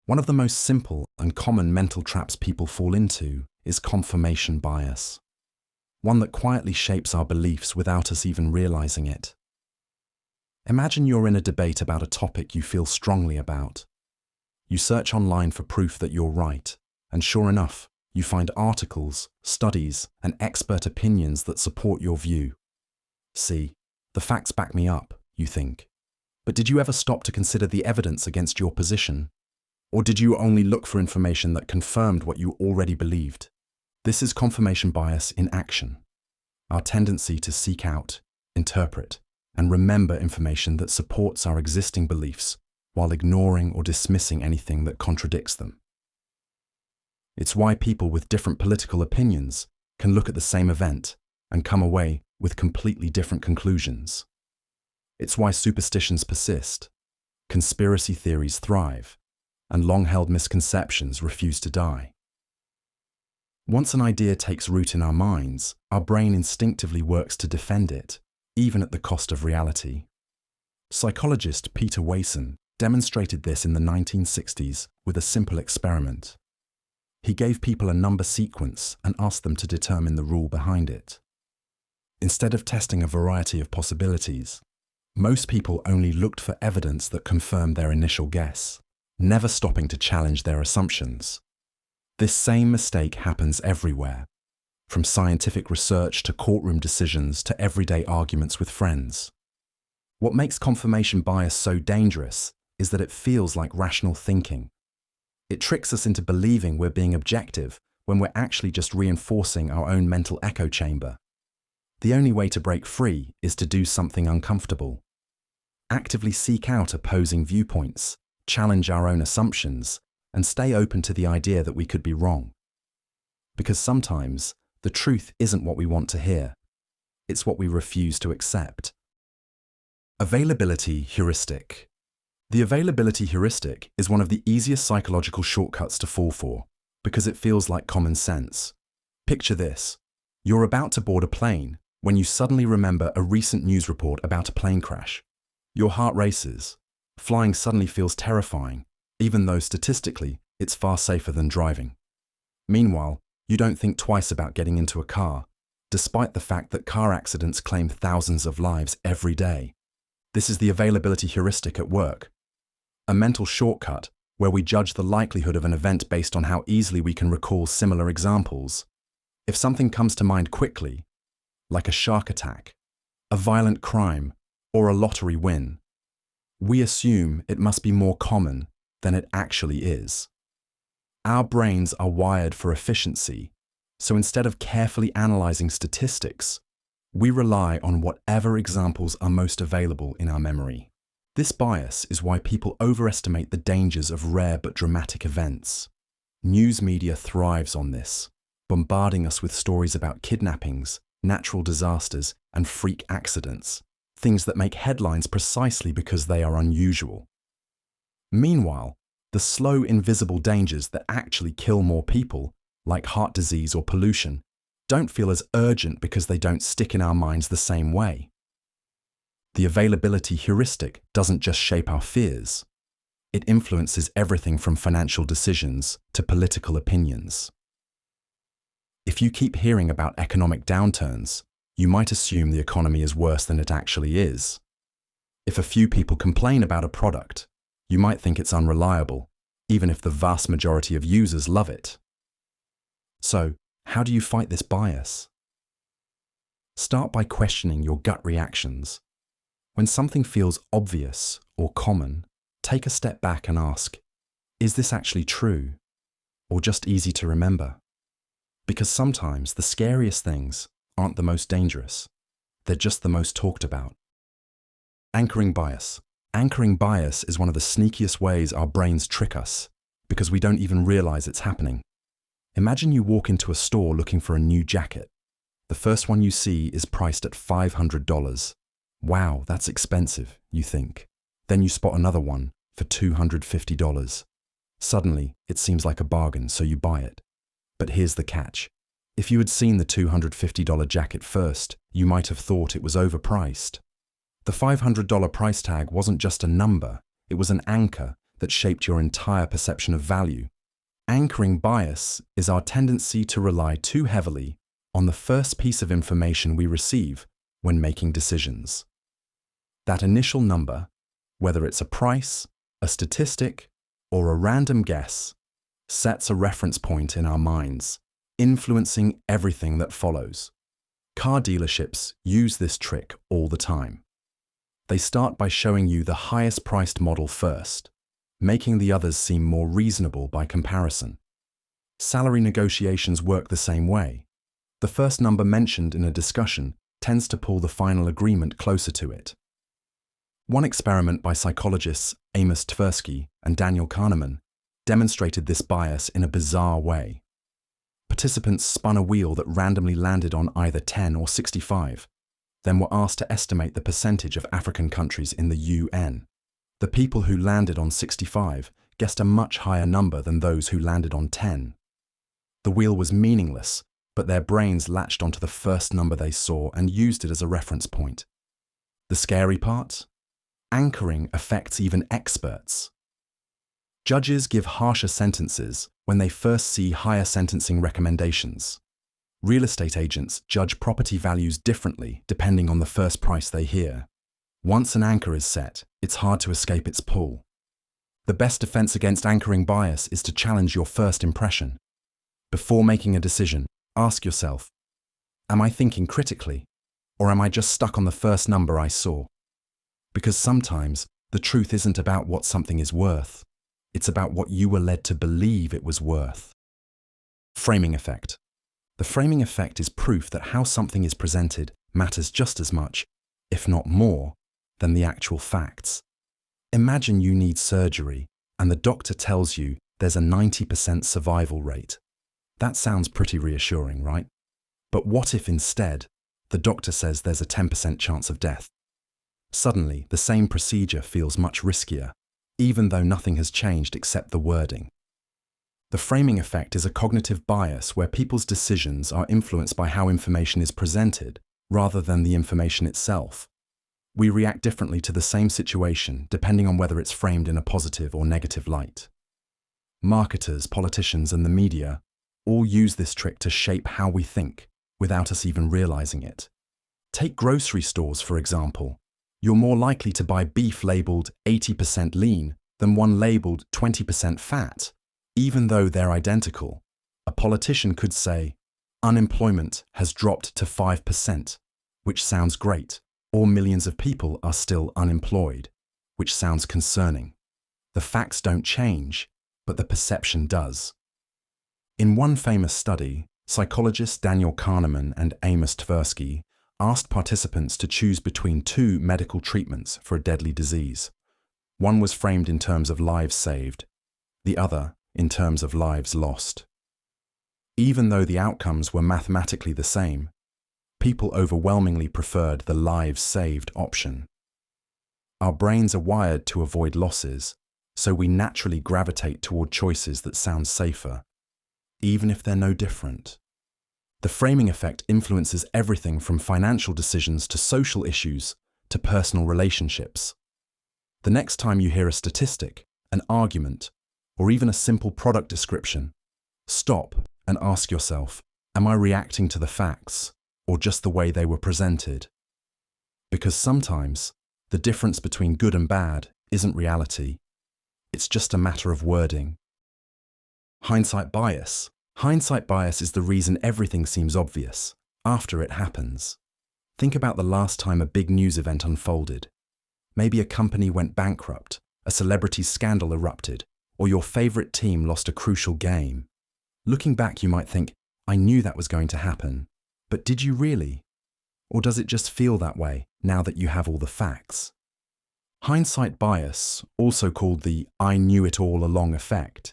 One of the most simple and common mental traps people fall into is confirmation bias, one that quietly shapes our beliefs without us even realizing it. Imagine you're in a debate about a topic you feel strongly about. You search online for proof that you're right, and sure enough, you find articles, studies, and expert opinions that support your view. See, the facts back me up, you think. But did you ever stop to consider the evidence against your position? Or did you only look for information that confirmed what you already believed? This is confirmation bias in action. Our tendency to seek out, interpret, and remember information that supports our existing beliefs while ignoring or dismissing anything that contradicts them. It's why people with different political opinions can look at the same event and come away with completely different conclusions. It's why superstitions persist, conspiracy theories thrive, and long-held misconceptions refuse to die. Once an idea takes root in our minds, our brain instinctively works to defend it, even at the cost of reality. Psychologist Peter Wason demonstrated this in the 1960s with a simple experiment. He gave people a number sequence and asked them to determine the rule behind it. Instead of testing a variety of possibilities, most people only looked for evidence that confirmed their initial guess, never stopping to challenge their assumptions. This same mistake happens everywhere, from scientific research to courtroom decisions to everyday arguments with friends. What makes confirmation bias so dangerous is that it feels like rational thinking. It tricks us into believing we're being objective when we're actually just reinforcing our own mental echo chamber. The only way to break free is to do something uncomfortable. Actively seek out opposing viewpoints, challenge our own assumptions, and stay open to the idea that we could be wrong. Because sometimes, the truth isn't what we want to hear. It's what we refuse to accept. Availability heuristic. The availability heuristic is one of the easiest psychological shortcuts to fall for, because it feels like common sense. Picture this. You're about to board a plane when you suddenly remember a recent news report about a plane crash. Your heart races. Flying suddenly feels terrifying, even though statistically it's far safer than driving. Meanwhile, you don't think twice about getting into a car, despite the fact that car accidents claim thousands of lives every day. This is the availability heuristic at work, a mental shortcut where we judge the likelihood of an event based on how easily we can recall similar examples. If something comes to mind quickly, like a shark attack, a violent crime, or a lottery win, we assume it must be more common than it actually is. Our brains are wired for efficiency, so instead of carefully analyzing statistics, we rely on whatever examples are most available in our memory. This bias is why people overestimate the dangers of rare but dramatic events. News media thrives on this, bombarding us with stories about kidnappings, natural disasters, and freak accidents, things that make headlines precisely because they are unusual. Meanwhile, the slow, invisible dangers that actually kill more people, like heart disease or pollution, don't feel as urgent because they don't stick in our minds the same way. The availability heuristic doesn't just shape our fears. It influences everything from financial decisions to political opinions. If you keep hearing about economic downturns, you might assume the economy is worse than it actually is. If a few people complain about a product, you might think it's unreliable, even if the vast majority of users love it. So, how do you fight this bias? Start by questioning your gut reactions. When something feels obvious or common, take a step back and ask, is this actually true, or just easy to remember? Because sometimes the scariest things aren't the most dangerous. They're just the most talked about. Anchoring bias. Anchoring bias is one of the sneakiest ways our brains trick us, because we don't even realize it's happening. Imagine you walk into a store looking for a new jacket. The first one you see is priced at $500. Wow, that's expensive, you think. Then you spot another one for $250. Suddenly, it seems like a bargain, so you buy it. But here's the catch. If you had seen the $250 jacket first, you might have thought it was overpriced. The $500 price tag wasn't just a number, it was an anchor that shaped your entire perception of value. Anchoring bias is our tendency to rely too heavily on the first piece of information we receive when making decisions. That initial number, whether it's a price, a statistic, or a random guess, sets a reference point in our minds, influencing everything that follows. Car dealerships use this trick all the time. They start by showing you the highest priced model first, making the others seem more reasonable by comparison. Salary negotiations work the same way. The first number mentioned in a discussion tends to pull the final agreement closer to it. One experiment by psychologists Amos Tversky and Daniel Kahneman demonstrated this bias in a bizarre way. Participants spun a wheel that randomly landed on either 10 or 65, then were asked to estimate the percentage of African countries in the UN. The people who landed on 65 guessed a much higher number than those who landed on 10. The wheel was meaningless, but their brains latched onto the first number they saw and used it as a reference point. The scary part? Anchoring affects even experts. Judges give harsher sentences when they first see higher sentencing recommendations. Real estate agents judge property values differently depending on the first price they hear. Once an anchor is set, it's hard to escape its pull. The best defense against anchoring bias is to challenge your first impression. Before making a decision, ask yourself, am I thinking critically, or am I just stuck on the first number I saw? Because sometimes the truth isn't about what something is worth. It's about what you were led to believe it was worth. Framing effect. The framing effect is proof that how something is presented matters just as much, if not more, than the actual facts. Imagine you need surgery and the doctor tells you there's a 90% survival rate. That sounds pretty reassuring, right? But what if instead the doctor says there's a 10% chance of death? Suddenly, the same procedure feels much riskier, even though nothing has changed except the wording. The framing effect is a cognitive bias where people's decisions are influenced by how information is presented rather than the information itself. We react differently to the same situation depending on whether it's framed in a positive or negative light. Marketers, politicians, and the media all use this trick to shape how we think without us even realizing it. Take grocery stores, for example. You're more likely to buy beef labeled 80% lean than one labeled 20% fat, even though they're identical. A politician could say, unemployment has dropped to 5%, which sounds great, or millions of people are still unemployed, which sounds concerning. The facts don't change, but the perception does. In one famous study, psychologists Daniel Kahneman and Amos Tversky asked participants to choose between two medical treatments for a deadly disease. One was framed in terms of lives saved, the other in terms of lives lost. Even though the outcomes were mathematically the same, people overwhelmingly preferred the lives saved option. Our brains are wired to avoid losses, so we naturally gravitate toward choices that sound safer, even if they're no different. The framing effect influences everything from financial decisions to social issues to personal relationships. The next time you hear a statistic, an argument, or even a simple product description, stop and ask yourself, am I reacting to the facts or just the way they were presented? Because sometimes the difference between good and bad isn't reality. It's just a matter of wording. Hindsight bias. Hindsight bias is the reason everything seems obvious after it happens. Think about the last time a big news event unfolded. Maybe a company went bankrupt, a celebrity scandal erupted, or your favorite team lost a crucial game. Looking back, you might think, I knew that was going to happen. But did you really? Or does it just feel that way now that you have all the facts? Hindsight bias, also called the I knew it all along effect,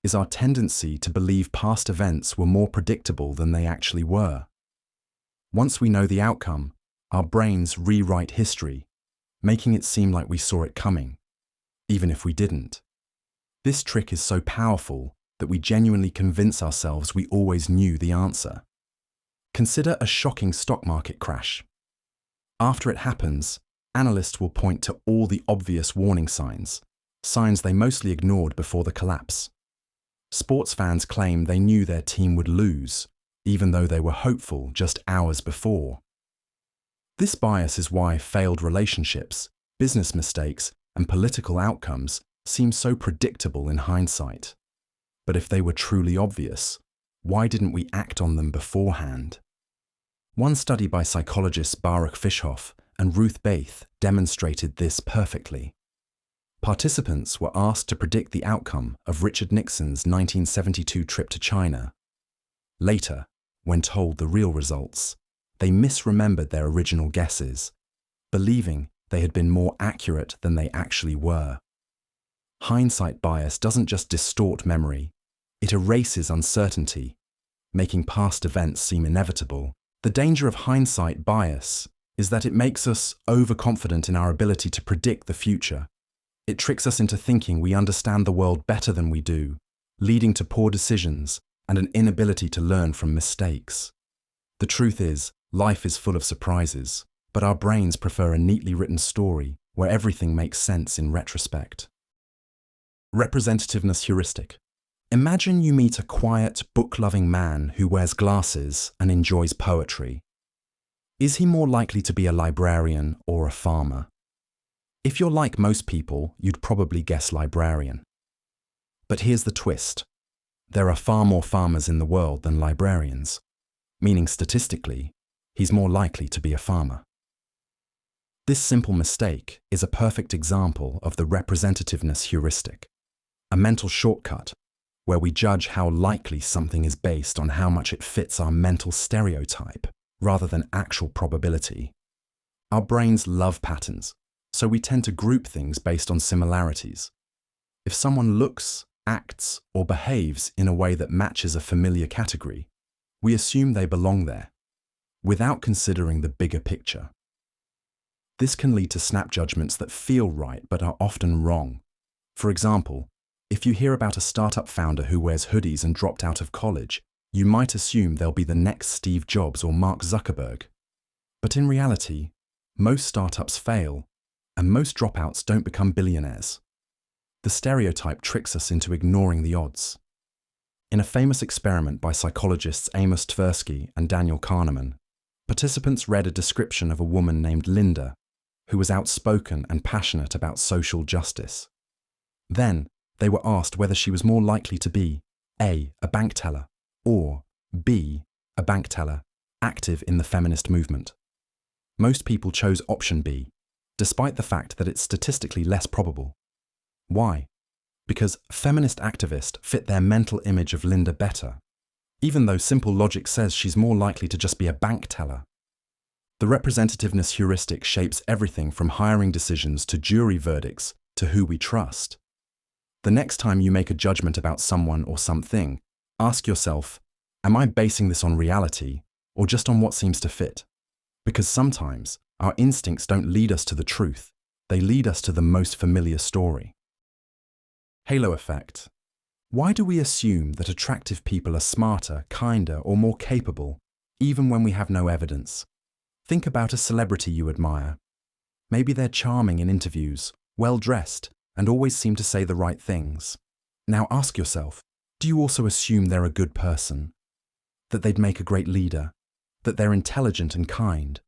is our tendency to believe past events were more predictable than they actually were. Once we know the outcome, our brains rewrite history, making it seem like we saw it coming, even if we didn't. This trick is so powerful that we genuinely convince ourselves we always knew the answer. Consider a shocking stock market crash. After it happens, analysts will point to all the obvious warning signs, signs they mostly ignored before the collapse. Sports fans claim they knew their team would lose, even though they were hopeful just hours before. This bias is why failed relationships, business mistakes, and political outcomes seem so predictable in hindsight. But if they were truly obvious, why didn't we act on them beforehand? One study by psychologists Baruch Fischoff and Ruth Baith demonstrated this perfectly. Participants were asked to predict the outcome of Richard Nixon's 1972 trip to China. Later, when told the real results, they misremembered their original guesses, believing they had been more accurate than they actually were. Hindsight bias doesn't just distort memory, it erases uncertainty, making past events seem inevitable. The danger of hindsight bias is that it makes us overconfident in our ability to predict the future. It tricks us into thinking we understand the world better than we do, leading to poor decisions and an inability to learn from mistakes. The truth is, life is full of surprises, but our brains prefer a neatly written story where everything makes sense in retrospect. Representativeness heuristic. Imagine you meet a quiet, book-loving man who wears glasses and enjoys poetry. Is he more likely to be a librarian or a farmer? If you're like most people, you'd probably guess librarian. But here's the twist. There are far more farmers in the world than librarians, meaning statistically, he's more likely to be a farmer. This simple mistake is a perfect example of the representativeness heuristic, a mental shortcut where we judge how likely something is based on how much it fits our mental stereotype rather than actual probability. Our brains love patterns, so we tend to group things based on similarities. If someone looks, acts, or behaves in a way that matches a familiar category, we assume they belong there, without considering the bigger picture. This can lead to snap judgments that feel right but are often wrong. For example, if you hear about a startup founder who wears hoodies and dropped out of college, you might assume they'll be the next Steve Jobs or Mark Zuckerberg. But in reality, most startups fail, and most dropouts don't become billionaires. The stereotype tricks us into ignoring the odds. In a famous experiment by psychologists Amos Tversky and Daniel Kahneman, participants read a description of a woman named Linda, who was outspoken and passionate about social justice. Then, they were asked whether she was more likely to be A, a bank teller, or B, a bank teller, active in the feminist movement. Most people chose option B, despite the fact that it's statistically less probable. Why? Because feminist activists fit their mental image of Linda better, even though simple logic says she's more likely to just be a bank teller. The representativeness heuristic shapes everything from hiring decisions to jury verdicts to who we trust. The next time you make a judgment about someone or something, ask yourself, am I basing this on reality or just on what seems to fit? Because sometimes our instincts don't lead us to the truth, they lead us to the most familiar story. Halo effect. Why do we assume that attractive people are smarter, kinder, or more capable, even when we have no evidence? Think about a celebrity you admire. Maybe they're charming in interviews, well-dressed, and always seem to say the right things. Now ask yourself, do you also assume they're a good person? That they'd make a great leader? That they're intelligent and kind?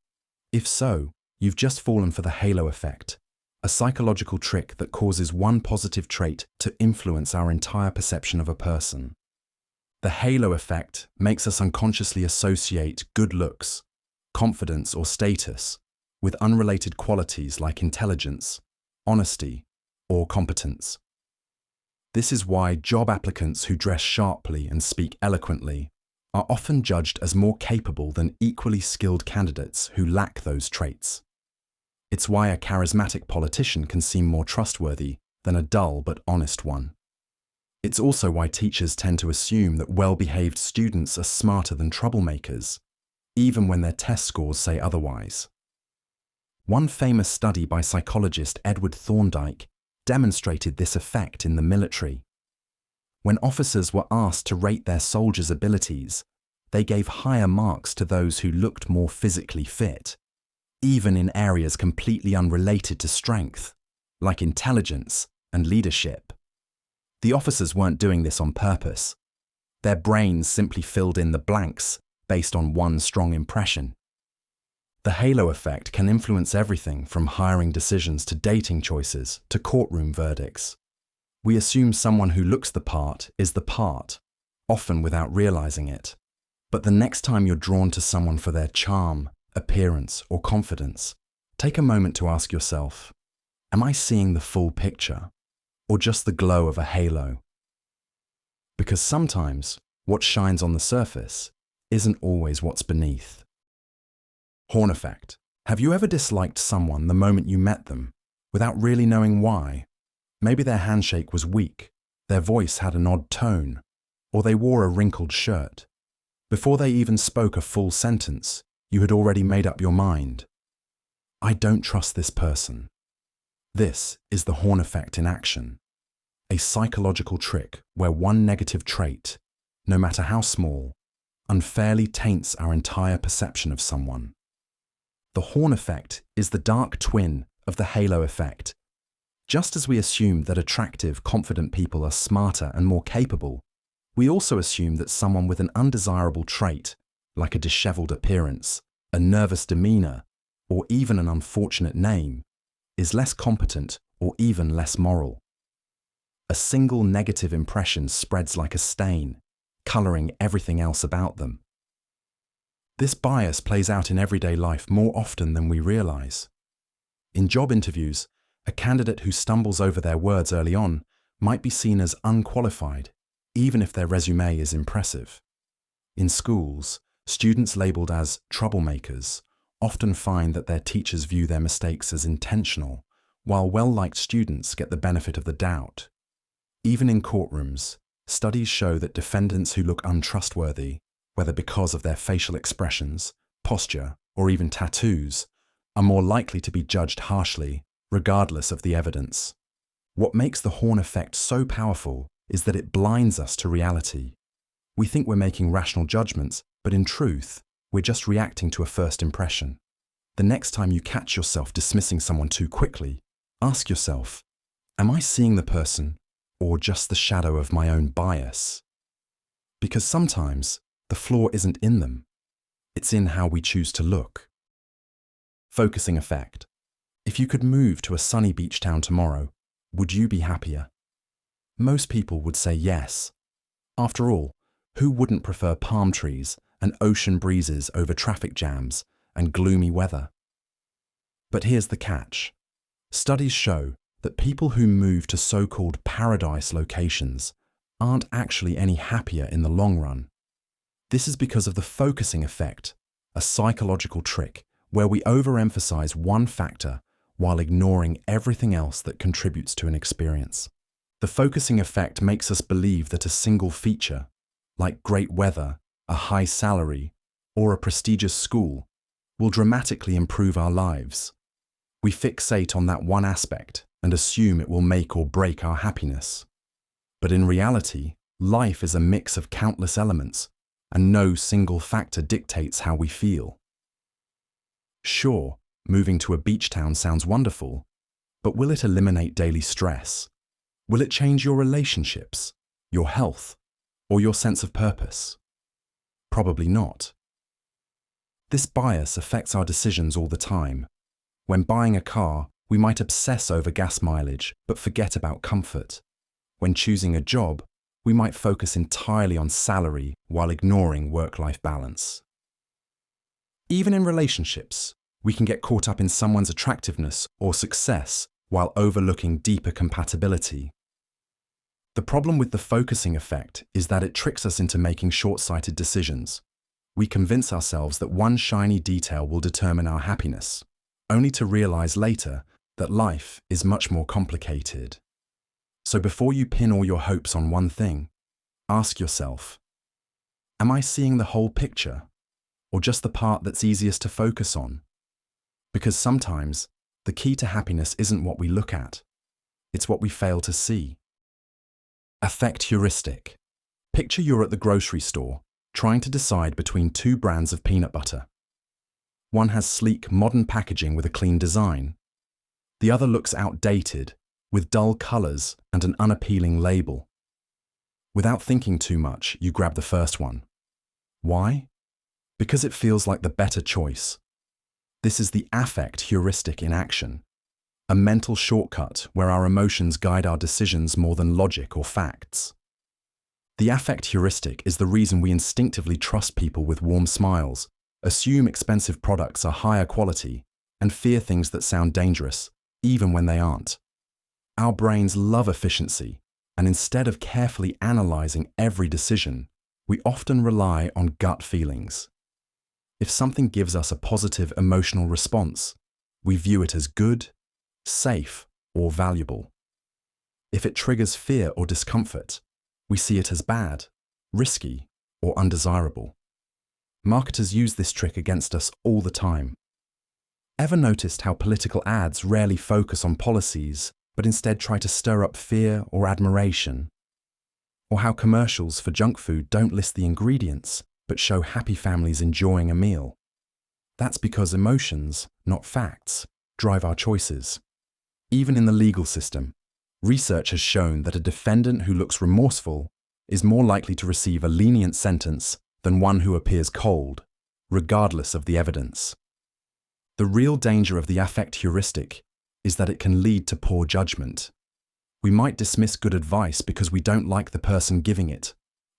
If so, you've just fallen for the halo effect, a psychological trick that causes one positive trait to influence our entire perception of a person. The halo effect makes us unconsciously associate good looks, confidence or status with unrelated qualities like intelligence, honesty, or competence. This is why job applicants who dress sharply and speak eloquently are often judged as more capable than equally skilled candidates who lack those traits. It's why a charismatic politician can seem more trustworthy than a dull but honest one. It's also why teachers tend to assume that well-behaved students are smarter than troublemakers, even when their test scores say otherwise. One famous study by psychologist Edward Thorndike demonstrated this effect in the military. When officers were asked to rate their soldiers' abilities, they gave higher marks to those who looked more physically fit, even in areas completely unrelated to strength, like intelligence and leadership. The officers weren't doing this on purpose. Their brains simply filled in the blanks based on one strong impression. The halo effect can influence everything from hiring decisions to dating choices to courtroom verdicts. We assume someone who looks the part is the part, often without realizing it. But the next time you're drawn to someone for their charm, appearance, or confidence, take a moment to ask yourself, am I seeing the full picture, or just the glow of a halo? Because sometimes what shines on the surface isn't always what's beneath. Horn effect. Have you ever disliked someone the moment you met them, without really knowing why? Maybe their handshake was weak, their voice had an odd tone, or they wore a wrinkled shirt. Before they even spoke a full sentence, you had already made up your mind. I don't trust this person. This is the horn effect in action, a psychological trick where one negative trait, no matter how small, unfairly taints our entire perception of someone. The horn effect is the dark twin of the halo effect. Just as we assume that attractive, confident people are smarter and more capable, we also assume that someone with an undesirable trait, like a disheveled appearance, a nervous demeanor, or even an unfortunate name, is less competent or even less moral. A single negative impression spreads like a stain, coloring everything else about them. This bias plays out in everyday life more often than we realize. In job interviews, a candidate who stumbles over their words early on might be seen as unqualified, even if their resume is impressive. In schools, students labeled as troublemakers often find that their teachers view their mistakes as intentional, while well-liked students get the benefit of the doubt. Even in courtrooms, studies show that defendants who look untrustworthy, whether because of their facial expressions, posture, or even tattoos, are more likely to be judged harshly, regardless of the evidence. What makes the horn effect so powerful is that it blinds us to reality. We think we're making rational judgments, but in truth, we're just reacting to a first impression. The next time you catch yourself dismissing someone too quickly, ask yourself, am I seeing the person or just the shadow of my own bias? Because sometimes the flaw isn't in them, it's in how we choose to look. Focusing effect. If you could move to a sunny beach town tomorrow, would you be happier? Most people would say yes. After all, who wouldn't prefer palm trees and ocean breezes over traffic jams and gloomy weather? But here's the catch. Studies show that people who move to so-called paradise locations aren't actually any happier in the long run. This is because of the focusing effect, a psychological trick where we overemphasize one factor while ignoring everything else that contributes to an experience. The focusing effect makes us believe that a single feature, like great weather, a high salary, or a prestigious school, will dramatically improve our lives. We fixate on that one aspect and assume it will make or break our happiness. But in reality, life is a mix of countless elements, and no single factor dictates how we feel. Sure, moving to a beach town sounds wonderful, but will it eliminate daily stress? Will it change your relationships, your health, or your sense of purpose? Probably not. This bias affects our decisions all the time. When buying a car, we might obsess over gas mileage but forget about comfort. When choosing a job, we might focus entirely on salary while ignoring work-life balance. Even in relationships, we can get caught up in someone's attractiveness or success while overlooking deeper compatibility. The problem with the focusing effect is that it tricks us into making short-sighted decisions. We convince ourselves that one shiny detail will determine our happiness, only to realize later that life is much more complicated. So before you pin all your hopes on one thing, ask yourself, am I seeing the whole picture, or just the part that's easiest to focus on? Because sometimes the key to happiness isn't what we look at, it's what we fail to see. Affect heuristic. Picture you're at the grocery store, trying to decide between two brands of peanut butter. One has sleek, modern packaging with a clean design. The other looks outdated, with dull colors and an unappealing label. Without thinking too much, you grab the first one. Why? Because it feels like the better choice. This is the affect heuristic in action, a mental shortcut where our emotions guide our decisions more than logic or facts. The affect heuristic is the reason we instinctively trust people with warm smiles, assume expensive products are higher quality, and fear things that sound dangerous, even when they aren't. Our brains love efficiency, and instead of carefully analyzing every decision, we often rely on gut feelings. If something gives us a positive emotional response, we view it as good, safe, or valuable. If it triggers fear or discomfort, we see it as bad, risky, or undesirable. Marketers use this trick against us all the time. Ever noticed how political ads rarely focus on policies, but instead try to stir up fear or admiration? Or how commercials for junk food don't list the ingredients, but show happy families enjoying a meal? That's because emotions, not facts, drive our choices. Even in the legal system, research has shown that a defendant who looks remorseful is more likely to receive a lenient sentence than one who appears cold, regardless of the evidence. The real danger of the affect heuristic is that it can lead to poor judgment. We might dismiss good advice because we don't like the person giving it,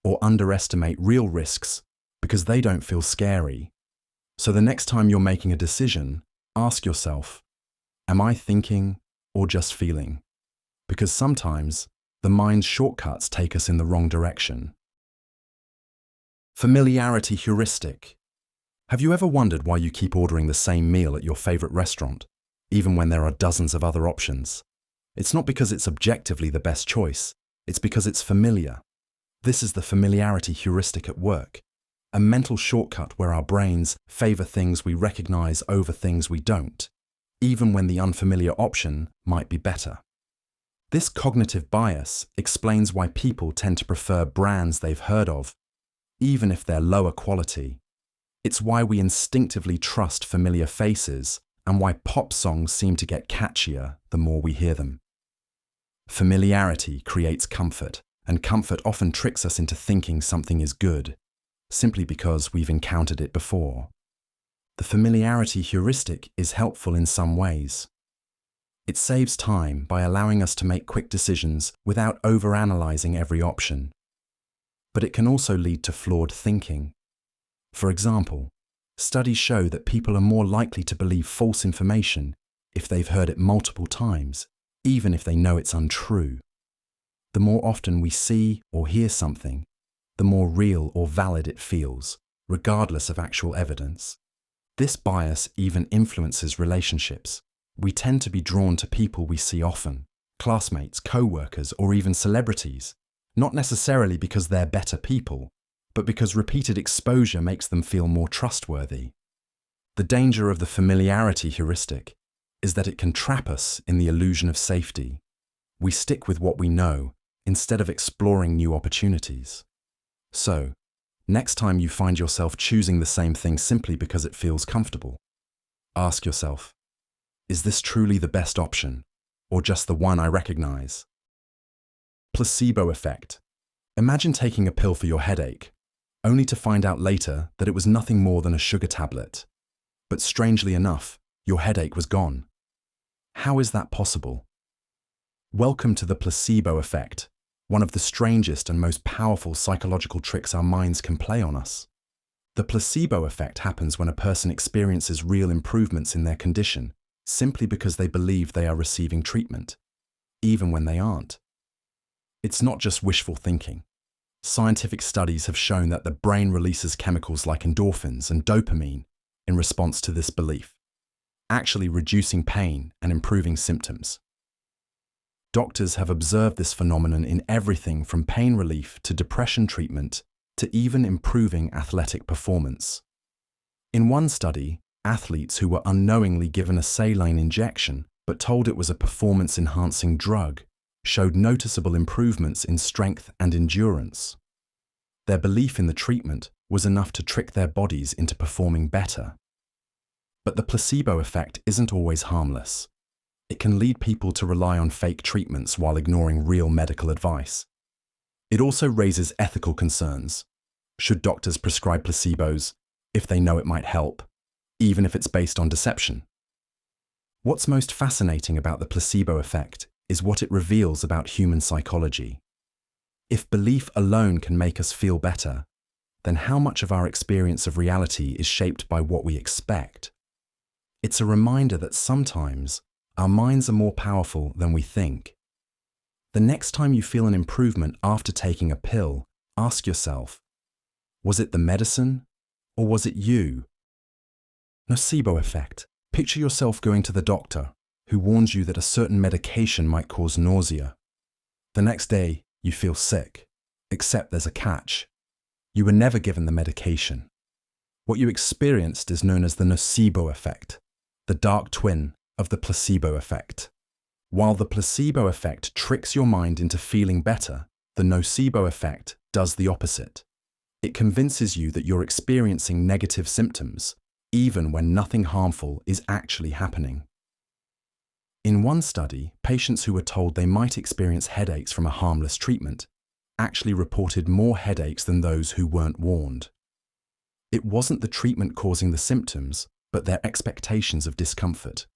or underestimate real risks because they don't feel scary. So the next time you're making a decision, ask yourself, am I thinking or just feeling? Because sometimes the mind's shortcuts take us in the wrong direction. Familiarity heuristic. Have you ever wondered why you keep ordering the same meal at your favorite restaurant, even when there are dozens of other options? It's not because it's objectively the best choice, it's because it's familiar. This is the familiarity heuristic at work, a mental shortcut where our brains favor things we recognize over things we don't, even when the unfamiliar option might be better. This cognitive bias explains why people tend to prefer brands they've heard of, even if they're lower quality. It's why we instinctively trust familiar faces and why pop songs seem to get catchier the more we hear them. Familiarity creates comfort, and comfort often tricks us into thinking something is good, simply because we've encountered it before. The familiarity heuristic is helpful in some ways. It saves time by allowing us to make quick decisions without overanalyzing every option. But it can also lead to flawed thinking. For example, studies show that people are more likely to believe false information if they've heard it multiple times, even if they know it's untrue. The more often we see or hear something, the more real or valid it feels, regardless of actual evidence. This bias even influences relationships. We tend to be drawn to people we see often, classmates, co-workers, or even celebrities, not necessarily because they're better people, but because repeated exposure makes them feel more trustworthy. The danger of the familiarity heuristic is that it can trap us in the illusion of safety. We stick with what we know instead of exploring new opportunities. So, next time you find yourself choosing the same thing simply because it feels comfortable, ask yourself, is this truly the best option, or just the one I recognize? Placebo effect. Imagine taking a pill for your headache, only to find out later that it was nothing more than a sugar tablet. But strangely enough, your headache was gone. How is that possible? Welcome to the placebo effect, one of the strangest and most powerful psychological tricks our minds can play on us. The placebo effect happens when a person experiences real improvements in their condition simply because they believe they are receiving treatment, even when they aren't. It's not just wishful thinking. Scientific studies have shown that the brain releases chemicals like endorphins and dopamine in response to this belief, actually reducing pain and improving symptoms. Doctors have observed this phenomenon in everything from pain relief to depression treatment to even improving athletic performance. In one study, athletes who were unknowingly given a saline injection but told it was a performance-enhancing drug showed noticeable improvements in strength and endurance. Their belief in the treatment was enough to trick their bodies into performing better. But the placebo effect isn't always harmless. It can lead people to rely on fake treatments while ignoring real medical advice. It also raises ethical concerns. Should doctors prescribe placebos if they know it might help, even if it's based on deception? What's most fascinating about the placebo effect is what it reveals about human psychology. If belief alone can make us feel better, then how much of our experience of reality is shaped by what we expect? It's a reminder that sometimes our minds are more powerful than we think. The next time you feel an improvement after taking a pill, ask yourself, was it the medicine or was it you? Nocebo effect. Picture yourself going to the doctor who warns you that a certain medication might cause nausea. The next day, you feel sick, except there's a catch. You were never given the medication. What you experienced is known as the nocebo effect, the dark twin of the placebo effect. While the placebo effect tricks your mind into feeling better, the nocebo effect does the opposite. It convinces you that you're experiencing negative symptoms, even when nothing harmful is actually happening. In one study, patients who were told they might experience headaches from a harmless treatment actually reported more headaches than those who weren't warned. It wasn't the treatment causing the symptoms, but their expectations of discomfort.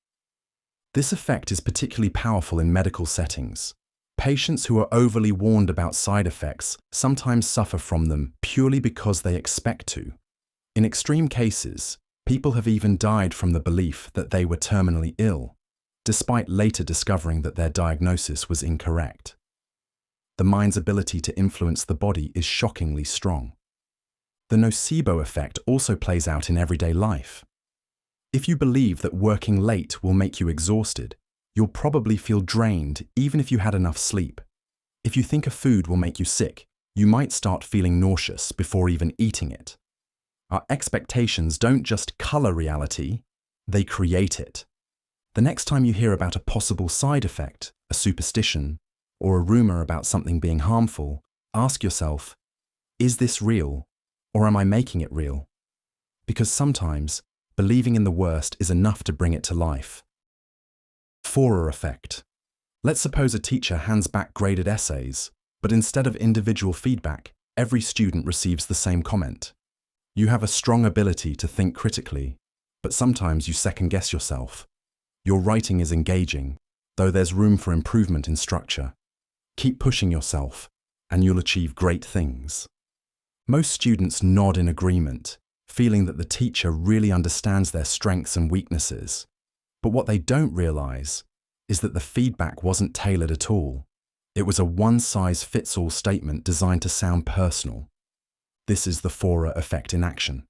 This effect is particularly powerful in medical settings. Patients who are overly warned about side effects sometimes suffer from them purely because they expect to. In extreme cases, people have even died from the belief that they were terminally ill, despite later discovering that their diagnosis was incorrect. The mind's ability to influence the body is shockingly strong. The nocebo effect also plays out in everyday life. If you believe that working late will make you exhausted, you'll probably feel drained even if you had enough sleep. If you think a food will make you sick, you might start feeling nauseous before even eating it. Our expectations don't just color reality, they create it. The next time you hear about a possible side effect, a superstition, or a rumor about something being harmful, ask yourself, is this real, or am I making it real? Because sometimes, believing in the worst is enough to bring it to life. Forer effect. Let's suppose a teacher hands back graded essays, but instead of individual feedback, every student receives the same comment. You have a strong ability to think critically, but sometimes you second-guess yourself. Your writing is engaging, though there's room for improvement in structure. Keep pushing yourself, and you'll achieve great things. Most students nod in agreement, feeling that the teacher really understands their strengths and weaknesses. But what they don't realize is that the feedback wasn't tailored at all. It was a one-size-fits-all statement designed to sound personal. This is the Forer effect in action.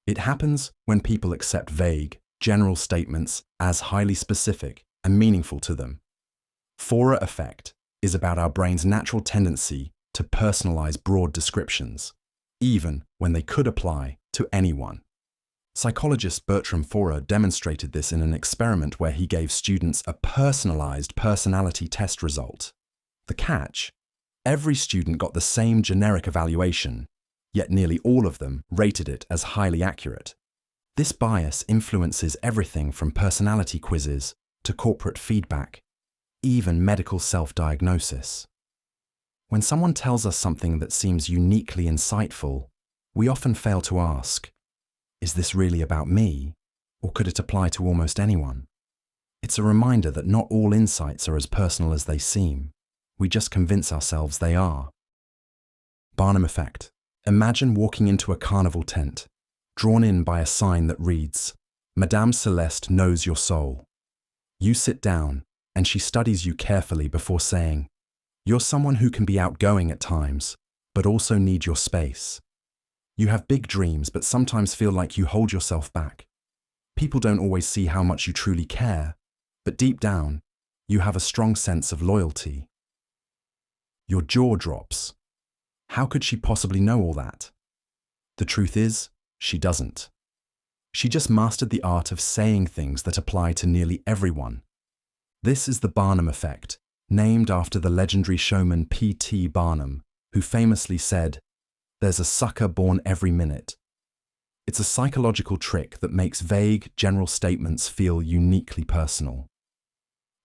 It happens when people accept vague, general statements as highly specific and meaningful to them. Forer effect is about our brain's natural tendency to personalize broad descriptions, even when they could apply to anyone. Psychologist Bertram Forer demonstrated this in an experiment where he gave students a personalized personality test result. The catch? Every student got the same generic evaluation, yet nearly all of them rated it as highly accurate. This bias influences everything from personality quizzes to corporate feedback, even medical self-diagnosis. When someone tells us something that seems uniquely insightful, we often fail to ask, is this really about me, or could it apply to almost anyone? It's a reminder that not all insights are as personal as they seem. We just convince ourselves they are. Barnum Effect. Imagine walking into a carnival tent, drawn in by a sign that reads, Madame Celeste knows your soul. You sit down, and she studies you carefully before saying, you're someone who can be outgoing at times, but also need your space. You have big dreams, but sometimes feel like you hold yourself back. People don't always see how much you truly care, but deep down, you have a strong sense of loyalty. Your jaw drops. How could she possibly know all that? The truth is, she doesn't. She just mastered the art of saying things that apply to nearly everyone. This is the Barnum Effect, named after the legendary showman P.T. Barnum, who famously said, "There's a sucker born every minute." It's a psychological trick that makes vague, general statements feel uniquely personal.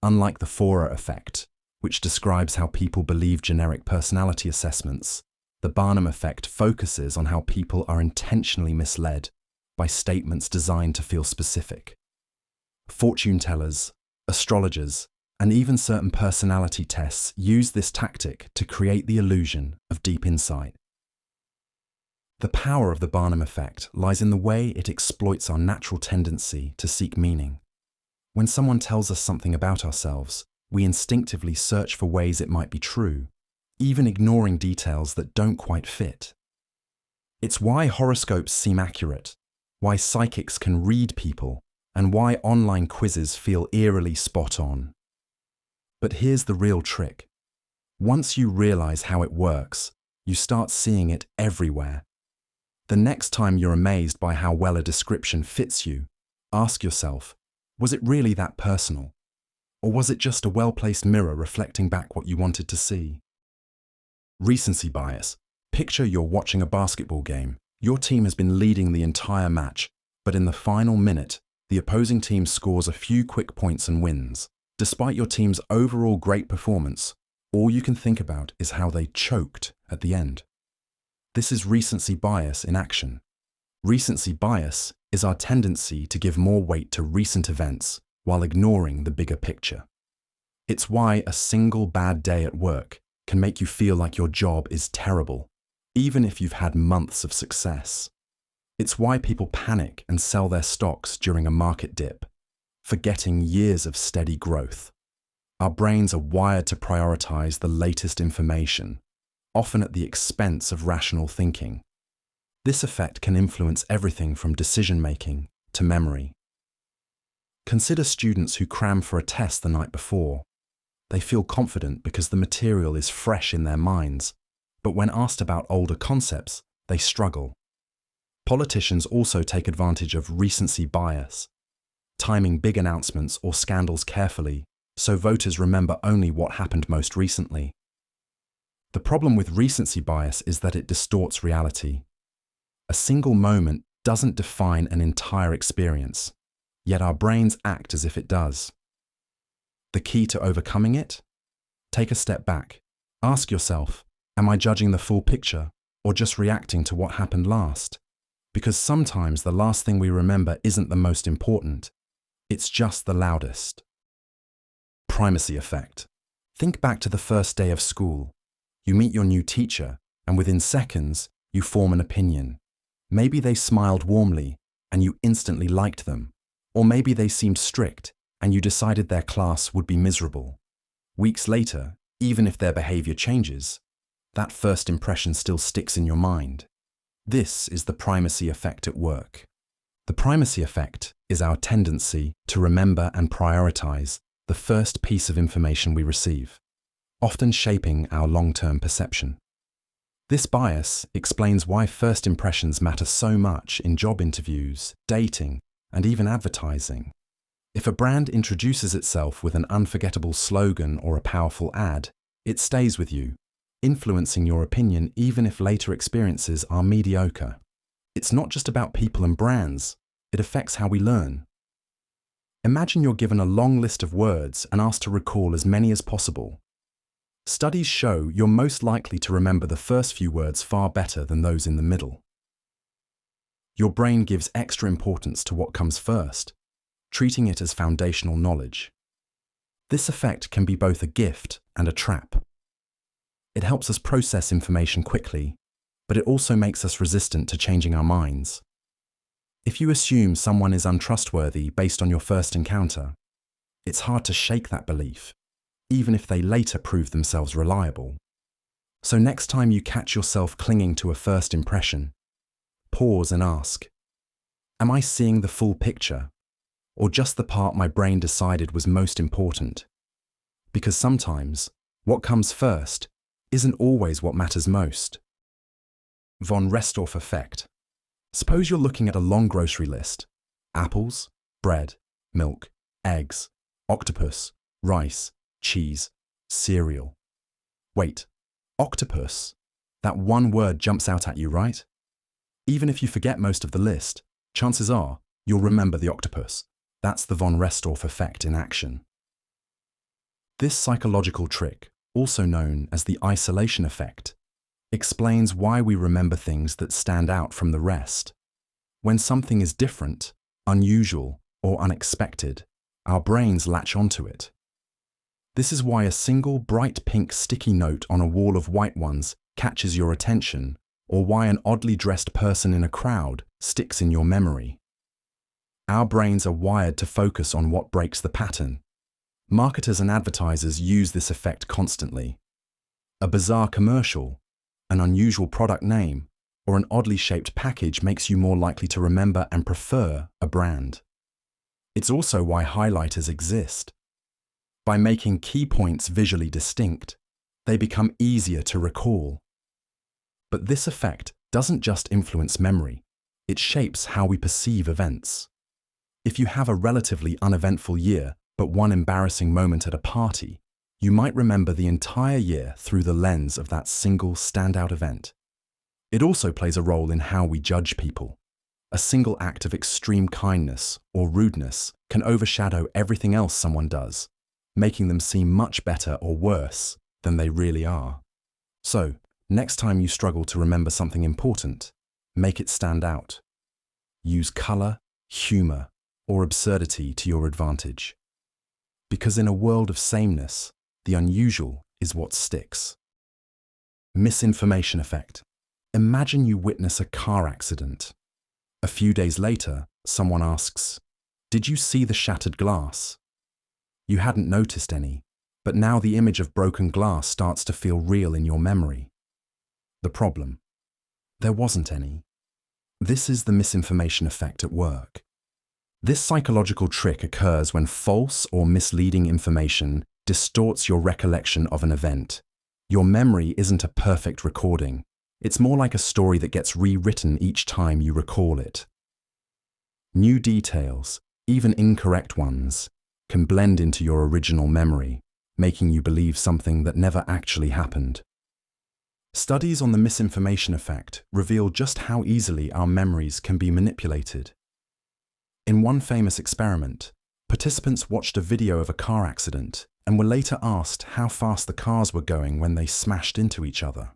Unlike the Forer effect, which describes how people believe generic personality assessments, the Barnum effect focuses on how people are intentionally misled by statements designed to feel specific. Fortune tellers, astrologers, and even certain personality tests use this tactic to create the illusion of deep insight. The power of the Barnum effect lies in the way it exploits our natural tendency to seek meaning. When someone tells us something about ourselves, we instinctively search for ways it might be true, even ignoring details that don't quite fit. It's why horoscopes seem accurate, why psychics can read people, and why online quizzes feel eerily spot on. But here's the real trick. Once you realize how it works, you start seeing it everywhere. The next time you're amazed by how well a description fits you, ask yourself, was it really that personal? Or was it just a well-placed mirror reflecting back what you wanted to see? Recency bias. Picture you're watching a basketball game. Your team has been leading the entire match, but in the final minute, the opposing team scores a few quick points and wins. Despite your team's overall great performance, all you can think about is how they choked at the end. This is recency bias in action. Recency bias is our tendency to give more weight to recent events while ignoring the bigger picture. It's why a single bad day at work can make you feel like your job is terrible, even if you've had months of success. It's why people panic and sell their stocks during a market dip, forgetting years of steady growth. Our brains are wired to prioritize the latest information, often at the expense of rational thinking. This effect can influence everything from decision-making to memory. Consider students who cram for a test the night before. They feel confident because the material is fresh in their minds, but when asked about older concepts, they struggle. Politicians also take advantage of recency bias, timing big announcements or scandals carefully so voters remember only what happened most recently. The problem with recency bias is that it distorts reality. A single moment doesn't define an entire experience, yet our brains act as if it does. The key to overcoming it? Take a step back. Ask yourself, am I judging the full picture or just reacting to what happened last? Because sometimes the last thing we remember isn't the most important. It's just the loudest. Primacy effect. Think back to the first day of school. You meet your new teacher, and within seconds, you form an opinion. Maybe they smiled warmly, and you instantly liked them. Or maybe they seemed strict, and you decided their class would be miserable. Weeks later, even if their behavior changes, that first impression still sticks in your mind. This is the primacy effect at work. The primacy effect is our tendency to remember and prioritize the first piece of information we receive, often shaping our long-term perception. This bias explains why first impressions matter so much in job interviews, dating, and even advertising. If a brand introduces itself with an unforgettable slogan or a powerful ad, it stays with you, influencing your opinion even if later experiences are mediocre. It's not just about people and brands, it affects how we learn. Imagine you're given a long list of words and asked to recall as many as possible. Studies show you're most likely to remember the first few words far better than those in the middle. Your brain gives extra importance to what comes first, treating it as foundational knowledge. This effect can be both a gift and a trap. It helps us process information quickly, but it also makes us resistant to changing our minds. If you assume someone is untrustworthy based on your first encounter, it's hard to shake that belief, even if they later prove themselves reliable. So next time you catch yourself clinging to a first impression, pause and ask, am I seeing the full picture, or just the part my brain decided was most important? Because sometimes, what comes first isn't always what matters most. Von Restroff Effect. Suppose you're looking at a long grocery list. Apples, bread, milk, eggs, octopus, rice, cheese, cereal. Wait, octopus? That one word jumps out at you, right? Even if you forget most of the list, chances are you'll remember the octopus. That's the von Restroff effect in action. This psychological trick, also known as the isolation effect, explains why we remember things that stand out from the rest. When something is different, unusual, or unexpected, our brains latch onto it. This is why a single bright pink sticky note on a wall of white ones catches your attention, or why an oddly dressed person in a crowd sticks in your memory. Our brains are wired to focus on what breaks the pattern. Marketers and advertisers use this effect constantly. A bizarre commercial, an unusual product name, or an oddly shaped package makes you more likely to remember and prefer a brand. It's also why highlighters exist. By making key points visually distinct, they become easier to recall. But this effect doesn't just influence memory, it shapes how we perceive events. If you have a relatively uneventful year, but one embarrassing moment at a party, you might remember the entire year through the lens of that single standout event. It also plays a role in how we judge people. A single act of extreme kindness or rudeness can overshadow everything else someone does, making them seem much better or worse than they really are. So, next time you struggle to remember something important, make it stand out. Use color, humor, or absurdity to your advantage. Because in a world of sameness, the unusual is what sticks. Misinformation effect. Imagine you witness a car accident. A few days later, someone asks, "Did you see the shattered glass?" You hadn't noticed any, but now the image of broken glass starts to feel real in your memory. The problem? There wasn't any. This is the misinformation effect at work. This psychological trick occurs when false or misleading information distorts your recollection of an event. Your memory isn't a perfect recording. It's more like a story that gets rewritten each time you recall it. New details, even incorrect ones, can blend into your original memory, making you believe something that never actually happened. Studies on the misinformation effect reveal just how easily our memories can be manipulated. In one famous experiment, participants watched a video of a car accident and were later asked how fast the cars were going when they smashed into each other.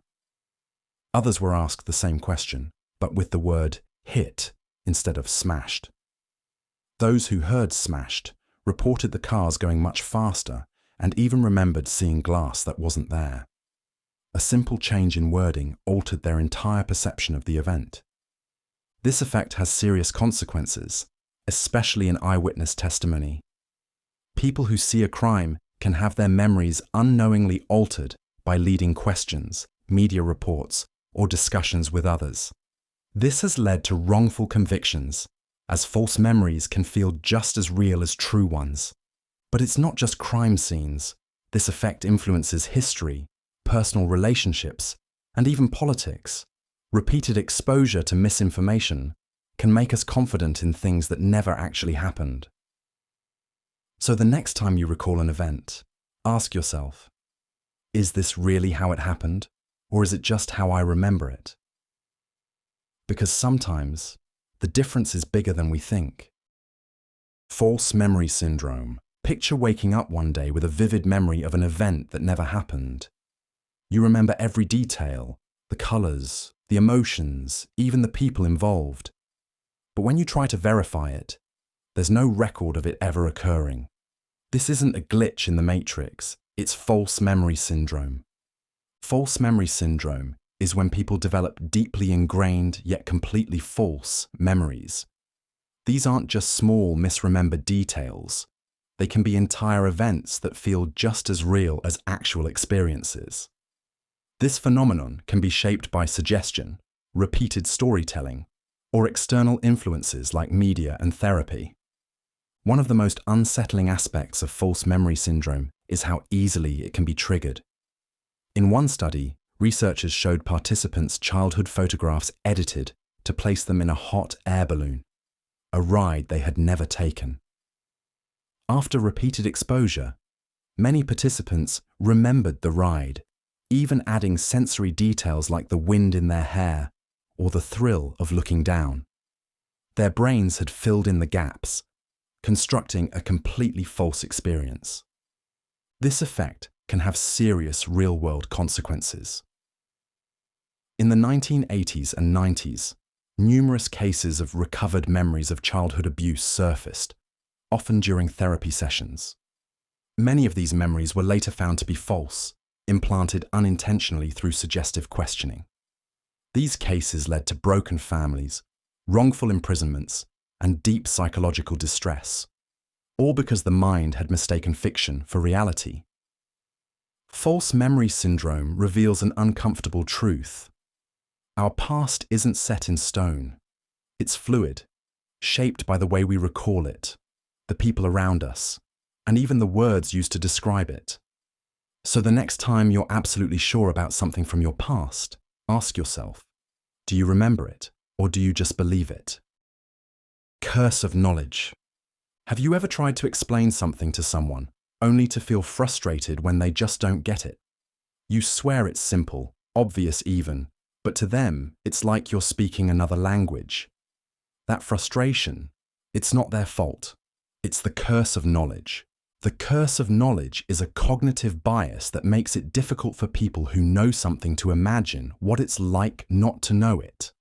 Others were asked the same question, but with the word hit instead of smashed. Those who heard smashed reported the cars going much faster and even remembered seeing glass that wasn't there. A simple change in wording altered their entire perception of the event. This effect has serious consequences, especially in eyewitness testimony. People who see a crime can have their memories unknowingly altered by leading questions, media reports, or discussions with others. This has led to wrongful convictions, as false memories can feel just as real as true ones. But it's not just crime scenes. This effect influences history, personal relationships, and even politics. Repeated exposure to misinformation can make us confident in things that never actually happened. So the next time you recall an event, ask yourself, is this really how it happened, or is it just how I remember it? Because sometimes, the difference is bigger than we think. False memory syndrome. Picture waking up one day with a vivid memory of an event that never happened. You remember every detail, the colors, the emotions, even the people involved. But when you try to verify it, there's no record of it ever occurring. This isn't a glitch in the matrix, it's false memory syndrome. False memory syndrome is when people develop deeply ingrained yet completely false memories. These aren't just small misremembered details. They can be entire events that feel just as real as actual experiences. This phenomenon can be shaped by suggestion, repeated storytelling, or external influences like media and therapy. One of the most unsettling aspects of false memory syndrome is how easily it can be triggered. In one study, researchers showed participants childhood photographs edited to place them in a hot air balloon, a ride they had never taken. After repeated exposure, many participants remembered the ride, even adding sensory details like the wind in their hair or the thrill of looking down. Their brains had filled in the gaps, constructing a completely false experience. This effect can have serious real-world consequences. In the 1980s and 90s, numerous cases of recovered memories of childhood abuse surfaced, often during therapy sessions. Many of these memories were later found to be false, implanted unintentionally through suggestive questioning. These cases led to broken families, wrongful imprisonments, and deep psychological distress, all because the mind had mistaken fiction for reality. False memory syndrome reveals an uncomfortable truth. Our past isn't set in stone. It's fluid, shaped by the way we recall it, the people around us, and even the words used to describe it. So the next time you're absolutely sure about something from your past, ask yourself, do you remember it, or do you just believe it? Curse of knowledge. Have you ever tried to explain something to someone, only to feel frustrated when they just don't get it? You swear it's simple, obvious even, but to them, it's like you're speaking another language. That frustration, it's not their fault. It's the curse of knowledge. The curse of knowledge is a cognitive bias that makes it difficult for people who know something to imagine what it's like not to know it.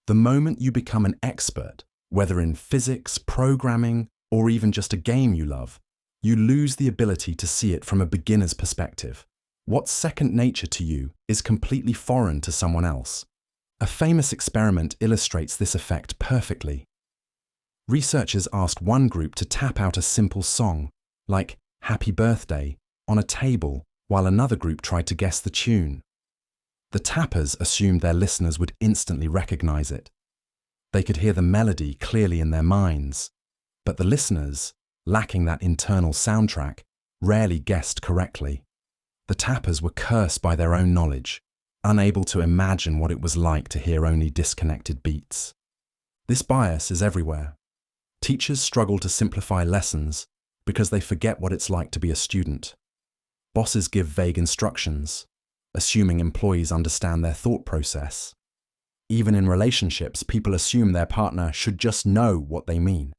The moment you become an expert, whether in physics, programming, or even just a game you love, you lose the ability to see it from a beginner's perspective. What's second nature to you is completely foreign to someone else. A famous experiment illustrates this effect perfectly. Researchers asked one group to tap out a simple song, like Happy Birthday, on a table, while another group tried to guess the tune. The tappers assumed their listeners would instantly recognize it. They could hear the melody clearly in their minds, but the listeners, lacking that internal soundtrack, rarely guessed correctly. The tappers were cursed by their own knowledge, unable to imagine what it was like to hear only disconnected beats. This bias is everywhere. Teachers struggle to simplify lessons because they forget what it's like to be a student. Bosses give vague instructions, assuming employees understand their thought process. Even in relationships, people assume their partner should just know what they mean.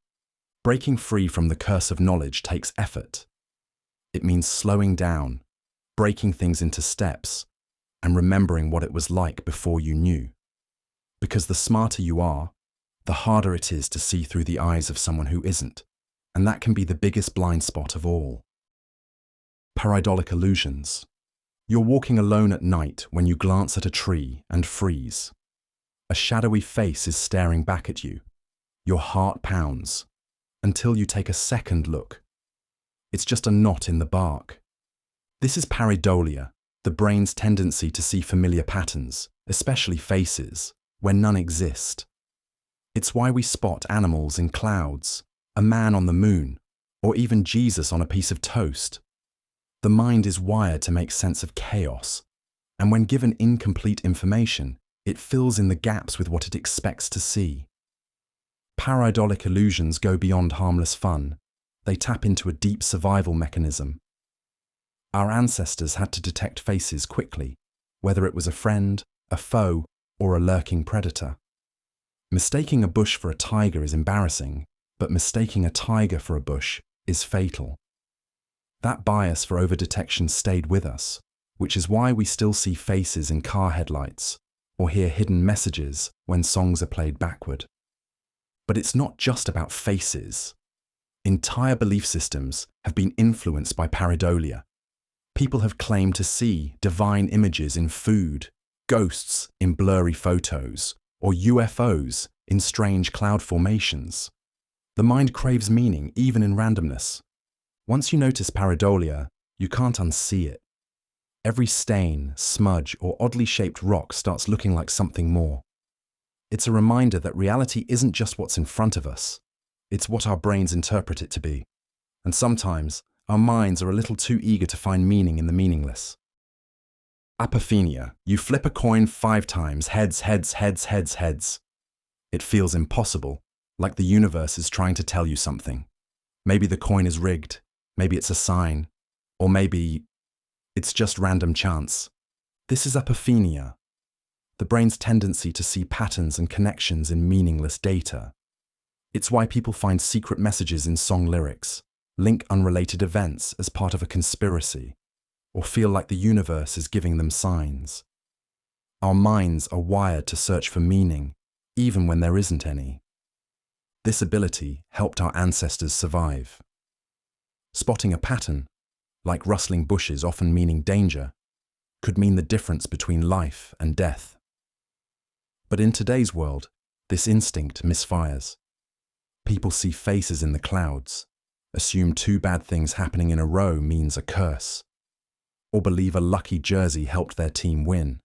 Breaking free from the curse of knowledge takes effort. It means slowing down, breaking things into steps, and remembering what it was like before you knew. Because the smarter you are, the harder it is to see through the eyes of someone who isn't, and that can be the biggest blind spot of all. Pareidolic illusions. You're walking alone at night when you glance at a tree and freeze. A shadowy face is staring back at you. Your heart pounds, until you take a second look. It's just a knot in the bark. This is pareidolia, the brain's tendency to see familiar patterns, especially faces, when none exist. It's why we spot animals in clouds, a man on the moon, or even Jesus on a piece of toast. The mind is wired to make sense of chaos, and when given incomplete information, it fills in the gaps with what it expects to see. Pareidolic illusions go beyond harmless fun. They tap into a deep survival mechanism. Our ancestors had to detect faces quickly, whether it was a friend, a foe, or a lurking predator. Mistaking a bush for a tiger is embarrassing, but mistaking a tiger for a bush is fatal. That bias for overdetection stayed with us, which is why we still see faces in car headlights or hear hidden messages when songs are played backward. But it's not just about faces. Entire belief systems have been influenced by pareidolia. People have claimed to see divine images in food, ghosts in blurry photos, or UFOs in strange cloud formations. The mind craves meaning even in randomness. Once you notice pareidolia, you can't unsee it. Every stain, smudge, or oddly shaped rock starts looking like something more. It's a reminder that reality isn't just what's in front of us, it's what our brains interpret it to be. And sometimes, our minds are a little too eager to find meaning in the meaningless. Apophenia. You flip a coin 5 times, heads, heads, heads, heads, heads. It feels impossible, like the universe is trying to tell you something. Maybe the coin is rigged, maybe it's a sign, or maybe it's just random chance. This is apophenia, the brain's tendency to see patterns and connections in meaningless data. It's why people find secret messages in song lyrics, link unrelated events as part of a conspiracy, or feel like the universe is giving them signs. Our minds are wired to search for meaning, even when there isn't any. This ability helped our ancestors survive. Spotting a pattern, like rustling bushes often meaning danger, could mean the difference between life and death. But in today's world, this instinct misfires. People see faces in the clouds, assume two bad things happening in a row means a curse, or believe a lucky jersey helped their team win.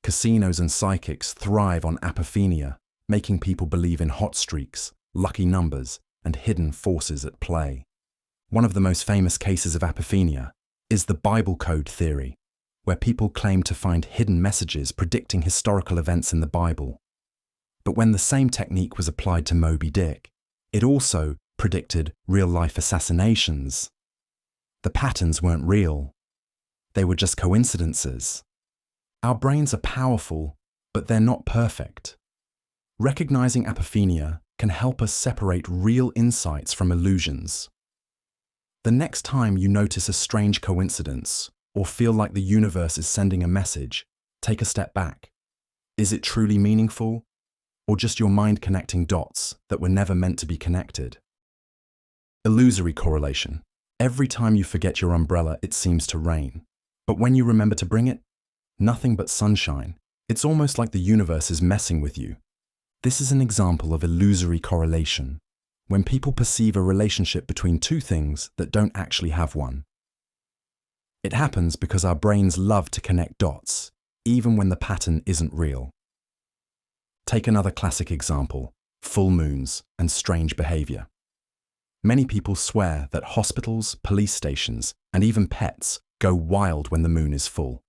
Casinos and psychics thrive on apophenia, making people believe in hot streaks, lucky numbers, and hidden forces at play. One of the most famous cases of apophenia is the Bible code theory, where people claim to find hidden messages predicting historical events in the Bible. But when the same technique was applied to Moby Dick, it also predicted real-life assassinations. The patterns weren't real. They were just coincidences. Our brains are powerful, but they're not perfect. Recognizing apophenia can help us separate real insights from illusions. The next time you notice a strange coincidence or feel like the universe is sending a message, take a step back. Is it truly meaningful, or just your mind connecting dots that were never meant to be connected? Illusory correlation. Every time you forget your umbrella, it seems to rain. But when you remember to bring it, nothing but sunshine. It's almost like the universe is messing with you. This is an example of illusory correlation, when people perceive a relationship between two things that don't actually have one. It happens because our brains love to connect dots, even when the pattern isn't real. Take another classic example, full moons and strange behavior. Many people swear that hospitals, police stations, and even pets go wild when the moon is full.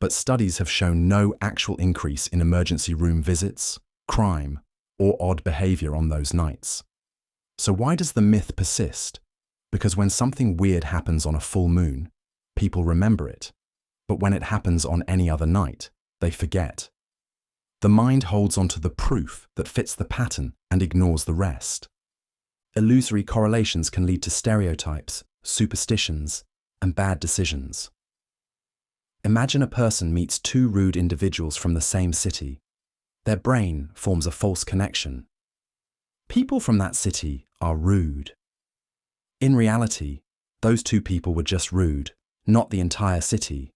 But studies have shown no actual increase in emergency room visits, crime, or odd behavior on those nights. So why does the myth persist? Because when something weird happens on a full moon, people remember it. But when it happens on any other night, they forget. The mind holds onto the proof that fits the pattern and ignores the rest. Illusory correlations can lead to stereotypes, superstitions, and bad decisions. Imagine a person meets two rude individuals from the same city. Their brain forms a false connection. People from that city are rude. In reality, those two people were just rude, not the entire city.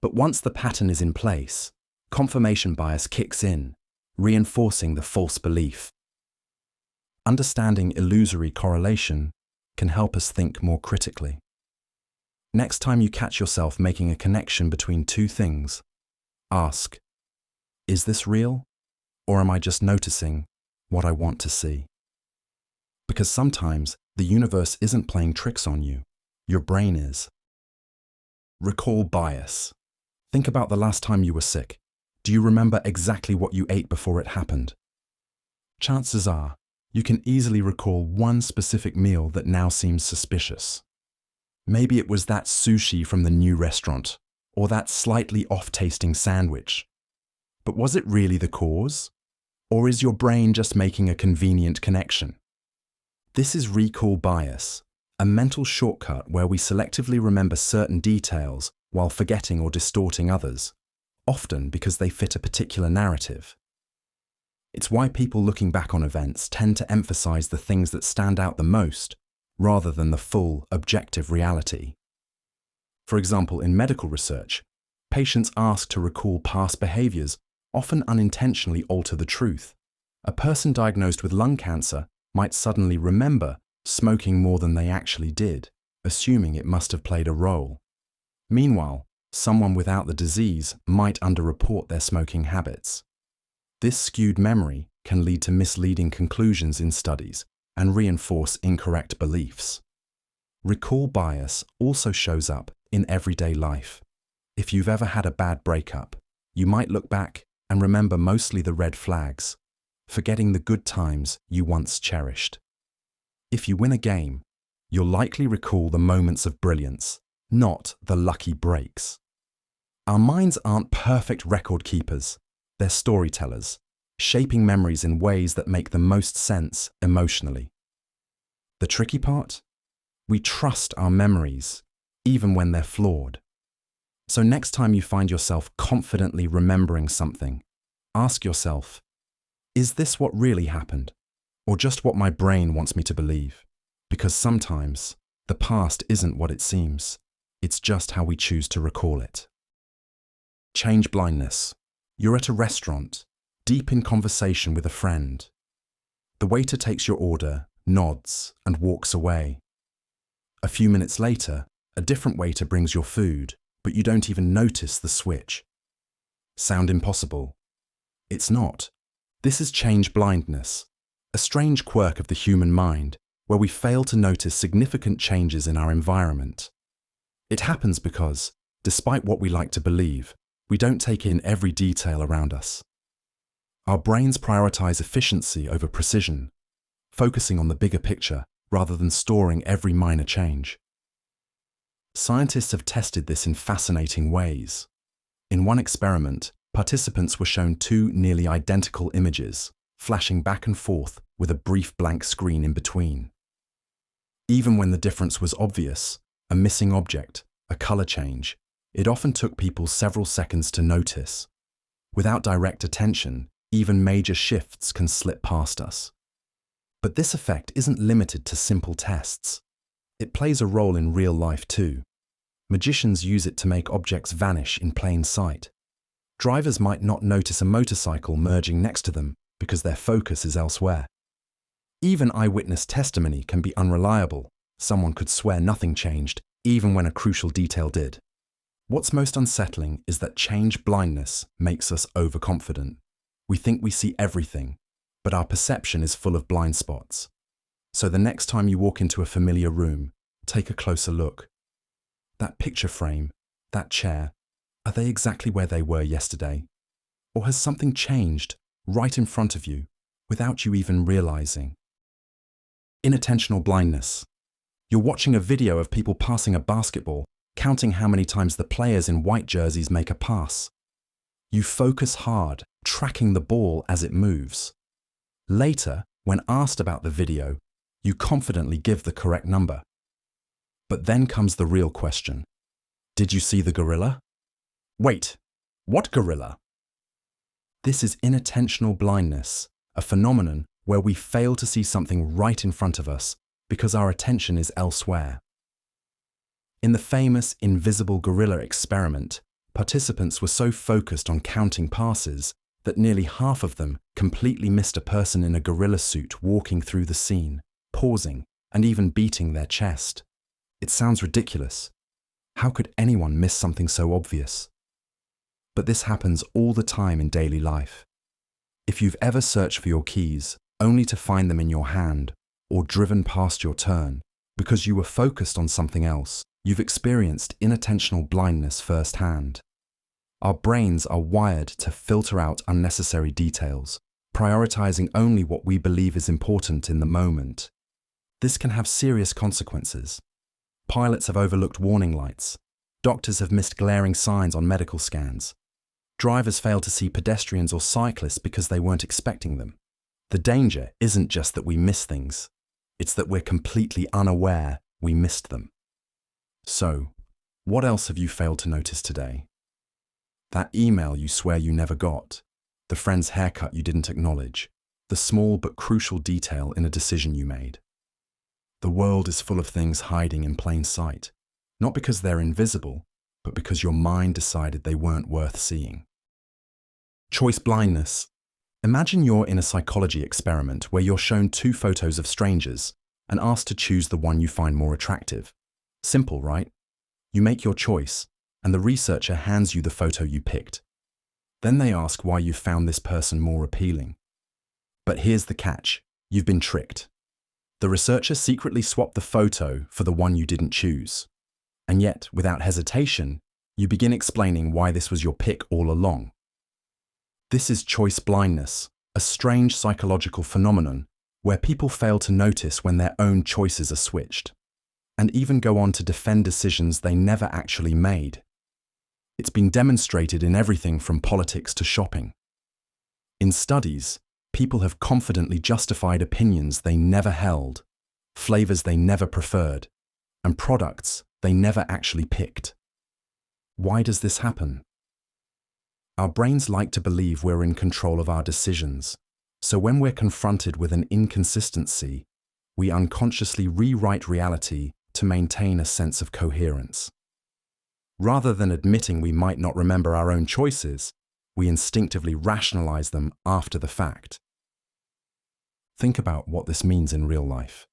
But once the pattern is in place, confirmation bias kicks in, reinforcing the false belief. Understanding illusory correlation can help us think more critically. Next time you catch yourself making a connection between two things, ask, is this real, or am I just noticing what I want to see? Because sometimes the universe isn't playing tricks on you, your brain is. Recall bias. Think about the last time you were sick. Do you remember exactly what you ate before it happened? Chances are, you can easily recall one specific meal that now seems suspicious. Maybe it was that sushi from the new restaurant, or that slightly off-tasting sandwich. But was it really the cause? Or is your brain just making a convenient connection? This is recall bias, a mental shortcut where we selectively remember certain details while forgetting or distorting others, often because they fit a particular narrative. It's why people looking back on events tend to emphasize the things that stand out the most, rather than the full, objective reality. For example, in medical research, patients asked to recall past behaviors often unintentionally alter the truth. A person diagnosed with lung cancer might suddenly remember smoking more than they actually did, assuming it must have played a role. Meanwhile, someone without the disease might underreport their smoking habits. This skewed memory can lead to misleading conclusions in studies and reinforce incorrect beliefs. Recall bias also shows up in everyday life. If you've ever had a bad breakup, you might look back and remember mostly the red flags, forgetting the good times you once cherished. If you win a game, you'll likely recall the moments of brilliance, not the lucky breaks. Our minds aren't perfect record keepers, they're storytellers, shaping memories in ways that make the most sense emotionally. The tricky part? We trust our memories, even when they're flawed. So next time you find yourself confidently remembering something, ask yourself, is this what really happened? Or just what my brain wants me to believe? Because sometimes the past isn't what it seems. It's just how we choose to recall it. Change blindness. You're at a restaurant, deep in conversation with a friend. The waiter takes your order, nods, and walks away. A few minutes later, a different waiter brings your food, but you don't even notice the switch. Sound impossible? It's not. This is change blindness, a strange quirk of the human mind where we fail to notice significant changes in our environment. It happens because, despite what we like to believe, we don't take in every detail around us. Our brains prioritize efficiency over precision, focusing on the bigger picture rather than storing every minor change. Scientists have tested this in fascinating ways. In one experiment, participants were shown two nearly identical images, flashing back and forth with a brief blank screen in between. Even when the difference was obvious, a missing object, a color change, it often took people several seconds to notice. Without direct attention, even major shifts can slip past us. But this effect isn't limited to simple tests. It plays a role in real life too. Magicians use it to make objects vanish in plain sight. Drivers might not notice a motorcycle merging next to them because their focus is elsewhere. Even eyewitness testimony can be unreliable. Someone could swear nothing changed, even when a crucial detail did. What's most unsettling is that change blindness makes us overconfident. We think we see everything, but our perception is full of blind spots. So the next time you walk into a familiar room, take a closer look. That picture frame, that chair, are they exactly where they were yesterday? Or has something changed right in front of you without you even realizing? Inattentional blindness. You're watching a video of people passing a basketball, counting how many times the players in white jerseys make a pass. You focus hard, tracking the ball as it moves. Later, when asked about the video, you confidently give the correct number. But then comes the real question. Did you see the gorilla? Wait, what gorilla? This is inattentional blindness, a phenomenon where we fail to see something right in front of us because our attention is elsewhere. In the famous invisible gorilla experiment, participants were so focused on counting passes that nearly half of them completely missed a person in a gorilla suit walking through the scene, pausing, and even beating their chest. It sounds ridiculous. How could anyone miss something so obvious? But this happens all the time in daily life. If you've ever searched for your keys only to find them in your hand, or driven past your turn because you were focused on something else, you've experienced inattentional blindness firsthand. Our brains are wired to filter out unnecessary details, prioritizing only what we believe is important in the moment. This can have serious consequences. Pilots have overlooked warning lights. Doctors have missed glaring signs on medical scans. Drivers fail to see pedestrians or cyclists because they weren't expecting them. The danger isn't just that we miss things. It's that we're completely unaware we missed them. So, what else have you failed to notice today? That email you swear you never got, the friend's haircut you didn't acknowledge, the small but crucial detail in a decision you made. The world is full of things hiding in plain sight, not because they're invisible, but because your mind decided they weren't worth seeing. Choice blindness. Imagine you're in a psychology experiment where you're shown two photos of strangers and asked to choose the one you find more attractive. Simple, right? You make your choice, and the researcher hands you the photo you picked. Then they ask why you found this person more appealing. But here's the catch. You've been tricked. The researcher secretly swapped the photo for the one you didn't choose. And yet, without hesitation, you begin explaining why this was your pick all along. This is choice blindness, a strange psychological phenomenon where people fail to notice when their own choices are switched, and even go on to defend decisions they never actually made. It's been demonstrated in everything from politics to shopping. In studies, people have confidently justified opinions they never held. flavors they never preferred, and products they never actually picked. Why does this happen? Our brains like to believe we're in control of our decisions, so when we're confronted with an inconsistency, we unconsciously rewrite reality to maintain a sense of coherence. Rather than admitting we might not remember our own choices, we instinctively rationalize them after the fact. Think about what this means in real life.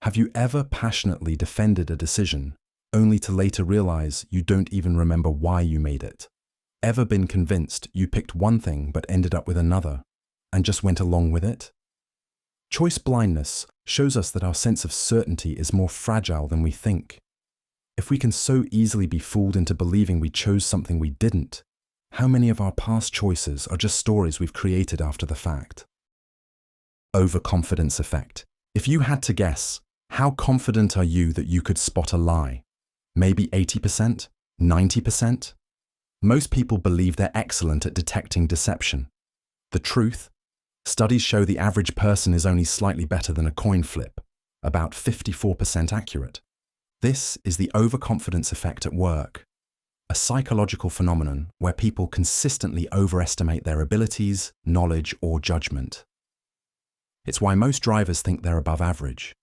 Have you ever passionately defended a decision, only to later realize you don't even remember why you made it? Ever been convinced you picked one thing but ended up with another, and just went along with it? Choice blindness shows us that our sense of certainty is more fragile than we think. If we can so easily be fooled into believing we chose something we didn't, how many of our past choices are just stories we've created after the fact? Overconfidence effect. If you had to guess, how confident are you that you could spot a lie? Maybe 80%? 90%? Most people believe they're excellent at detecting deception. The truth? Studies show the average person is only slightly better than a coin flip, about 54% accurate. This is the overconfidence effect at work, a psychological phenomenon where people consistently overestimate their abilities, knowledge, or judgment. It's why most drivers think they're above average,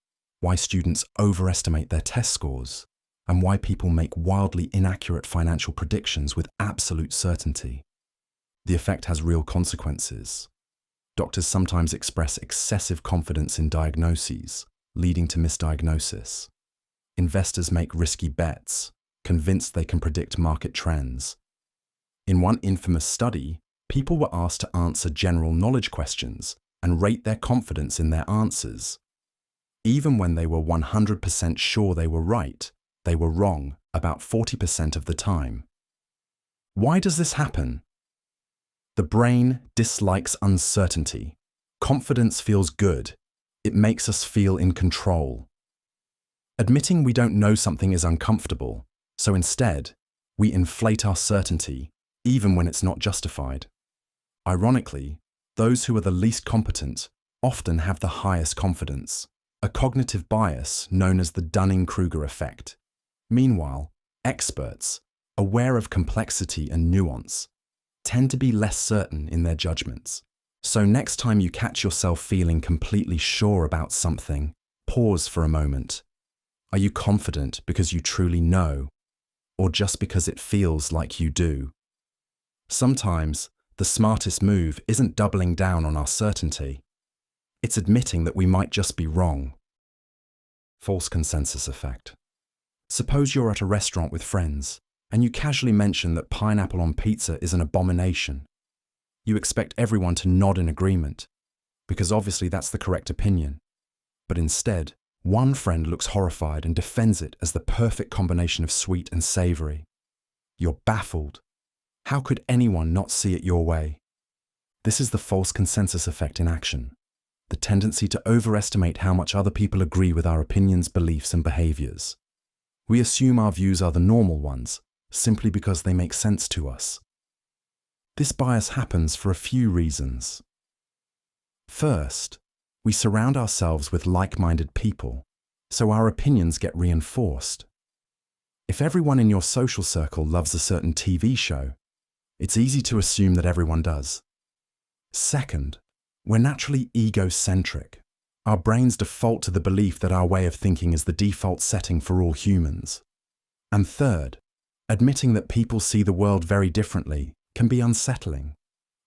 why students overestimate their test scores, and why people make wildly inaccurate financial predictions with absolute certainty. The effect has real consequences. Doctors sometimes express excessive confidence in diagnoses, leading to misdiagnosis. Investors make risky bets, convinced they can predict market trends. In one infamous study, people were asked to answer general knowledge questions and rate their confidence in their answers. Even when they were 100% sure they were right, they were wrong about 40% of the time. Why does this happen? The brain dislikes uncertainty. Confidence feels good. It makes us feel in control. Admitting we don't know something is uncomfortable, so instead, we inflate our certainty, even when it's not justified. Ironically, those who are the least competent often have the highest confidence, a cognitive bias known as the Dunning-Kruger effect. Meanwhile, experts, aware of complexity and nuance, tend to be less certain in their judgments. So next time you catch yourself feeling completely sure about something, pause for a moment. Are you confident because you truly know, or just because it feels like you do? Sometimes, the smartest move isn't doubling down on our certainty. It's admitting that we might just be wrong. False consensus effect. Suppose you're at a restaurant with friends, and you casually mention that pineapple on pizza is an abomination. You expect everyone to nod in agreement, because obviously that's the correct opinion. But instead, one friend looks horrified and defends it as the perfect combination of sweet and savory. You're baffled. How could anyone not see it your way? This is the false consensus effect in action, the tendency to overestimate how much other people agree with our opinions, beliefs, and behaviors. We assume our views are the normal ones, simply because they make sense to us. This bias happens for a few reasons. First, we surround ourselves with like-minded people, so our opinions get reinforced. If everyone in your social circle loves a certain TV show, it's easy to assume that everyone does. Second, we're naturally egocentric. Our brains default to the belief that our way of thinking is the default setting for all humans. And third, admitting that people see the world very differently can be unsettling,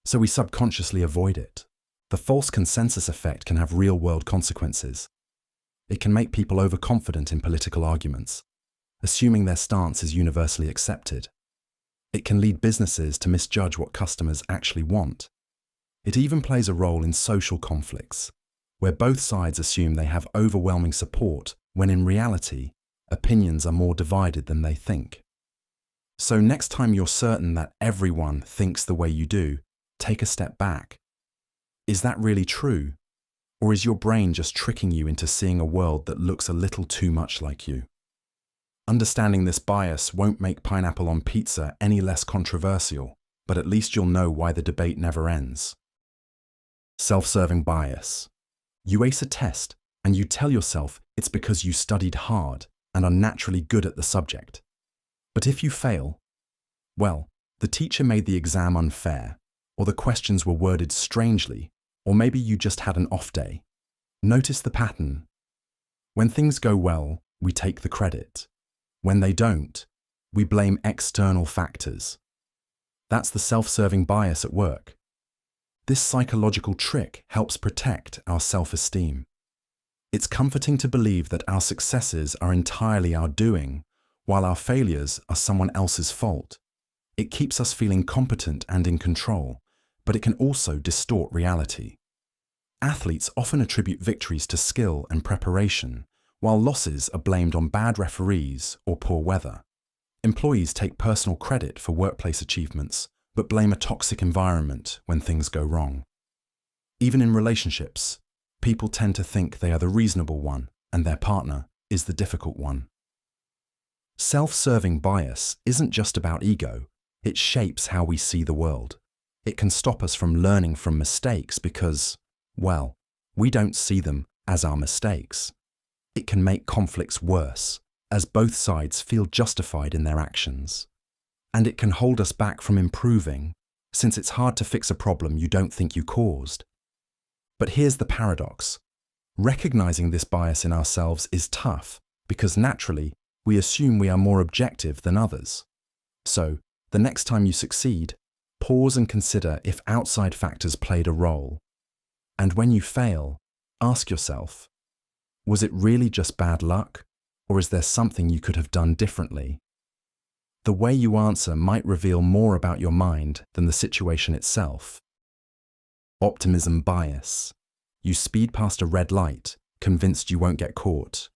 so we subconsciously avoid it. The false consensus effect can have real-world consequences. It can make people overconfident in political arguments, assuming their stance is universally accepted. It can lead businesses to misjudge what customers actually want. It even plays a role in social conflicts, where both sides assume they have overwhelming support when in reality, opinions are more divided than they think. So next time you're certain that everyone thinks the way you do, take a step back. Is that really true? Or is your brain just tricking you into seeing a world that looks a little too much like you? Understanding this bias won't make pineapple on pizza any less controversial, but at least you'll know why the debate never ends. Self-serving bias. You ace a test, and you tell yourself it's because you studied hard and are naturally good at the subject. But if you fail, well, the teacher made the exam unfair, or the questions were worded strangely, or maybe you just had an off day. Notice the pattern. When things go well, we take the credit. When they don't, we blame external factors. That's the self-serving bias at work. This psychological trick helps protect our self-esteem. It's comforting to believe that our successes are entirely our doing, while our failures are someone else's fault. It keeps us feeling competent and in control, but it can also distort reality. Athletes often attribute victories to skill and preparation, while losses are blamed on bad referees or poor weather. Employees take personal credit for workplace achievements, but blame a toxic environment when things go wrong. Even in relationships, people tend to think they are the reasonable one and their partner is the difficult one. Self-serving bias isn't just about ego, it shapes how we see the world. It can stop us from learning from mistakes because, well, we don't see them as our mistakes. It can make conflicts worse, as both sides feel justified in their actions. And it can hold us back from improving, since it's hard to fix a problem you don't think you caused. But here's the paradox. Recognizing this bias in ourselves is tough, because naturally, we assume we are more objective than others. So, the next time you succeed, pause and consider if outside factors played a role. And when you fail, ask yourself, was it really just bad luck? Or is there something you could have done differently? The way you answer might reveal more about your mind than the situation itself. Optimism bias. You speed past a red light, convinced you won't get caught.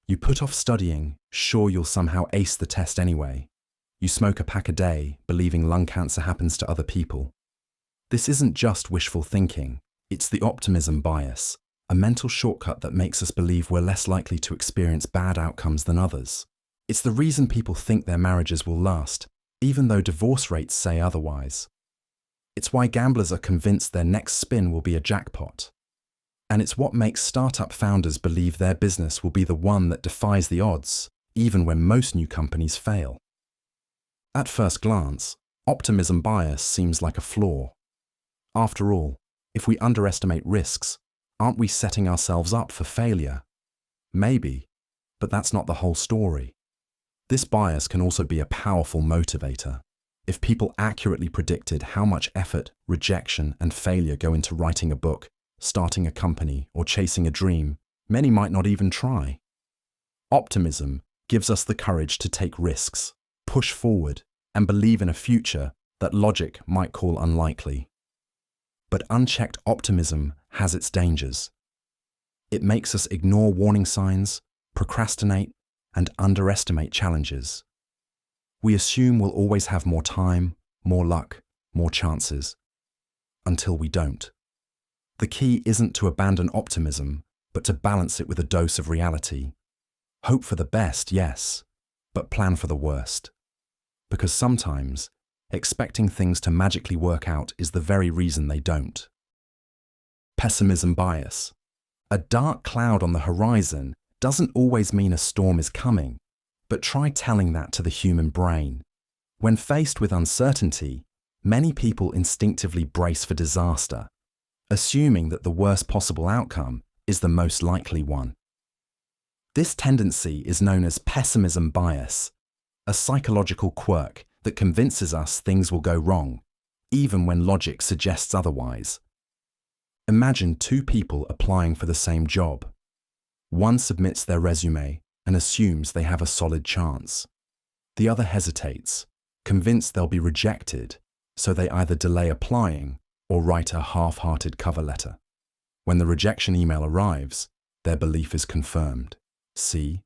You put off studying, sure you'll somehow ace the test anyway. You smoke a pack a day, believing lung cancer happens to other people. This isn't just wishful thinking, it's the optimism bias, a mental shortcut that makes us believe we're less likely to experience bad outcomes than others. It's the reason people think their marriages will last, even though divorce rates say otherwise. It's why gamblers are convinced their next spin will be a jackpot. And it's what makes startup founders believe their business will be the one that defies the odds, even when most new companies fail. At first glance, optimism bias seems like a flaw. After all, if we underestimate risks, aren't we setting ourselves up for failure? Maybe, but that's not the whole story. This bias can also be a powerful motivator. If people accurately predicted how much effort, rejection, and failure go into writing a book, starting a company, or chasing a dream, many might not even try. Optimism gives us the courage to take risks, push forward, and believe in a future that logic might call unlikely. But unchecked optimism has its dangers. It makes us ignore warning signs, procrastinate, and underestimate challenges. We assume we'll always have more time, more luck, more chances, until we don't. The key isn't to abandon optimism, but to balance it with a dose of reality. Hope for the best, yes, but plan for the worst. Because sometimes, expecting things to magically work out is the very reason they don't. Pessimism bias. A dark cloud on the horizon doesn't always mean a storm is coming, but try telling that to the human brain. When faced with uncertainty, many people instinctively brace for disaster, assuming that the worst possible outcome is the most likely one. This tendency is known as pessimism bias, a psychological quirk that convinces us things will go wrong, even when logic suggests otherwise. Imagine two people applying for the same job. One submits their resume and assumes they have a solid chance. The other hesitates, convinced they'll be rejected, so they either delay applying or write a half-hearted cover letter. When the rejection email arrives, their belief is confirmed. See,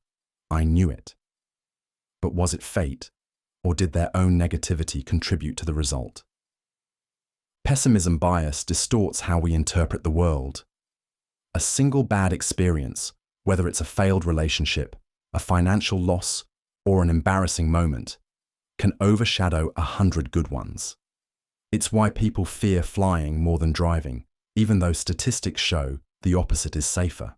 I knew it. But was it fate, or did their own negativity contribute to the result? Pessimism bias distorts how we interpret the world. A single bad experience, whether it's a failed relationship, a financial loss, or an embarrassing moment, can overshadow 100 good ones. It's why people fear flying more than driving, even though statistics show the opposite is safer.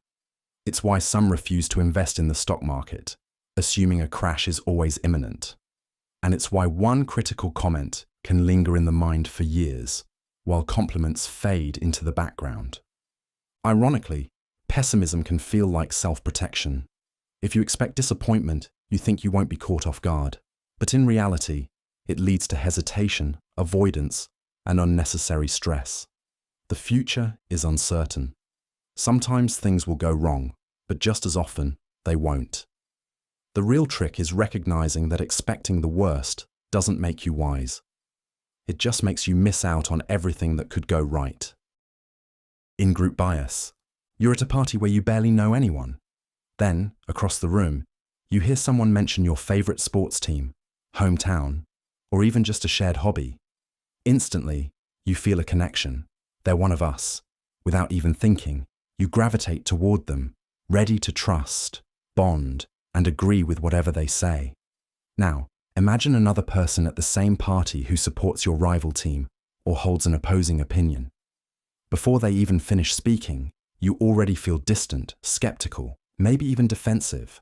It's why some refuse to invest in the stock market, assuming a crash is always imminent. And it's why one critical comment can linger in the mind for years, while compliments fade into the background. Ironically, pessimism can feel like self-protection. If you expect disappointment, you think you won't be caught off guard. But in reality, it leads to hesitation, avoidance, and unnecessary stress. The future is uncertain. Sometimes things will go wrong, but just as often, they won't. The real trick is recognizing that expecting the worst doesn't make you wise. It just makes you miss out on everything that could go right. In-group bias. You're at a party where you barely know anyone. Then, across the room, you hear someone mention your favorite sports team, hometown, or even just a shared hobby. Instantly, you feel a connection. They're one of us. Without even thinking, you gravitate toward them, ready to trust, bond, and agree with whatever they say. Now, imagine another person at the same party who supports your rival team or holds an opposing opinion. Before they even finish speaking, you already feel distant, skeptical, maybe even defensive.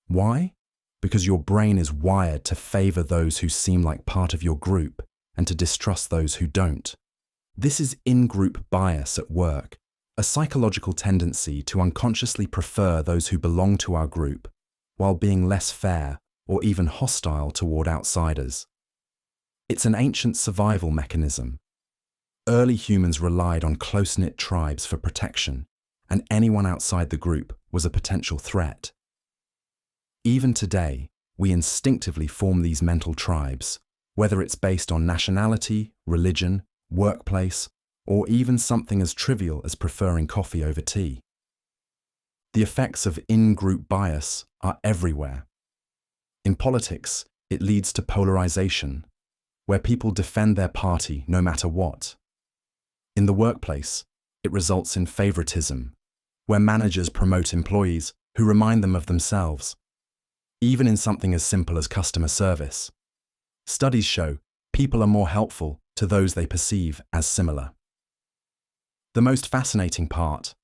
Why? Because your brain is wired to favor those who seem like part of your group and to distrust those who don't. This is in-group bias at work, a psychological tendency to unconsciously prefer those who belong to our group, while being less fair or even hostile toward outsiders. It's an ancient survival mechanism. Early humans relied on close-knit tribes for protection, and anyone outside the group was a potential threat. Even today, we instinctively form these mental tribes, whether it's based on nationality, religion, workplace, or even something as trivial as preferring coffee over tea. The effects of in-group bias are everywhere. In politics, it leads to polarization, where people defend their party no matter what. In the workplace, it results in favoritism, where managers promote employees who remind them of themselves. Even in something as simple as customer service, studies show people are more helpful to those they perceive as similar. The most fascinating part,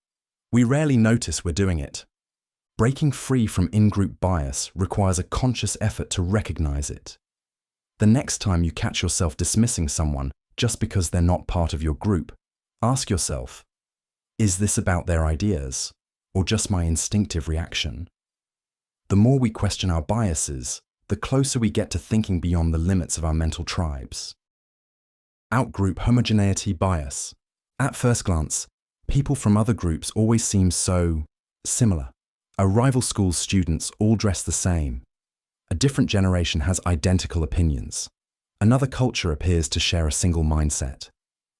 we rarely notice we're doing it. Breaking free from in-group bias requires a conscious effort to recognize it. The next time you catch yourself dismissing someone just because they're not part of your group, ask yourself, is this about their ideas or just my instinctive reaction? The more we question our biases, the closer we get to thinking beyond the limits of our mental tribes. Out-group homogeneity bias. At first glance, people from other groups always seem so similar. A rival school's students all dress the same. A different generation has identical opinions. Another culture appears to share a single mindset.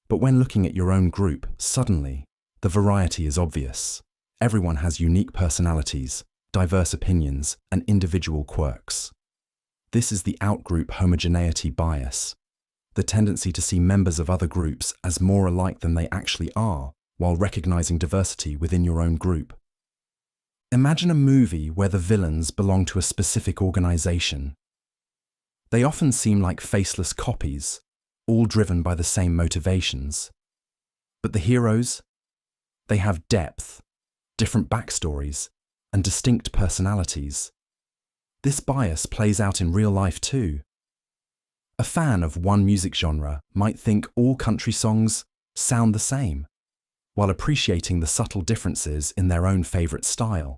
But when looking at your own group, suddenly, the variety is obvious. Everyone has unique personalities, diverse opinions, and individual quirks. This is the out-group homogeneity bias, the tendency to see members of other groups as more alike than they actually are, while recognizing diversity within your own group. Imagine a movie where the villains belong to a specific organization. They often seem like faceless copies, all driven by the same motivations. But the heroes? They have depth, different backstories, and distinct personalities. This bias plays out in real life too. A fan of one music genre might think all country songs sound the same, while appreciating the subtle differences in their own favorite style.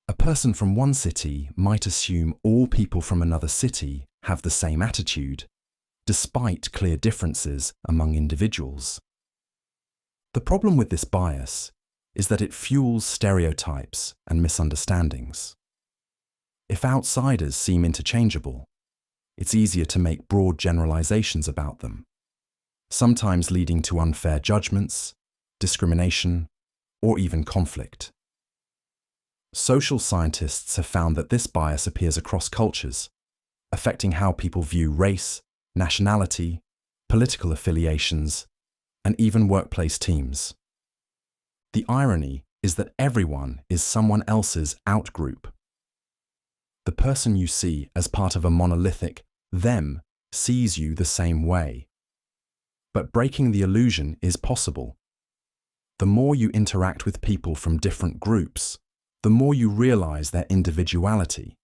A person from one city might assume all people from another city have the same attitude, despite clear differences among individuals. The problem with this bias is that it fuels stereotypes and misunderstandings. If outsiders seem interchangeable, it's easier to make broad generalizations about them, sometimes leading to unfair judgments, discrimination, or even conflict. Social scientists have found that this bias appears across cultures, affecting how people view race, nationality, political affiliations, and even workplace teams. The irony is that everyone is someone else's outgroup. The person you see as part of a monolithic them sees you the same way. But breaking the illusion is possible. The more you interact with people from different groups, the more you realize their individuality.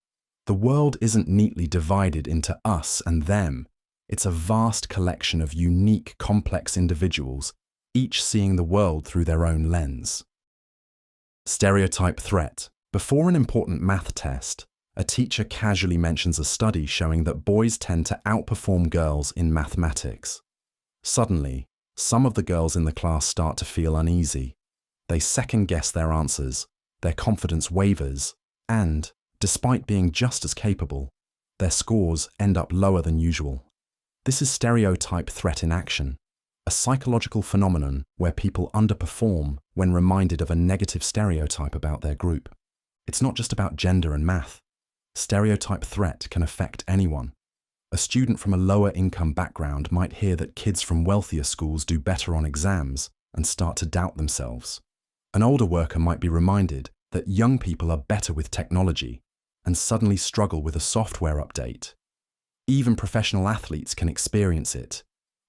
The world isn't neatly divided into us and them. It's a vast collection of unique, complex individuals, each seeing the world through their own lens. Stereotype threat. Before an important math test, a teacher casually mentions a study showing that boys tend to outperform girls in mathematics. Suddenly, some of the girls in the class start to feel uneasy. They second-guess their answers, their confidence wavers, and, despite being just as capable, their scores end up lower than usual. This is stereotype threat in action, a psychological phenomenon where people underperform when reminded of a negative stereotype about their group. It's not just about gender and math. Stereotype threat can affect anyone. A student from a lower income background might hear that kids from wealthier schools do better on exams and start to doubt themselves. An older worker might be reminded that young people are better with technology and suddenly struggle with a software update. Even professional athletes can experience it.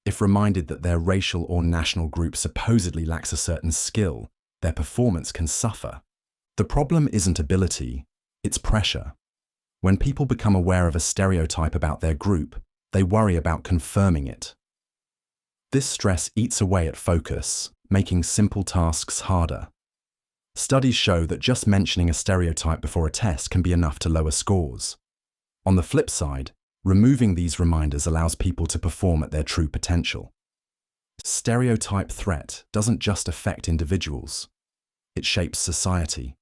If reminded that their racial or national group supposedly lacks a certain skill, their performance can suffer. The problem isn't ability, it's pressure. When people become aware of a stereotype about their group, they worry about confirming it. This stress eats away at focus, making simple tasks harder. Studies show that just mentioning a stereotype before a test can be enough to lower scores. On the flip side, removing these reminders allows people to perform at their true potential. Stereotype threat doesn't just affect individuals. It shapes society.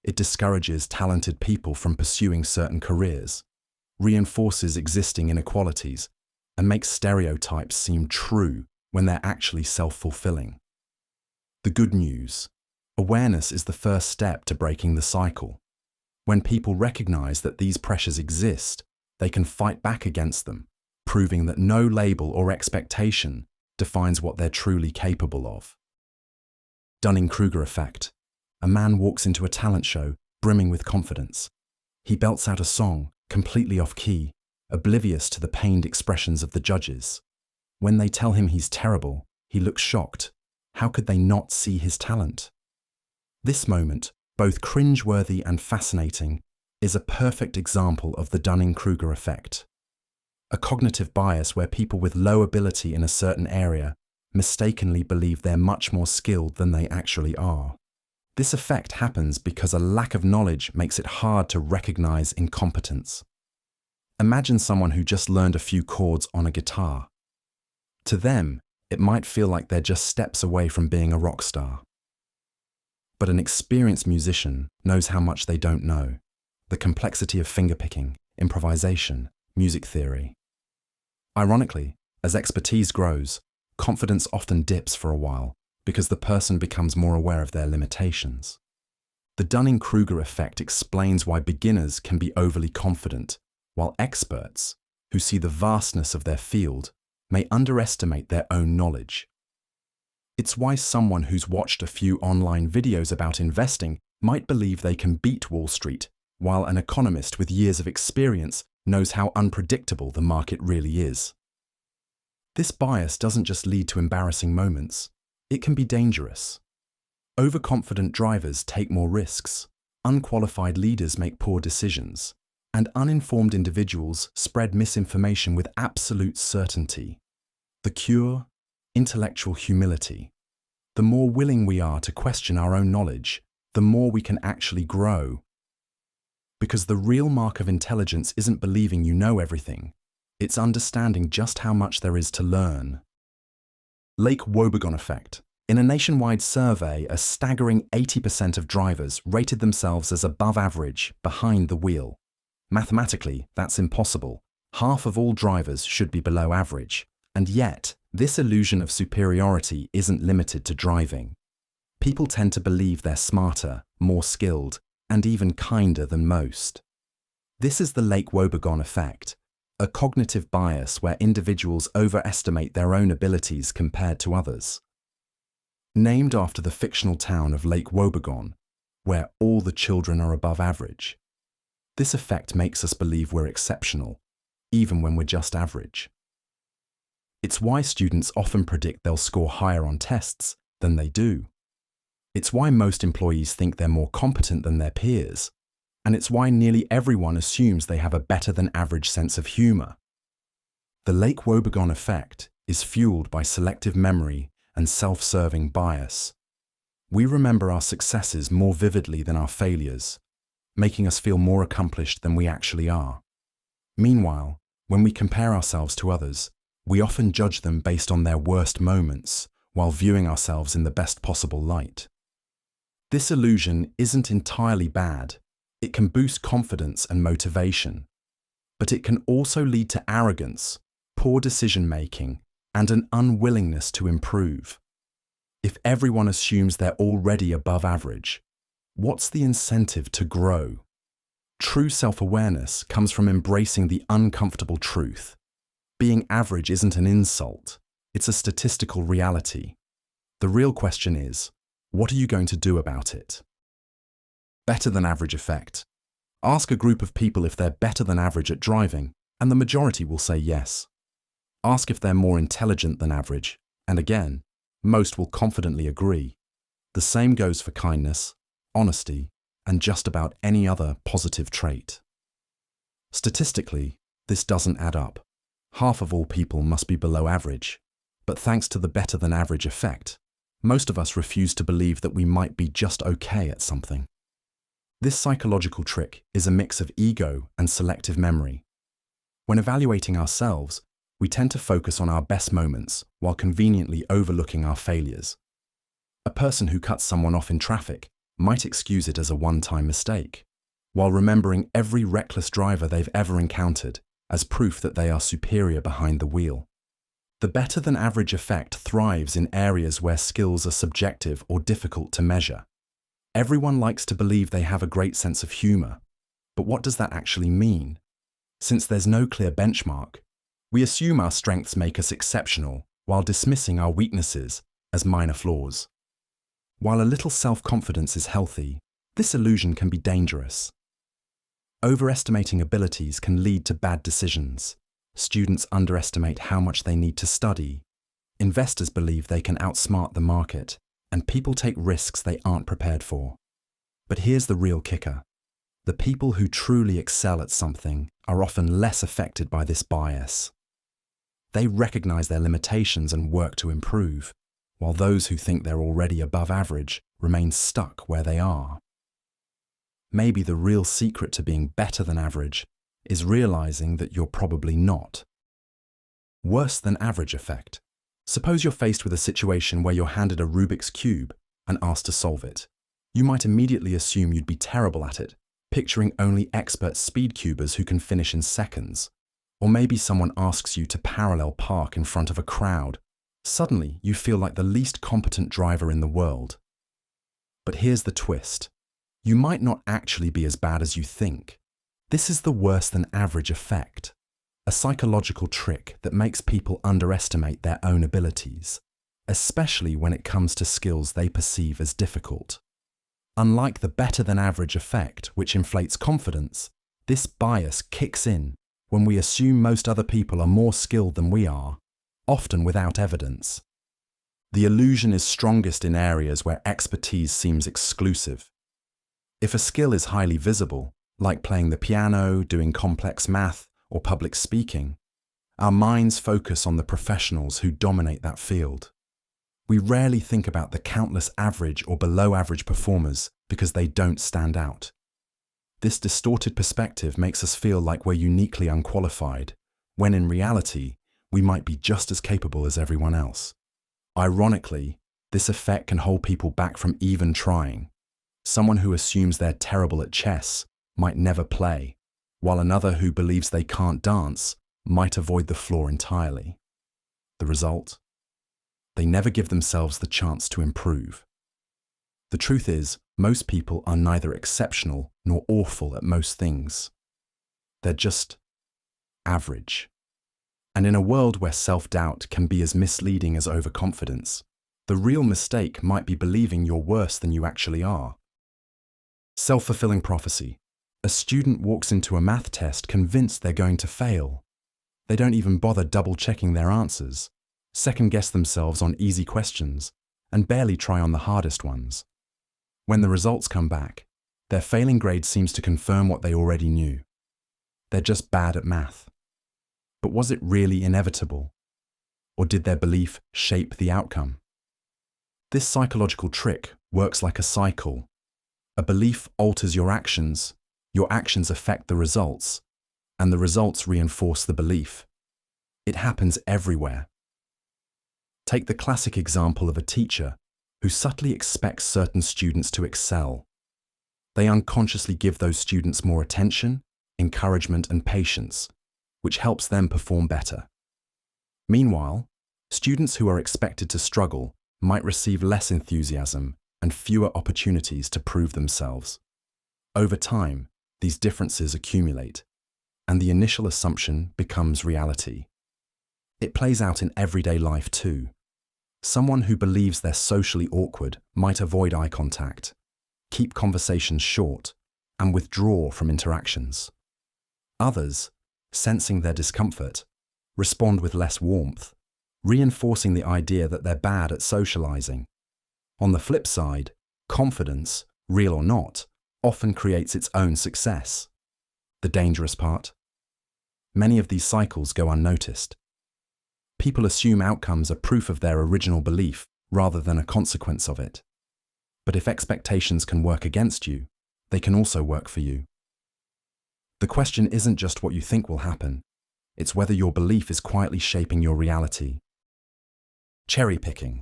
It discourages talented people from pursuing certain careers, reinforces existing inequalities, and makes stereotypes seem true when they're actually self-fulfilling. The good news: awareness is the first step to breaking the cycle. When people recognize that these pressures exist, they can fight back against them, proving that no label or expectation defines what they're truly capable of. Dunning-Kruger Effect. A man walks into a talent show, brimming with confidence. He belts out a song, completely off-key, oblivious to the pained expressions of the judges. When they tell him he's terrible, he looks shocked. How could they not see his talent? This moment, both cringeworthy and fascinating, is a perfect example of the Dunning-Kruger effect. A cognitive bias where people with low ability in a certain area mistakenly believe they're much more skilled than they actually are. This effect happens because a lack of knowledge makes it hard to recognize incompetence. Imagine someone who just learned a few chords on a guitar. To them, it might feel like they're just steps away from being a rock star. But an experienced musician knows how much they don't know: the complexity of fingerpicking, improvisation, music theory. Ironically, as expertise grows, confidence often dips for a while because the person becomes more aware of their limitations. The Dunning-Kruger effect explains why beginners can be overly confident, while experts, who see the vastness of their field, may underestimate their own knowledge. It's why someone who's watched a few online videos about investing might believe they can beat Wall Street, while an economist with years of experience knows how unpredictable the market really is. This bias doesn't just lead to embarrassing moments. It can be dangerous. Overconfident drivers take more risks, unqualified leaders make poor decisions, and uninformed individuals spread misinformation with absolute certainty. The cure? Intellectual humility. The more willing we are to question our own knowledge, the more we can actually grow. Because the real mark of intelligence isn't believing you know everything, it's understanding just how much there is to learn. Lake Wobegon Effect. In a nationwide survey, a staggering 80% of drivers rated themselves as above average behind the wheel. Mathematically, that's impossible. Half of all drivers should be below average. And yet, this illusion of superiority isn't limited to driving. People tend to believe they're smarter, more skilled, and even kinder than most. This is the Lake Wobegon Effect, a cognitive bias where individuals overestimate their own abilities compared to others. Named after the fictional town of Lake Wobegon, where all the children are above average, this effect makes us believe we're exceptional, even when we're just average. It's why students often predict they'll score higher on tests than they do, It's why most employees think they're more competent than their peers, and it's why nearly everyone assumes they have a better than average sense of humor. The Lake-Wobegon effect is fueled by selective memory and self-serving bias. We remember our successes more vividly than our failures, making us feel more accomplished than we actually are. Meanwhile, when we compare ourselves to others, we often judge them based on their worst moments, while viewing ourselves in the best possible light. This illusion isn't entirely bad. It can boost confidence and motivation, but it can also lead to arrogance, poor decision-making, and an unwillingness to improve. If everyone assumes they're already above average, what's the incentive to grow? True self-awareness comes from embracing the uncomfortable truth. Being average isn't an insult, it's a statistical reality. The real question is, what are you going to do about it? Better than average effect. Ask a group of people if they're better than average at driving, and the majority will say yes. Ask if they're more intelligent than average, and again, most will confidently agree. The same goes for kindness, honesty, and just about any other positive trait. Statistically, this doesn't add up. Half of all people must be below average, but thanks to the better than average effect, most of us refuse to believe that we might be just okay at something. This psychological trick is a mix of ego and selective memory. When evaluating ourselves, we tend to focus on our best moments while conveniently overlooking our failures. A person who cuts someone off in traffic might excuse it as a one-time mistake, while remembering every reckless driver they've ever encountered as proof that they are superior behind the wheel. The better than average effect thrives in areas where skills are subjective or difficult to measure. Everyone likes to believe they have a great sense of humor, but what does that actually mean? Since there's no clear benchmark, we assume our strengths make us exceptional while dismissing our weaknesses as minor flaws. While a little self-confidence is healthy, this illusion can be dangerous. Overestimating abilities can lead to bad decisions. Students underestimate how much they need to study. Investors believe they can outsmart the market, and people take risks they aren't prepared for. But here's the real kicker. The people who truly excel at something are often less affected by this bias. They recognize their limitations and work to improve, while those who think they're already above average remain stuck where they are. Maybe the real secret to being better than average is realizing that you're probably not. Worse than average effect. Suppose you're faced with a situation where you're handed a Rubik's Cube and asked to solve it. You might immediately assume you'd be terrible at it, picturing only expert speed cubers who can finish in seconds. Or maybe someone asks you to parallel park in front of a crowd. Suddenly, you feel like the least competent driver in the world. But here's the twist. You might not actually be as bad as you think. This is the worse than average effect, a psychological trick that makes people underestimate their own abilities, especially when it comes to skills they perceive as difficult. Unlike the better than average effect, which inflates confidence, this bias kicks in when we assume most other people are more skilled than we are, often without evidence. The illusion is strongest in areas where expertise seems exclusive. If a skill is highly visible, like playing the piano, doing complex math, or public speaking, our minds focus on the professionals who dominate that field. We rarely think about the countless average or below average performers because they don't stand out. This distorted perspective makes us feel like we're uniquely unqualified, when in reality, we might be just as capable as everyone else. Ironically, this effect can hold people back from even trying. Someone who assumes they're terrible at chess might never play, while another who believes they can't dance might avoid the floor entirely. The result? They never give themselves the chance to improve. The truth is, most people are neither exceptional nor awful at most things. They're just average. And in a world where self-doubt can be as misleading as overconfidence, the real mistake might be believing you're worse than you actually are. Self-fulfilling prophecy. A student walks into a math test convinced they're going to fail. They don't even bother double-checking their answers, second-guess themselves on easy questions, and barely try on the hardest ones. When the results come back, their failing grade seems to confirm what they already knew. They're just bad at math. But was it really inevitable? Or did their belief shape the outcome? This psychological trick works like a cycle. A belief alters your actions affect the results, and the results reinforce the belief. It happens everywhere. Take the classic example of a teacher who subtly expects certain students to excel. They unconsciously give those students more attention, encouragement, and patience, which helps them perform better. Meanwhile, students who are expected to struggle might receive less enthusiasm and fewer opportunities to prove themselves. Over time, these differences accumulate, and the initial assumption becomes reality. It plays out in everyday life too. Someone who believes they're socially awkward might avoid eye contact, keep conversations short, and withdraw from interactions. Others, sensing their discomfort, respond with less warmth, reinforcing the idea that they're bad at socializing. On the flip side, confidence, real or not, often creates its own success. The dangerous part? Many of these cycles go unnoticed. People assume outcomes are proof of their original belief rather than a consequence of it. But if expectations can work against you, they can also work for you. The question isn't just what you think will happen, it's whether your belief is quietly shaping your reality. Cherry picking.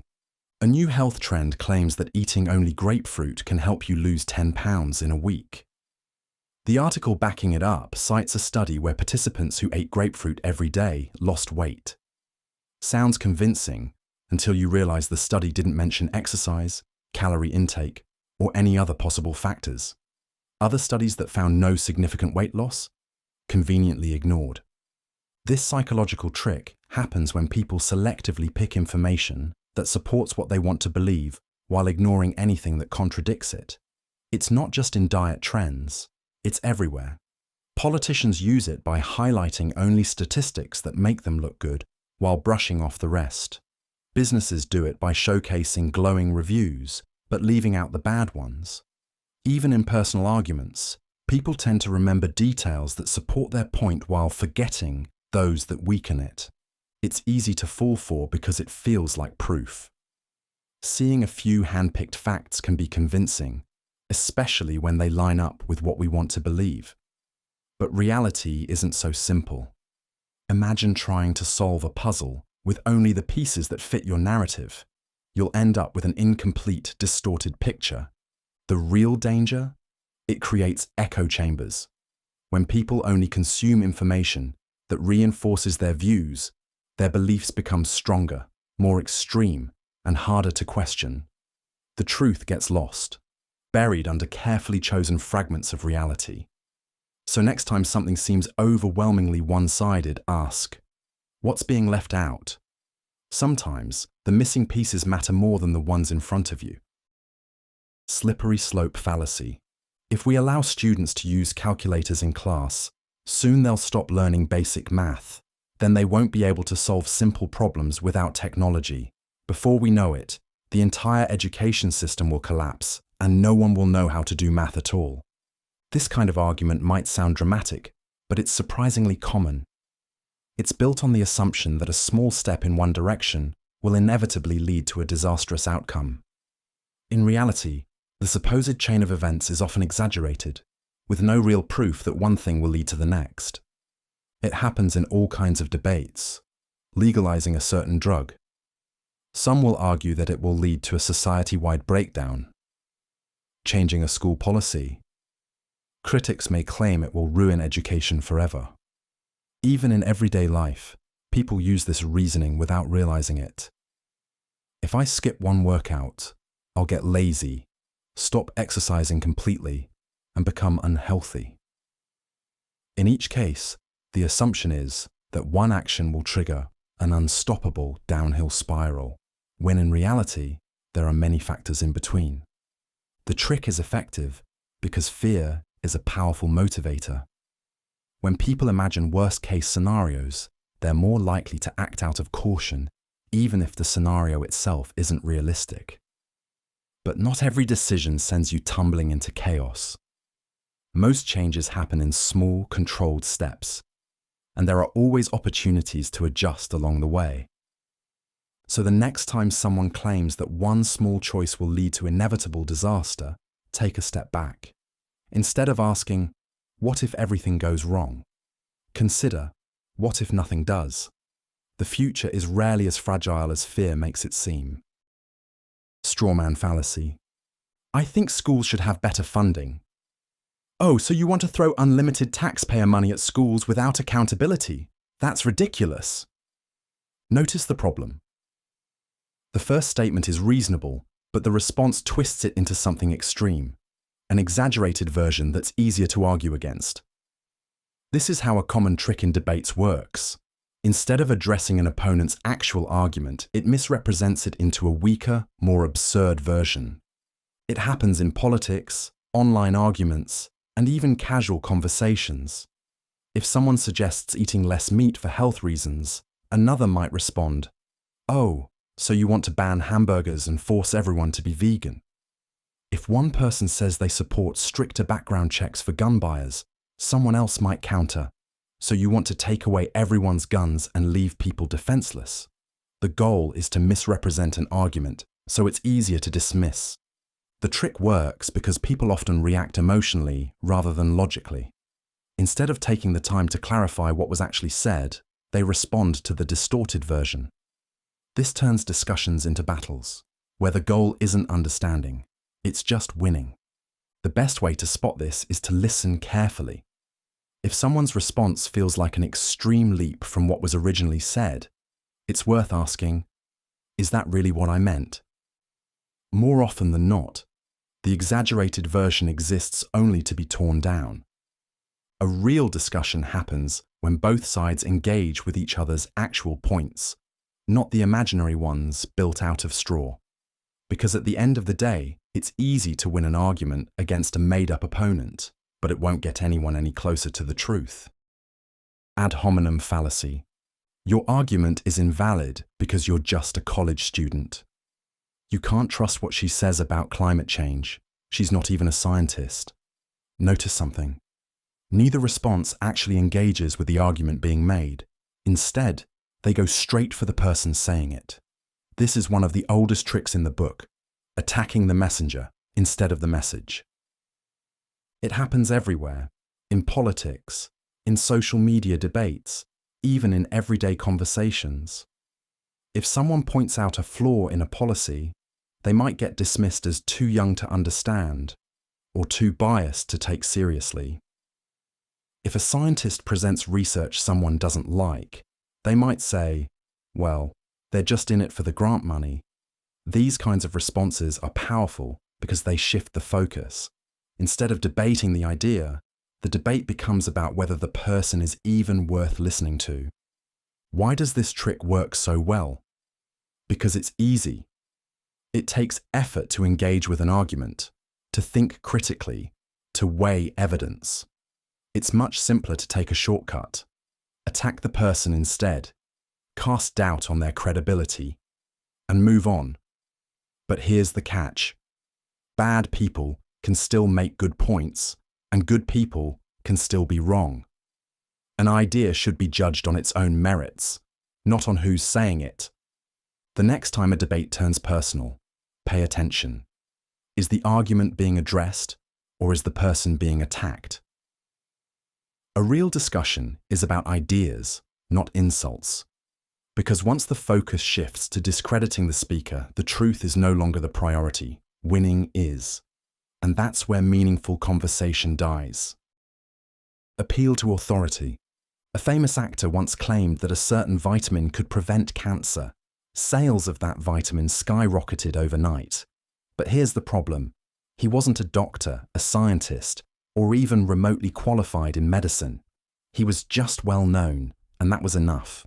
A new health trend claims that eating only grapefruit can help you lose 10 pounds in a week. The article backing it up cites a study where participants who ate grapefruit every day lost weight. Sounds convincing until you realize the study didn't mention exercise, calorie intake, or any other possible factors. Other studies that found no significant weight loss? Conveniently ignored. This psychological trick happens when people selectively pick information that supports what they want to believe while ignoring anything that contradicts it. It's not just in diet trends, it's everywhere. Politicians use it by highlighting only statistics that make them look good while brushing off the rest. Businesses do it by showcasing glowing reviews, but leaving out the bad ones. Even in personal arguments, people tend to remember details that support their point while forgetting those that weaken it. It's easy to fall for because it feels like proof. Seeing a few hand-picked facts can be convincing, especially when they line up with what we want to believe. But reality isn't so simple. Imagine trying to solve a puzzle with only the pieces that fit your narrative. You'll end up with an incomplete, distorted picture. The real danger? It creates echo chambers. When people only consume information that reinforces their views, their beliefs become stronger, more extreme, and harder to question. The truth gets lost, buried under carefully chosen fragments of reality. So next time something seems overwhelmingly one-sided, ask, what's being left out? Sometimes the missing pieces matter more than the ones in front of you. Slippery slope fallacy. If we allow students to use calculators in class, soon they'll stop learning basic math. Then they won't be able to solve simple problems without technology. Before we know it, the entire education system will collapse, and no one will know how to do math at all. This kind of argument might sound dramatic, but it's surprisingly common. It's built on the assumption that a small step in one direction will inevitably lead to a disastrous outcome. In reality, the supposed chain of events is often exaggerated, with no real proof that one thing will lead to the next. It happens in all kinds of debates. Legalizing a certain drug. Some will argue that it will lead to a society-wide breakdown. Changing a school policy. Critics may claim it will ruin education forever. Even in everyday life, people use this reasoning without realizing it. If I skip one workout, I'll get lazy, stop exercising completely, and become unhealthy. In each case, the assumption is that one action will trigger an unstoppable downhill spiral, when in reality, there are many factors in between. The trick is effective because fear is a powerful motivator. When people imagine worst-case scenarios, they're more likely to act out of caution, even if the scenario itself isn't realistic. But not every decision sends you tumbling into chaos. Most changes happen in small, controlled steps, and there are always opportunities to adjust along the way. So the next time someone claims that one small choice will lead to inevitable disaster, take a step back. Instead of asking, "What if everything goes wrong?" consider, "What if nothing does?" The future is rarely as fragile as fear makes it seem. Strawman fallacy. I think schools should have better funding. Oh, so you want to throw unlimited taxpayer money at schools without accountability? That's ridiculous. Notice the problem. The first statement is reasonable, but the response twists it into something extreme, an exaggerated version that's easier to argue against. This is how a common trick in debates works. Instead of addressing an opponent's actual argument, it misrepresents it into a weaker, more absurd version. It happens in politics, online arguments, and even casual conversations. If someone suggests eating less meat for health reasons, another might respond, "Oh, so you want to ban hamburgers and force everyone to be vegan?" If one person says they support stricter background checks for gun buyers, someone else might counter, "So you want to take away everyone's guns and leave people defenseless?" The goal is to misrepresent an argument, so it's easier to dismiss. The trick works because people often react emotionally rather than logically. Instead of taking the time to clarify what was actually said, they respond to the distorted version. This turns discussions into battles, where the goal isn't understanding, it's just winning. The best way to spot this is to listen carefully. If someone's response feels like an extreme leap from what was originally said, it's worth asking, "Is that really what I meant?" More often than not, the exaggerated version exists only to be torn down. A real discussion happens when both sides engage with each other's actual points, not the imaginary ones built out of straw. Because at the end of the day, it's easy to win an argument against a made-up opponent, but it won't get anyone any closer to the truth. Ad hominem fallacy. Your argument is invalid because you're just a college student. You can't trust what she says about climate change. She's not even a scientist. Notice something. Neither response actually engages with the argument being made. Instead, they go straight for the person saying it. This is one of the oldest tricks in the book, attacking the messenger instead of the message. It happens everywhere, in politics, in social media debates, even in everyday conversations. If someone points out a flaw in a policy, they might get dismissed as too young to understand or too biased to take seriously. If a scientist presents research someone doesn't like, they might say, "Well, they're just in it for the grant money." These kinds of responses are powerful because they shift the focus. Instead of debating the idea, the debate becomes about whether the person is even worth listening to. Why does this trick work so well? Because it's easy. It takes effort to engage with an argument, to think critically, to weigh evidence. It's much simpler to take a shortcut. Attack the person instead, cast doubt on their credibility, and move on. But here's the catch. Bad people can still make good points, and good people can still be wrong. An idea should be judged on its own merits, not on who's saying it. The next time a debate turns personal, pay attention. Is the argument being addressed, or is the person being attacked? A real discussion is about ideas, not insults. Because once the focus shifts to discrediting the speaker, the truth is no longer the priority. Winning is. And that's where meaningful conversation dies. Appeal to authority. A famous actor once claimed that a certain vitamin could prevent cancer. Sales of that vitamin skyrocketed overnight. But here's the problem. He wasn't a doctor, a scientist, or even remotely qualified in medicine. He was just well known, and that was enough.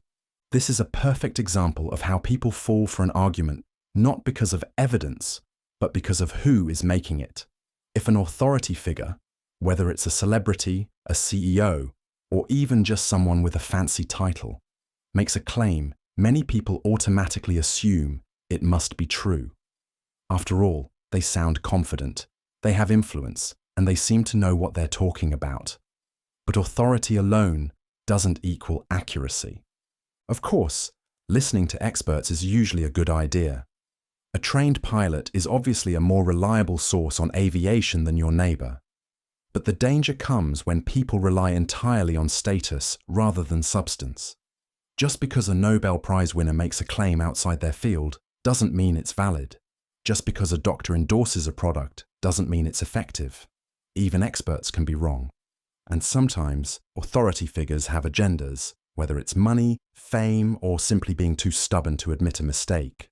This is a perfect example of how people fall for an argument, not because of evidence, but because of who is making it. If an authority figure, whether it's a celebrity, a CEO, or even just someone with a fancy title, makes a claim, many people automatically assume it must be true. After all, They sound confident, they have influence, and they seem to know what they're talking about. But authority alone doesn't equal accuracy. Of course, listening to experts is usually a good idea. A trained pilot is obviously a more reliable source on aviation than your neighbor. But the danger comes when people rely entirely on status rather than substance. Just because a Nobel Prize winner makes a claim outside their field doesn't mean it's valid. Just because a doctor endorses a product doesn't mean it's effective. Even experts can be wrong. And sometimes, authority figures have agendas, whether it's money, fame, or simply being too stubborn to admit a mistake.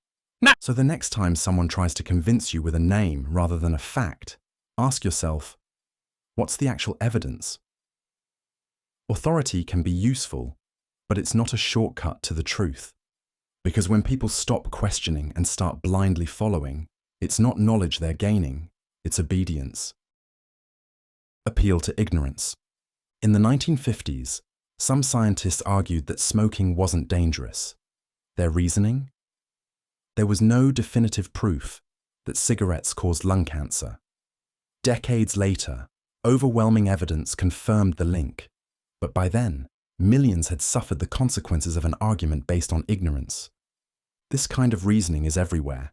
So the next time someone tries to convince you with a name rather than a fact, ask yourself, what's the actual evidence? Authority can be useful, but it's not a shortcut to the truth. Because when people stop questioning and start blindly following, it's not knowledge they're gaining, it's obedience. Appeal to ignorance. In the 1950s, some scientists argued that smoking wasn't dangerous. Their reasoning? There was no definitive proof that cigarettes caused lung cancer. Decades later, overwhelming evidence confirmed the link, but by then, millions had suffered the consequences of an argument based on ignorance. This kind of reasoning is everywhere.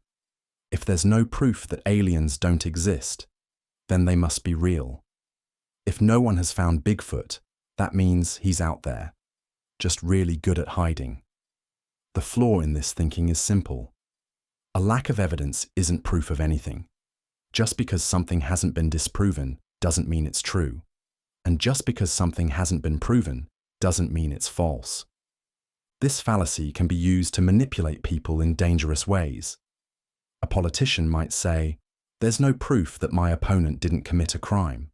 If there's no proof that aliens don't exist, then they must be real. If no one has found Bigfoot, that means he's out there, just really good at hiding. The flaw in this thinking is simple. A lack of evidence isn't proof of anything. Just because something hasn't been disproven doesn't mean it's true. And just because something hasn't been proven doesn't mean it's false. This fallacy can be used to manipulate people in dangerous ways. A politician might say, "There's no proof that my opponent didn't commit a crime."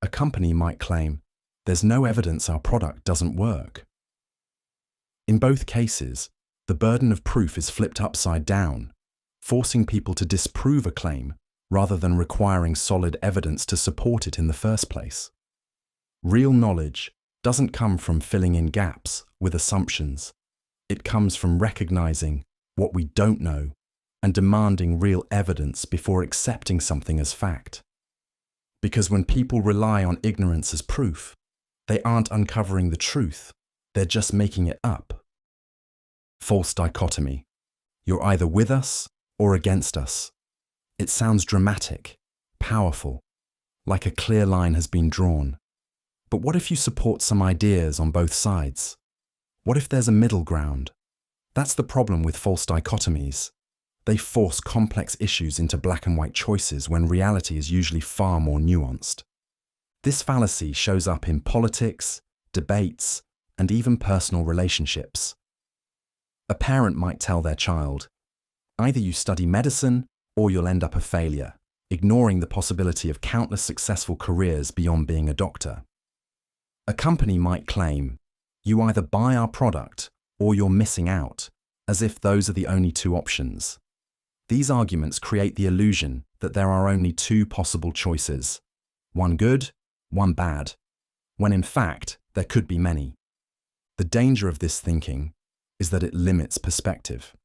A company might claim, "There's no evidence our product doesn't work." In both cases, the burden of proof is flipped upside down, forcing people to disprove a claim rather than requiring solid evidence to support it in the first place. Real knowledge doesn't come from filling in gaps with assumptions. It comes from recognizing what we don't know and demanding real evidence before accepting something as fact. Because when people rely on ignorance as proof, they aren't uncovering the truth, they're just making it up. False dichotomy. You're either with us or against us. It sounds dramatic, powerful, like a clear line has been drawn. But what if you support some ideas on both sides? What if there's a middle ground? That's the problem with false dichotomies. They force complex issues into black and white choices when reality is usually far more nuanced. This fallacy shows up in politics, debates, and even personal relationships. A parent might tell their child, "Either you study medicine or you'll end up a failure," ignoring the possibility of countless successful careers beyond being a doctor. A company might claim, "You either buy our product or you're missing out," as if those are the only two options. These arguments create the illusion that there are only two possible choices, one good, one bad, when in fact there could be many. The danger of this thinking is that it limits perspective.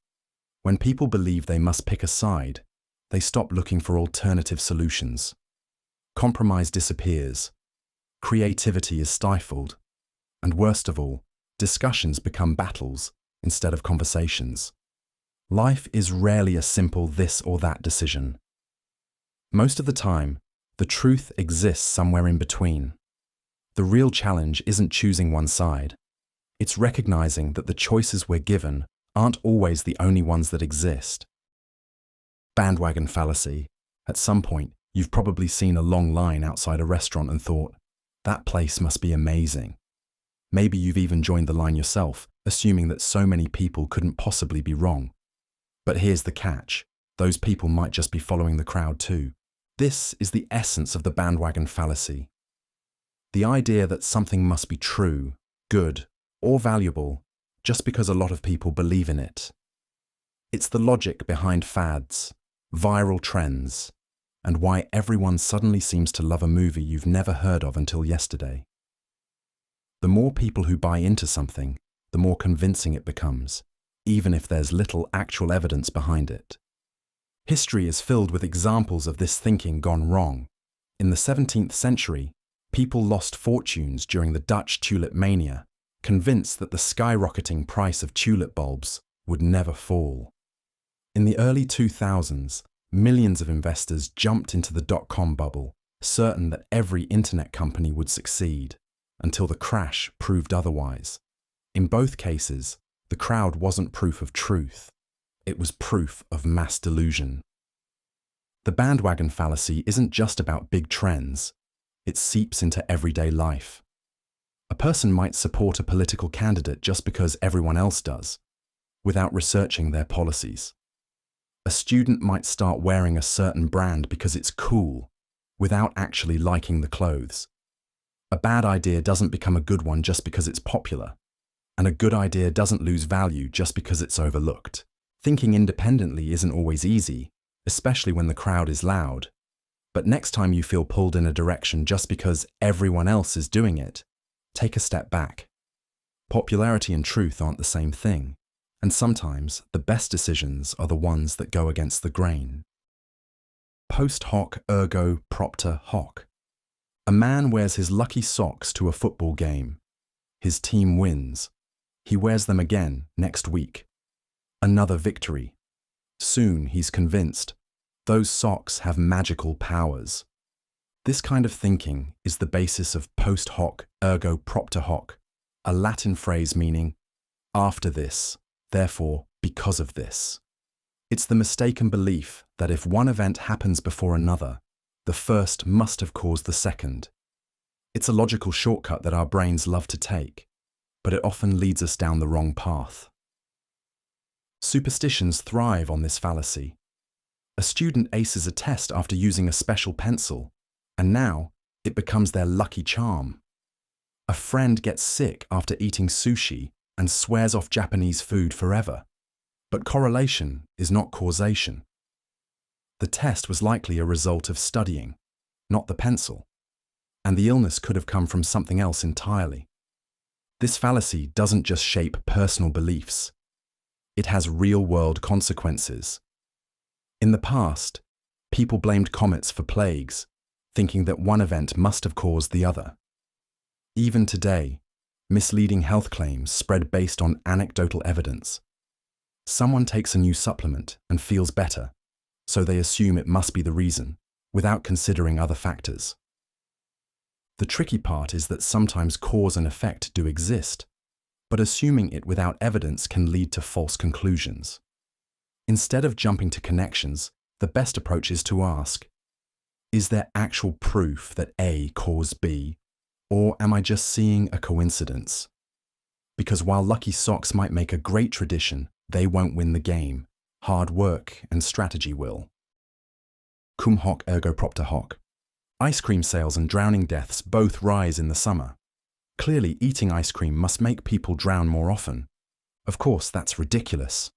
When people believe they must pick a side, they stop looking for alternative solutions. Compromise disappears, creativity is stifled, and worst of all, discussions become battles instead of conversations. Life is rarely a simple this or that decision. Most of the time, the truth exists somewhere in between. The real challenge isn't choosing one side. It's recognizing that the choices we're given aren't always the only ones that exist. Bandwagon fallacy. At some point, you've probably seen a long line outside a restaurant and thought, "That place must be amazing." Maybe you've even joined the line yourself, assuming that so many people couldn't possibly be wrong. But here's the catch. Those people might just be following the crowd too. This is the essence of the bandwagon fallacy. The idea that something must be true, good, or valuable just because a lot of people believe in it. It's the logic behind fads, viral trends, and why everyone suddenly seems to love a movie you've never heard of until yesterday. The more people who buy into something, the more convincing it becomes, even if there's little actual evidence behind it. History is filled with examples of this thinking gone wrong. In the 17th century, people lost fortunes during the Dutch tulip mania, convinced that the skyrocketing price of tulip bulbs would never fall. In the early 2000s, millions of investors jumped into the dot-com bubble, certain that every internet company would succeed, until the crash proved otherwise. In both cases, the crowd wasn't proof of truth. It was proof of mass delusion. The bandwagon fallacy isn't just about big trends. It seeps into everyday life. A person might support a political candidate just because everyone else does, without researching their policies. A student might start wearing a certain brand because it's cool, without actually liking the clothes. A bad idea doesn't become a good one just because it's popular, and a good idea doesn't lose value just because it's overlooked. Thinking independently isn't always easy, especially when the crowd is loud. But next time you feel pulled in a direction just because everyone else is doing it, take a step back. Popularity and truth aren't the same thing, and sometimes the best decisions are the ones that go against the grain. Post hoc ergo propter hoc. A man wears his lucky socks to a football game. His team wins. He wears them again next week. Another victory. Soon he's convinced those socks have magical powers. This kind of thinking is the basis of post hoc ergo propter hoc, a Latin phrase meaning after this, therefore because of this. It's the mistaken belief that if one event happens before another, the first must have caused the second. It's a logical shortcut that our brains love to take, but it often leads us down the wrong path. Superstitions thrive on this fallacy. A student aces a test after using a special pencil, and now it becomes their lucky charm. A friend gets sick after eating sushi and swears off Japanese food forever. But correlation is not causation. The test was likely a result of studying, not the pencil, and the illness could have come from something else entirely. This fallacy doesn't just shape personal beliefs. It has real-world consequences. In the past, people blamed comets for plagues, thinking that one event must have caused the other. Even today, misleading health claims spread based on anecdotal evidence. Someone takes a new supplement and feels better, so they assume it must be the reason, without considering other factors. The tricky part is that sometimes cause and effect do exist, but assuming it without evidence can lead to false conclusions. Instead of jumping to connections, the best approach is to ask, is there actual proof that A caused B, or am I just seeing a coincidence? Because while lucky socks might make a great tradition, they won't win the game. Hard work and strategy will. Cum hoc ergo propter hoc. Ice cream sales and drowning deaths both rise in the summer. Clearly, eating ice cream must make people drown more often. Of course, that's ridiculous.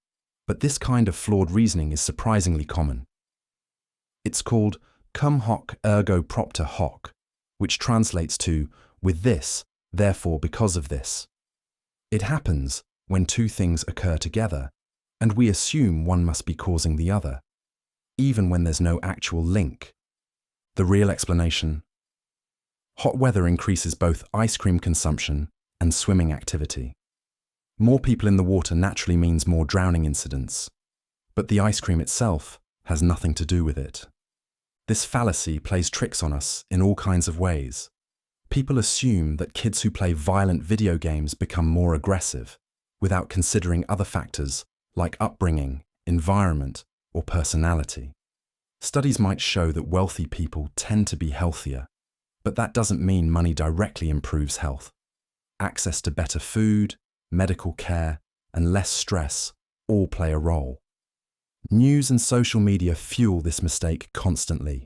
But this kind of flawed reasoning is surprisingly common. It's called cum hoc ergo propter hoc, which translates to with this, therefore because of this. It happens when two things occur together, and we assume one must be causing the other, even when there's no actual link. The real explanation: hot weather increases both ice cream consumption and swimming activity. More people in the water naturally means more drowning incidents, but the ice cream itself has nothing to do with it. This fallacy plays tricks on us in all kinds of ways. People assume that kids who play violent video games become more aggressive, without considering other factors like upbringing, environment, or personality. Studies might show that wealthy people tend to be healthier, but that doesn't mean money directly improves health. Access to better food, medical care, and less stress all play a role. News and social media fuel this mistake constantly.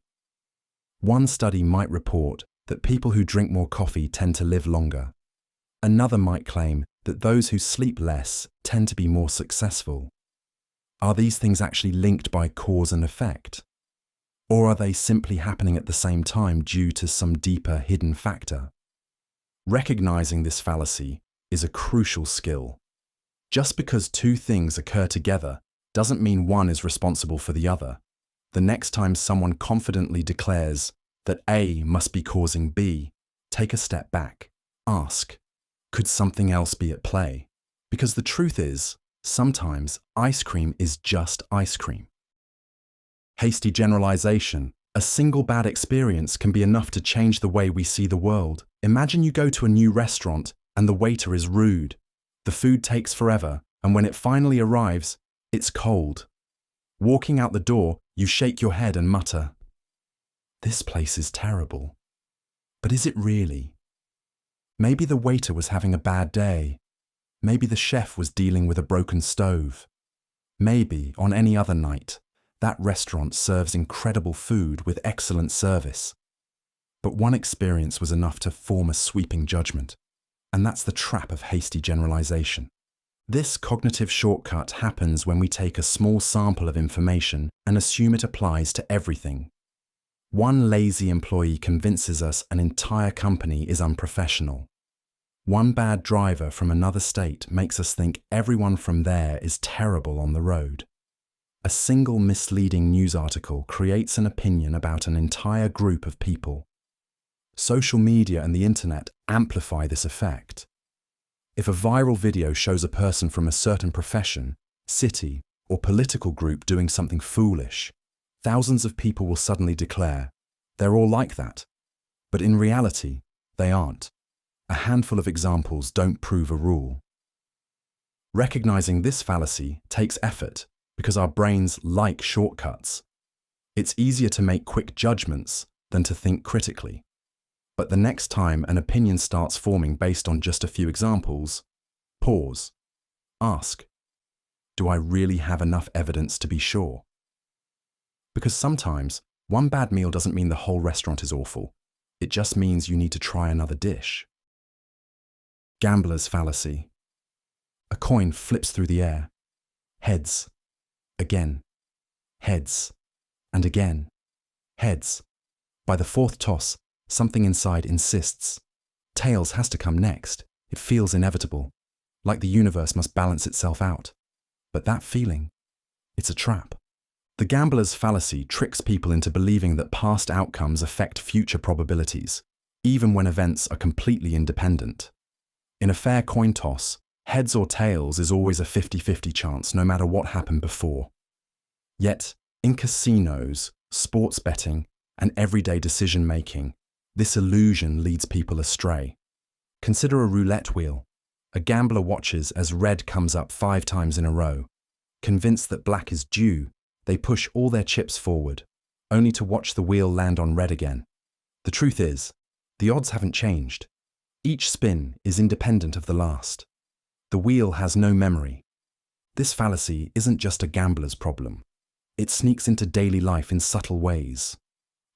One study might report that people who drink more coffee tend to live longer. Another might claim that those who sleep less tend to be more successful. Are these things actually linked by cause and effect? Or are they simply happening at the same time due to some deeper hidden factor? Recognizing this fallacy is a crucial skill. Just because two things occur together doesn't mean one is responsible for the other. The next time someone confidently declares that A must be causing B, take a step back. Ask, could something else be at play? Because the truth is, sometimes ice cream is just ice cream. Hasty generalization. A single bad experience can be enough to change the way we see the world. Imagine you go to a new restaurant and the waiter is rude. The food takes forever, and when it finally arrives, it's cold. Walking out the door, you shake your head and mutter, "This place is terrible." But is it really? Maybe the waiter was having a bad day. Maybe the chef was dealing with a broken stove. Maybe, on any other night, that restaurant serves incredible food with excellent service. But one experience was enough to form a sweeping judgment. And that's the trap of hasty generalization. This cognitive shortcut happens when we take a small sample of information and assume it applies to everything. One lazy employee convinces us an entire company is unprofessional. One bad driver from another state makes us think everyone from there is terrible on the road. A single misleading news article creates an opinion about an entire group of people. Social media and the internet amplify this effect. If a viral video shows a person from a certain profession, city, or political group doing something foolish, thousands of people will suddenly declare, they're all like that. But in reality, they aren't. A handful of examples don't prove a rule. Recognizing this fallacy takes effort because our brains like shortcuts. It's easier to make quick judgments than to think critically. But the next time an opinion starts forming based on just a few examples, pause. Ask, do I really have enough evidence to be sure? Because sometimes, one bad meal doesn't mean the whole restaurant is awful. It just means you need to try another dish. Gambler's fallacy. A coin flips through the air. Heads. Again. Heads. And again. Heads. By the fourth toss, something inside insists. Tails has to come next. It feels inevitable. Like the universe must balance itself out. But that feeling, it's a trap. The gambler's fallacy tricks people into believing that past outcomes affect future probabilities, even when events are completely independent. In a fair coin toss, heads or tails is always a 50-50 chance no matter what happened before. Yet, in casinos, sports betting, and everyday decision-making, this illusion leads people astray. Consider a roulette wheel. A gambler watches as red comes up 5 times in a row. Convinced that black is due, they push all their chips forward, only to watch the wheel land on red again. The truth is, the odds haven't changed. Each spin is independent of the last. The wheel has no memory. This fallacy isn't just a gambler's problem. It sneaks into daily life in subtle ways.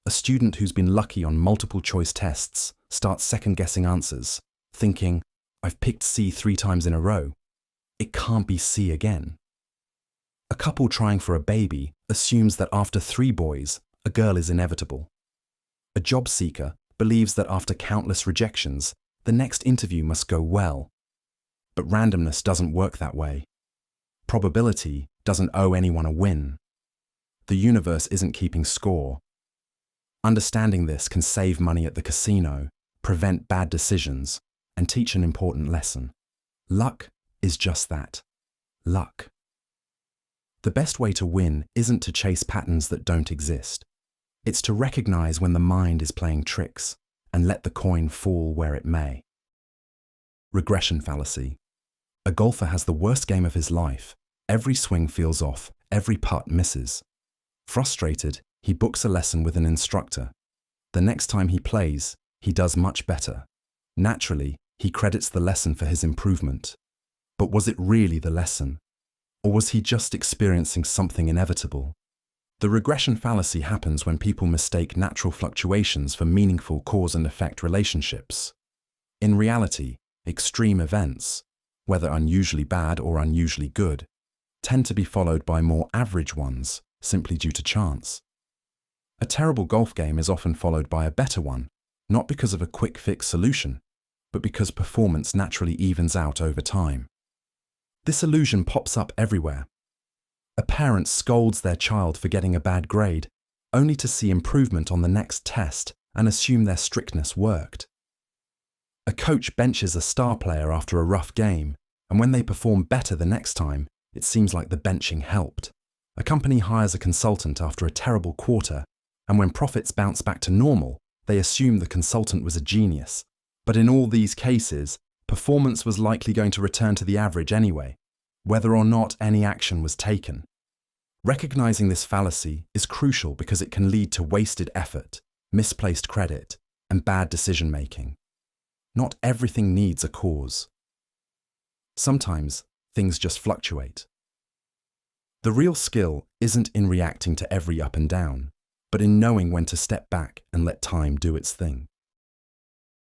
A student who's been lucky on multiple choice tests starts second-guessing answers, thinking, I've picked C 3 times in a row. It can't be C again. A couple trying for a baby assumes that after 3 boys, a girl is inevitable. A job seeker believes that after countless rejections, the next interview must go well. But randomness doesn't work that way. Probability doesn't owe anyone a win. The universe isn't keeping score. Understanding this can save money at the casino, prevent bad decisions, and teach an important lesson. Luck is just that. Luck. The best way to win isn't to chase patterns that don't exist. It's to recognize when the mind is playing tricks and let the coin fall where it may. Regression fallacy. A golfer has the worst game of his life. Every swing feels off, every putt misses. Frustrated, he books a lesson with an instructor. The next time he plays, he does much better. Naturally, he credits the lesson for his improvement. But was it really the lesson? Or was he just experiencing something inevitable? The regression fallacy happens when people mistake natural fluctuations for meaningful cause and effect relationships. In reality, extreme events, whether unusually bad or unusually good, tend to be followed by more average ones, simply due to chance. A terrible golf game is often followed by a better one, not because of a quick fix solution, but because performance naturally evens out over time. This illusion pops up everywhere. A parent scolds their child for getting a bad grade, only to see improvement on the next test and assume their strictness worked. A coach benches a star player after a rough game, and when they perform better the next time, it seems like the benching helped. A company hires a consultant after a terrible quarter, and when profits bounce back to normal, they assume the consultant was a genius. But in all these cases, performance was likely going to return to the average anyway, whether or not any action was taken. Recognizing this fallacy is crucial because it can lead to wasted effort, misplaced credit, and bad decision-making. Not everything needs a cause. Sometimes things just fluctuate. The real skill isn't in reacting to every up and down, but in knowing when to step back and let time do its thing.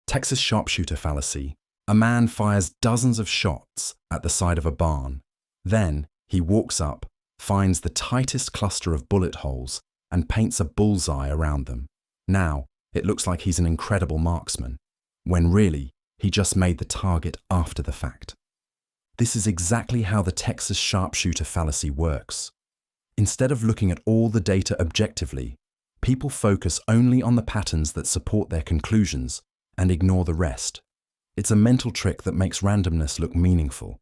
Texas sharpshooter fallacy. A man fires dozens of shots at the side of a barn. Then he walks up, finds the tightest cluster of bullet holes, and paints a bullseye around them. Now, it looks like he's an incredible marksman, when really, he just made the target after the fact. This is exactly how the Texas sharpshooter fallacy works. Instead of looking at all the data objectively, people focus only on the patterns that support their conclusions and ignore the rest. It's a mental trick that makes randomness look meaningful.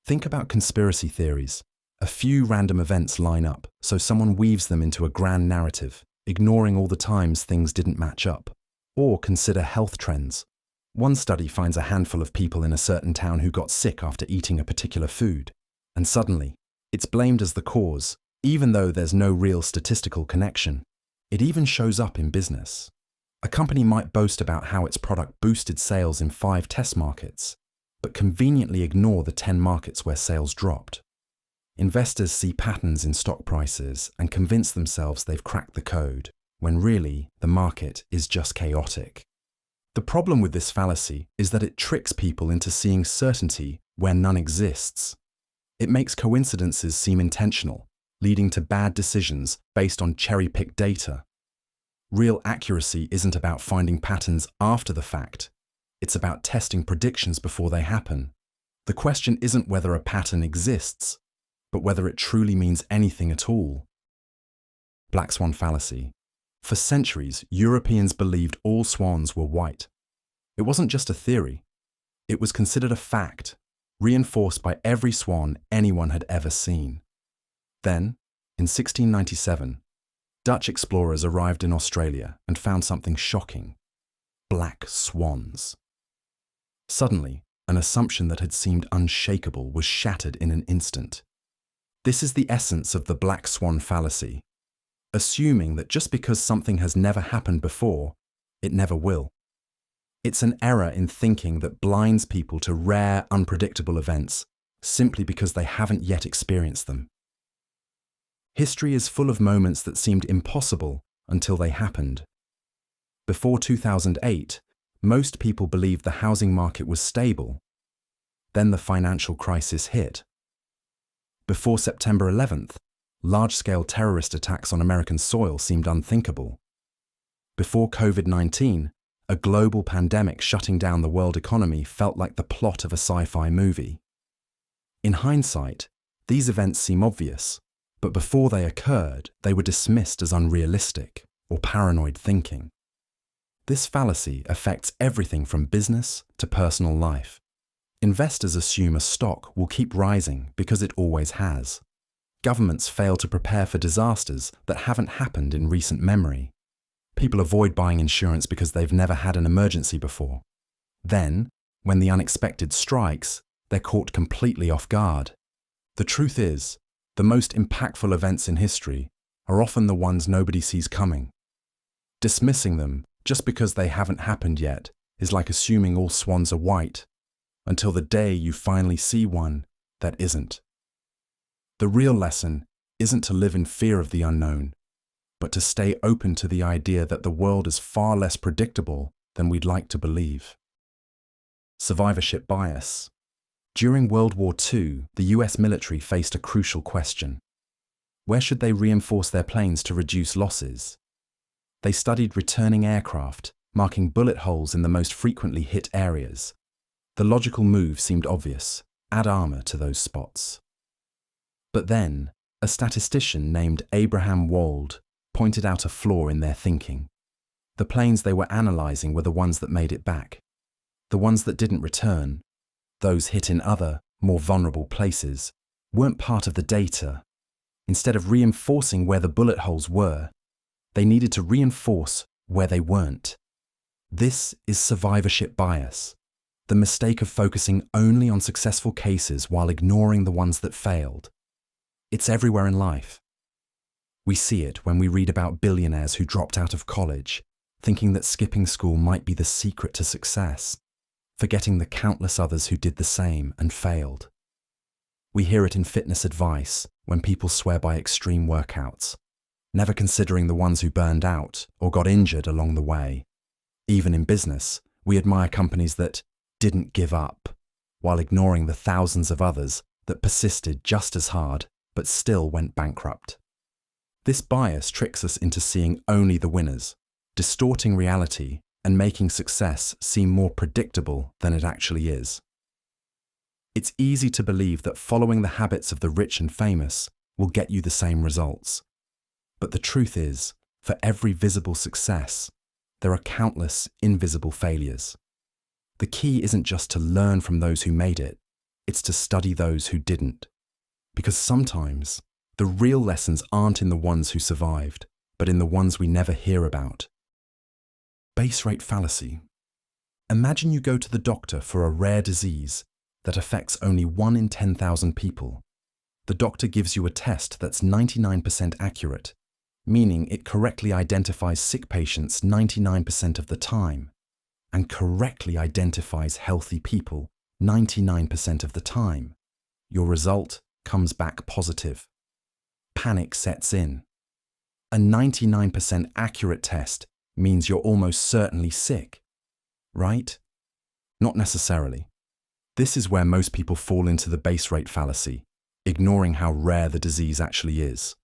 Think about conspiracy theories. A few random events line up, so someone weaves them into a grand narrative, ignoring all the times things didn't match up. Or consider health trends. One study finds a handful of people in a certain town who got sick after eating a particular food, and suddenly, it's blamed as the cause, even though there's no real statistical connection. It even shows up in business. A company might boast about how its product boosted sales in 5 test markets, but conveniently ignore the 10 markets where sales dropped. Investors see patterns in stock prices and convince themselves they've cracked the code, when really the market is just chaotic. The problem with this fallacy is that it tricks people into seeing certainty where none exists. It makes coincidences seem intentional, leading to bad decisions based on cherry-picked data. Real accuracy isn't about finding patterns after the fact. It's about testing predictions before they happen. The question isn't whether a pattern exists, but whether it truly means anything at all. Black swan fallacy. For centuries, Europeans believed all swans were white. It wasn't just a theory. It was considered a fact, reinforced by every swan anyone had ever seen. Then, in 1697, Dutch explorers arrived in Australia and found something shocking: black swans. Suddenly, an assumption that had seemed unshakable was shattered in an instant. This is the essence of the black swan fallacy, assuming that just because something has never happened before, it never will. It's an error in thinking that blinds people to rare, unpredictable events simply because they haven't yet experienced them. History is full of moments that seemed impossible until they happened. Before 2008, most people believed the housing market was stable. Then the financial crisis hit. Before September 11th, large-scale terrorist attacks on American soil seemed unthinkable. Before COVID-19, a global pandemic shutting down the world economy felt like the plot of a sci-fi movie. In hindsight, these events seem obvious, but before they occurred, they were dismissed as unrealistic or paranoid thinking. This fallacy affects everything from business to personal life. Investors assume a stock will keep rising because it always has. Governments fail to prepare for disasters that haven't happened in recent memory. People avoid buying insurance because they've never had an emergency before. Then, when the unexpected strikes, they're caught completely off guard. The truth is, the most impactful events in history are often the ones nobody sees coming. Dismissing them just because they haven't happened yet is like assuming all swans are white, until the day you finally see one that isn't. The real lesson isn't to live in fear of the unknown, but to stay open to the idea that the world is far less predictable than we'd like to believe. Survivorship bias. During World War II, the US military faced a crucial question. Where should they reinforce their planes to reduce losses? They studied returning aircraft, marking bullet holes in the most frequently hit areas. The logical move seemed obvious: add armor to those spots. But then, A statistician named Abraham Wald pointed out a flaw in their thinking. The planes they were analysing were the ones that made it back. The ones that didn't return, those hit in other, more vulnerable places, weren't part of the data. Instead of reinforcing where the bullet holes were, they needed to reinforce where they weren't. This is survivorship bias, the mistake of focusing only on successful cases while ignoring the ones that failed. It's everywhere in life. We see it when we read about billionaires who dropped out of college, thinking that skipping school might be the secret to success, forgetting the countless others who did the same and failed. We hear it in fitness advice when people swear by extreme workouts, never considering the ones who burned out or got injured along the way. Even in business, we admire companies that didn't give up, while ignoring the thousands of others that persisted just as hard but still went bankrupt. This bias tricks us into seeing only the winners, distorting reality and making success seem more predictable than it actually is. It's easy to believe that following the habits of the rich and famous will get you the same results. But the truth is, for every visible success, there are countless invisible failures. The key isn't just to learn from those who made it, it's to study those who didn't. Because sometimes, the real lessons aren't in the ones who survived, but in the ones we never hear about. Base rate fallacy. Imagine you go to the doctor for a rare disease that affects only 1 in 10,000 people. The doctor gives you a test that's 99% accurate, meaning it correctly identifies sick patients 99% of the time, and correctly identifies healthy people 99% of the time. Your result comes back positive. Panic sets in. A 99% accurate test means you're almost certainly sick, right? Not necessarily. This is where most people fall into the base rate fallacy, ignoring how rare the disease actually is.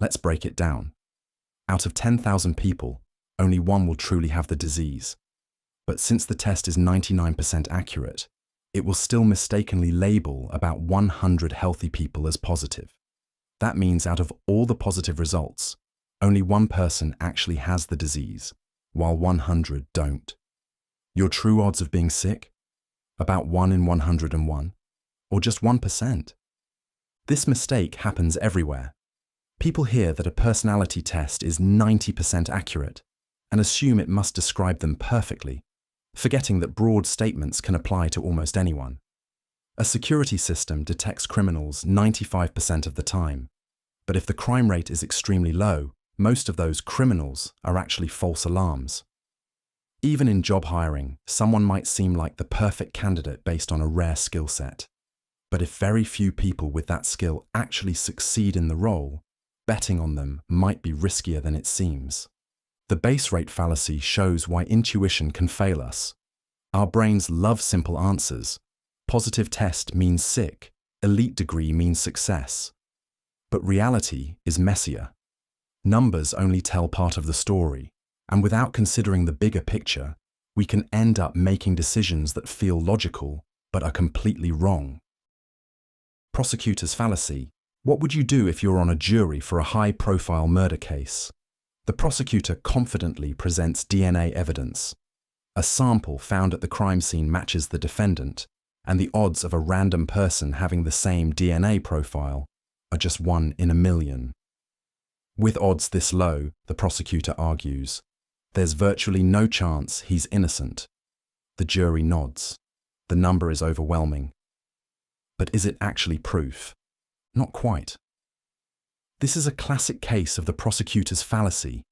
Let's break it down. Out of 10,000 people, only 1 will truly have the disease. But since the test is 99% accurate, it will still mistakenly label about 100 healthy people as positive. That means out of all the positive results, only 1 person actually has the disease, while 100 don't. Your true odds of being sick? About 1 in 101, or just 1%. This mistake happens everywhere. People hear that a personality test is 90% accurate and assume it must describe them perfectly, forgetting that broad statements can apply to almost anyone. A security system detects criminals 95% of the time, but if the crime rate is extremely low, most of those criminals are actually false alarms. Even in job hiring, someone might seem like the perfect candidate based on a rare skill set. But if very few people with that skill actually succeed in the role, betting on them might be riskier than it seems. The base rate fallacy shows why intuition can fail us. Our brains love simple answers. Positive test means sick, elite degree means success. But reality is messier. Numbers only tell part of the story, and without considering the bigger picture, we can end up making decisions that feel logical but are completely wrong. Prosecutor's fallacy. What would you do if you're on a jury for a high-profile murder case? The prosecutor confidently presents DNA evidence. A sample found at the crime scene matches the defendant, and the odds of a random person having the same DNA profile are just 1 in a million. With odds this low, the prosecutor argues, there's virtually no chance he's innocent. The jury nods. The number is overwhelming. But is it actually proof? Not quite. This is a classic case of the prosecutor's fallacy,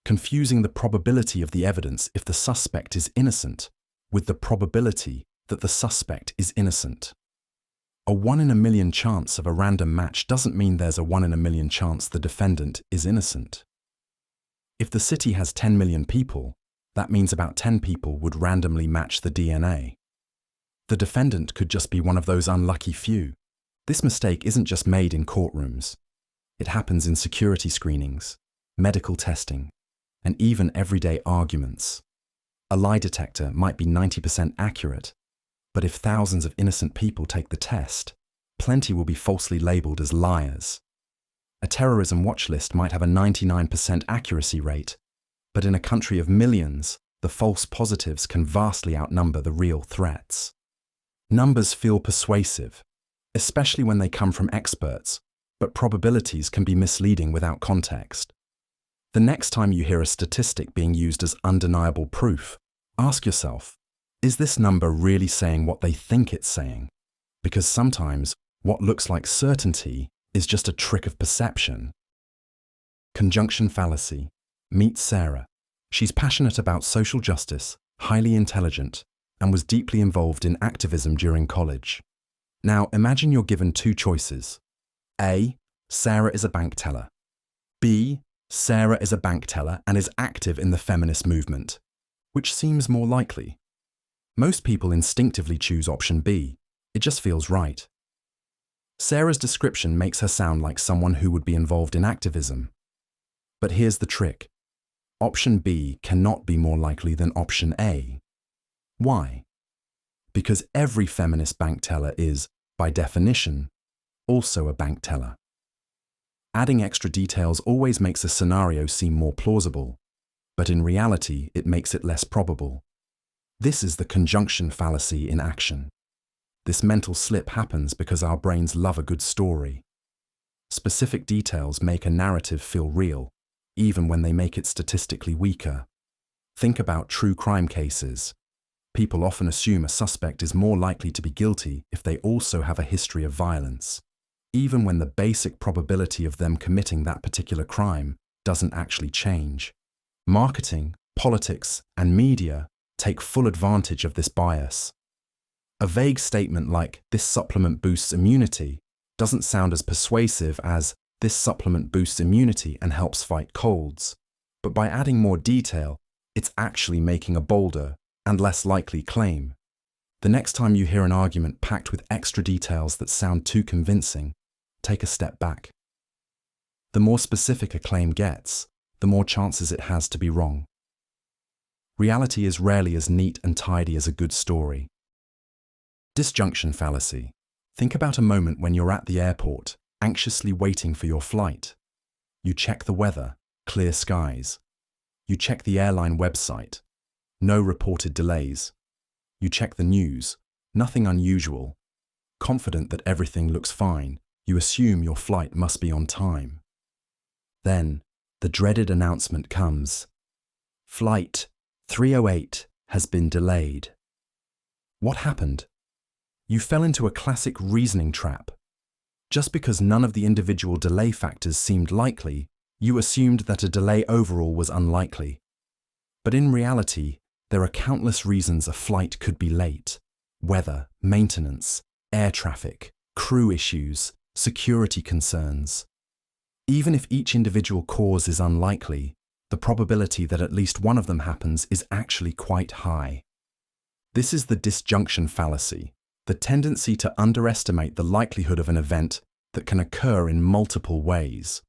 confusing the probability of the evidence if the suspect is innocent with the probability that the suspect is innocent. A 1 in a million chance of a random match doesn't mean there's a 1 in a million chance the defendant is innocent. If the city has 10 million people, that means about 10 people would randomly match the DNA. The defendant could just be one of those unlucky few. This mistake isn't just made in courtrooms. It happens in security screenings, medical testing, and even everyday arguments. A lie detector might be 90% accurate, but if thousands of innocent people take the test, plenty will be falsely labeled as liars, A terrorism watch list might have a 99% accuracy rate, but in a country of millions, the false positives can vastly outnumber the real threats. Numbers feel persuasive, especially when they come from experts, but probabilities can be misleading without context. The next time you hear a statistic being used as undeniable proof, ask yourself, is this number really saying what they think it's saying? Because sometimes what looks like certainty is just a trick of perception. Conjunction fallacy. Meet Sarah. She's passionate about social justice, highly intelligent, and was deeply involved in activism during college. Now imagine you're given two choices. A. Sarah is a bank teller. B. Sarah is a bank teller and is active in the feminist movement. Which seems more likely? Most people instinctively choose option B. It just feels right. Sarah's description makes her sound like someone who would be involved in activism. But here's the trick. Option B cannot be more likely than option A. Why? Because every feminist bank teller is, by definition, also a bank teller. Adding extra details always makes a scenario seem more plausible, but in reality it makes it less probable. This is the conjunction fallacy in action. This mental slip happens because our brains love a good story. Specific details make a narrative feel real, even when they make it statistically weaker. Think about true crime cases. People often assume a suspect is more likely to be guilty if they also have a history of violence, even when the basic probability of them committing that particular crime doesn't actually change. Marketing, politics, and media take full advantage of this bias. A vague statement like, "This supplement boosts immunity," doesn't sound as persuasive as, "This supplement boosts immunity and helps fight colds." But by adding more detail, it's actually making a bolder and less likely claim. The next time you hear an argument packed with extra details that sound too convincing, take a step back. The more specific a claim gets, the more chances it has to be wrong. Reality is rarely as neat and tidy as a good story. Disjunction fallacy. Think about a moment when you're at the airport, anxiously waiting for your flight. You check the weather, clear skies. You check the airline website, no reported delays. You check the news, nothing unusual. Confident that everything looks fine, you assume your flight must be on time. Then, the dreaded announcement comes. Flight 308 has been delayed. What happened? You fell into a classic reasoning trap. Just because none of the individual delay factors seemed likely, you assumed that a delay overall was unlikely. But in reality, there are countless reasons a flight could be late: weather, maintenance, air traffic, crew issues, security concerns. Even if each individual cause is unlikely, the probability that at least one of them happens is actually quite high. This is the disjunction fallacy, the tendency to underestimate the likelihood of an event that can occur in multiple ways.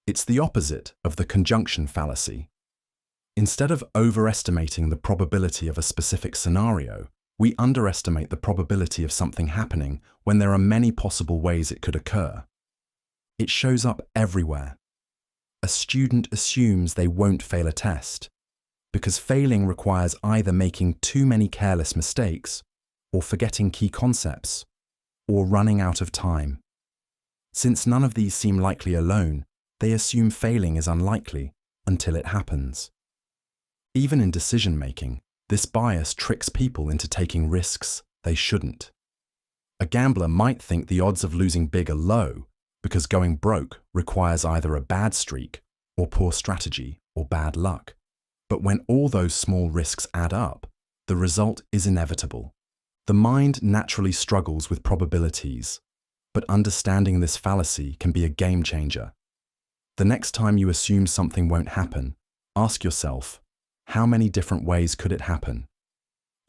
It's the opposite of the conjunction fallacy. Instead of overestimating the probability of a specific scenario, we underestimate the probability of something happening when there are many possible ways it could occur. It shows up everywhere. A student assumes they won't fail a test, because failing requires either making too many careless mistakes, or forgetting key concepts, or running out of time. Since none of these seem likely alone, they assume failing is unlikely until it happens. Even in decision-making, this bias tricks people into taking risks they shouldn't. A gambler might think the odds of losing big are low because going broke requires either a bad streak or poor strategy or bad luck. But when all those small risks add up, the result is inevitable. The mind naturally struggles with probabilities, but understanding this fallacy can be a game changer. The next time you assume something won't happen, ask yourself, how many different ways could it happen?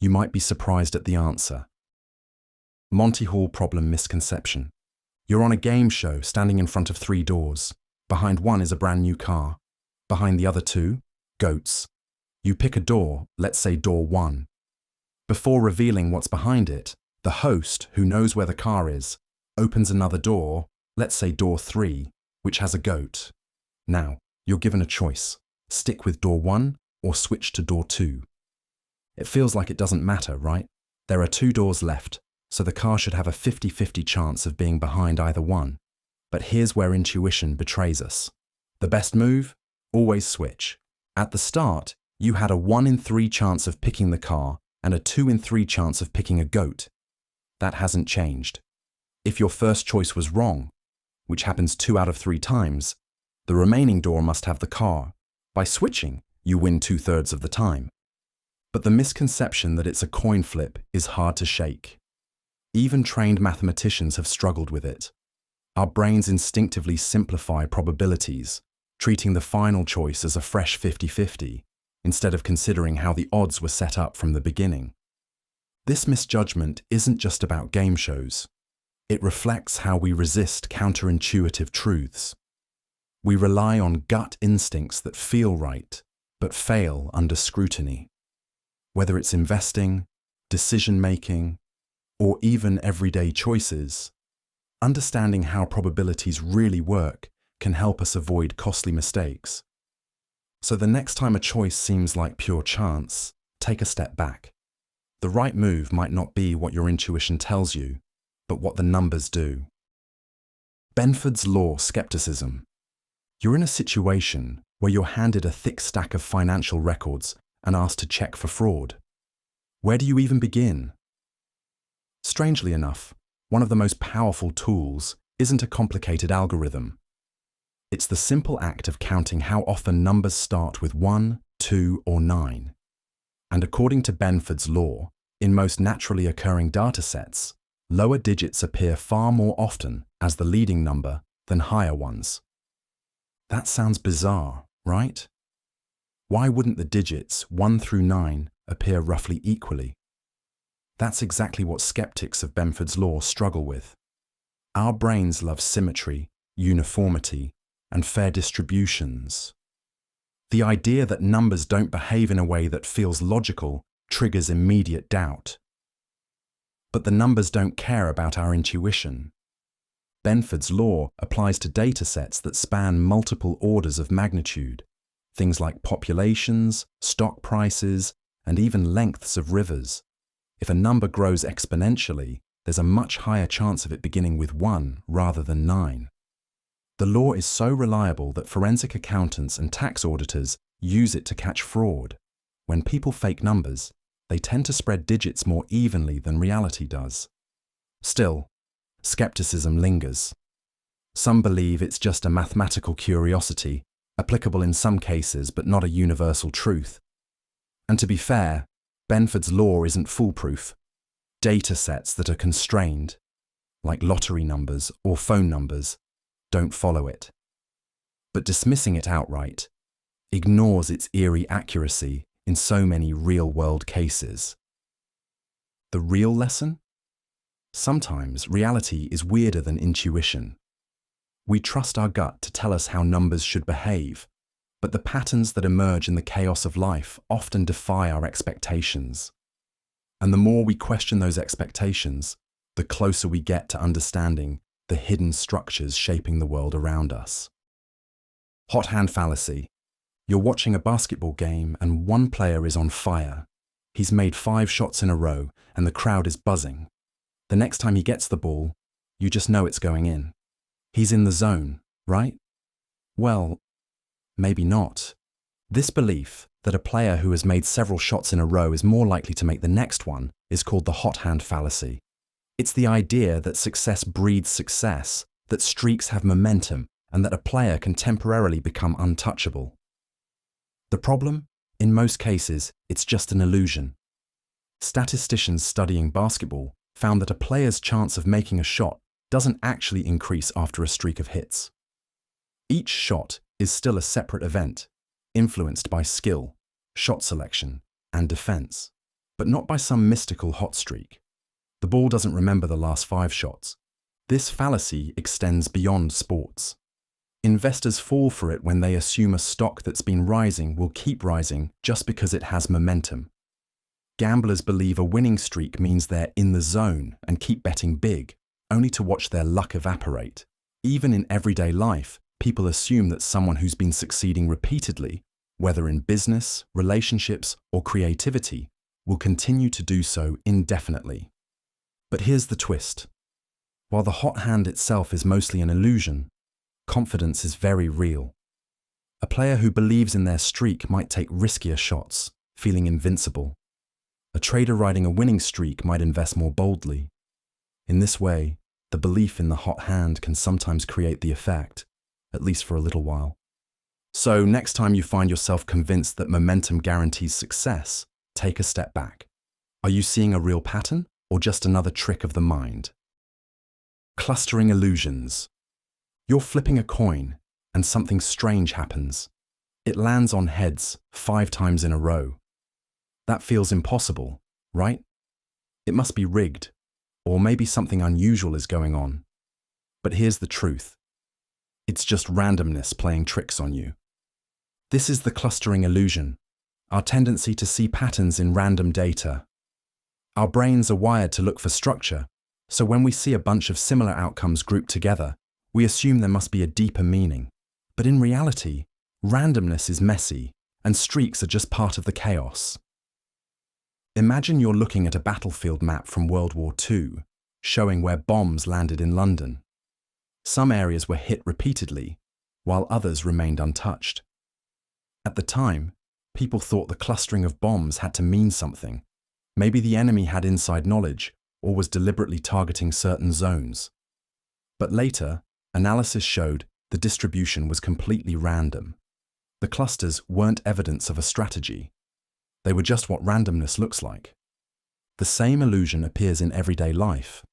You might be surprised at the answer. Monty Hall problem misconception. You're on a game show standing in front of 3 doors. Behind one is a brand new car. Behind the other 2, goats. You pick a door, let's say door 1. Before revealing what's behind it, the host, who knows where the car is, opens another door, let's say door 3, which has a goat. Now, you're given a choice. Stick with door 1 or switch to door 2. It feels like it doesn't matter, right? There are 2 doors left, so the car should have a 50-50 chance of being behind either one. But here's where intuition betrays us. The best move? Always switch. At the start, you had a 1 in 3 chance of picking the car and a 2 in 3 chance of picking a goat. That hasn't changed. If your first choice was wrong, which happens 2 out of 3 times, the remaining door must have the car. By switching, you win 2/3 of the time. But the misconception that it's a coin flip is hard to shake. Even trained mathematicians have struggled with it. Our brains instinctively simplify probabilities, treating the final choice as a fresh 50-50, instead of considering how the odds were set up from the beginning. This misjudgment isn't just about game shows. It reflects how we resist counterintuitive truths. We rely on gut instincts that feel right, but fail under scrutiny. Whether it's investing, decision-making, or even everyday choices, understanding how probabilities really work can help us avoid costly mistakes. So the next time a choice seems like pure chance, take a step back. The right move might not be what your intuition tells you, but what the numbers do. Benford's law skepticism. You're in a situation where you're handed a thick stack of financial records and asked to check for fraud. Where do you even begin? Strangely enough, one of the most powerful tools isn't a complicated algorithm. It's the simple act of counting how often numbers start with 1, 2, or 9. And according to Benford's law, in most naturally occurring datasets, lower digits appear far more often as the leading number than higher ones. That sounds bizarre, right? Why wouldn't the digits 1 through 9 appear roughly equally? That's exactly what skeptics of Benford's law struggle with. Our brains love symmetry, uniformity, and fair distributions. The idea that numbers don't behave in a way that feels logical triggers immediate doubt. But the numbers don't care about our intuition. Benford's law applies to datasets that span multiple orders of magnitude, things like populations, stock prices, and even lengths of rivers. If a number grows exponentially, there's a much higher chance of it beginning with 1 rather than 9. The law is so reliable that forensic accountants and tax auditors use it to catch fraud. When people fake numbers, they tend to spread digits more evenly than reality does. Still, skepticism lingers. Some believe it's just a mathematical curiosity, applicable in some cases but not a universal truth. And to be fair, Benford's law isn't foolproof. Data sets that are constrained, like lottery numbers or phone numbers, don't follow it. But dismissing it outright ignores its eerie accuracy in so many real-world cases. The real lesson? Sometimes reality is weirder than intuition. We trust our gut to tell us how numbers should behave, but the patterns that emerge in the chaos of life often defy our expectations. And the more we question those expectations, the closer we get to understanding the hidden structures shaping the world around us. Hot hand fallacy. You're watching a basketball game and one player is on fire. He's made 5 shots in a row and the crowd is buzzing. The next time he gets the ball, you just know it's going in. He's in the zone, right? Well, maybe not. This belief that a player who has made several shots in a row is more likely to make the next one is called the hot hand fallacy. It's the idea that success breeds success, that streaks have momentum, and that a player can temporarily become untouchable. The problem? In most cases, it's just an illusion. Statisticians studying basketball found that a player's chance of making a shot doesn't actually increase after a streak of hits. Each shot is still a separate event, influenced by skill, shot selection, and defense, but not by some mystical hot streak. The ball doesn't remember the last 5 shots. This fallacy extends beyond sports. Investors fall for it when they assume a stock that's been rising will keep rising just because it has momentum. Gamblers believe a winning streak means they're in the zone and keep betting big, only to watch their luck evaporate. Even in everyday life, People assume that someone who's been succeeding repeatedly, whether in business, relationships, or creativity, will continue to do so indefinitely. But here's the twist. While the hot hand itself is mostly an illusion, confidence is very real. A player who believes in their streak might take riskier shots, feeling invincible. A trader riding a winning streak might invest more boldly. In this way, the belief in the hot hand can sometimes create the effect, at least for a little while. So next time you find yourself convinced that momentum guarantees success, take a step back. Are you seeing a real pattern or just another trick of the mind? Clustering illusions. You're flipping a coin and something strange happens. It lands on heads 5 times in a row. That feels impossible, right? It must be rigged, or maybe something unusual is going on. But here's the truth. It's just randomness playing tricks on you. This is the clustering illusion, our tendency to see patterns in random data. Our brains are wired to look for structure, so when we see a bunch of similar outcomes grouped together, we assume there must be a deeper meaning. But in reality, randomness is messy, and streaks are just part of the chaos. Imagine you're looking at a battlefield map from World War II, showing where bombs landed in London. Some areas were hit repeatedly, while others remained untouched. At the time, people thought the clustering of bombs had to mean something. Maybe the enemy had inside knowledge, or was deliberately targeting certain zones. But later, analysis showed the distribution was completely random. The clusters weren't evidence of a strategy. They were just what randomness looks like. The same illusion appears in everyday life.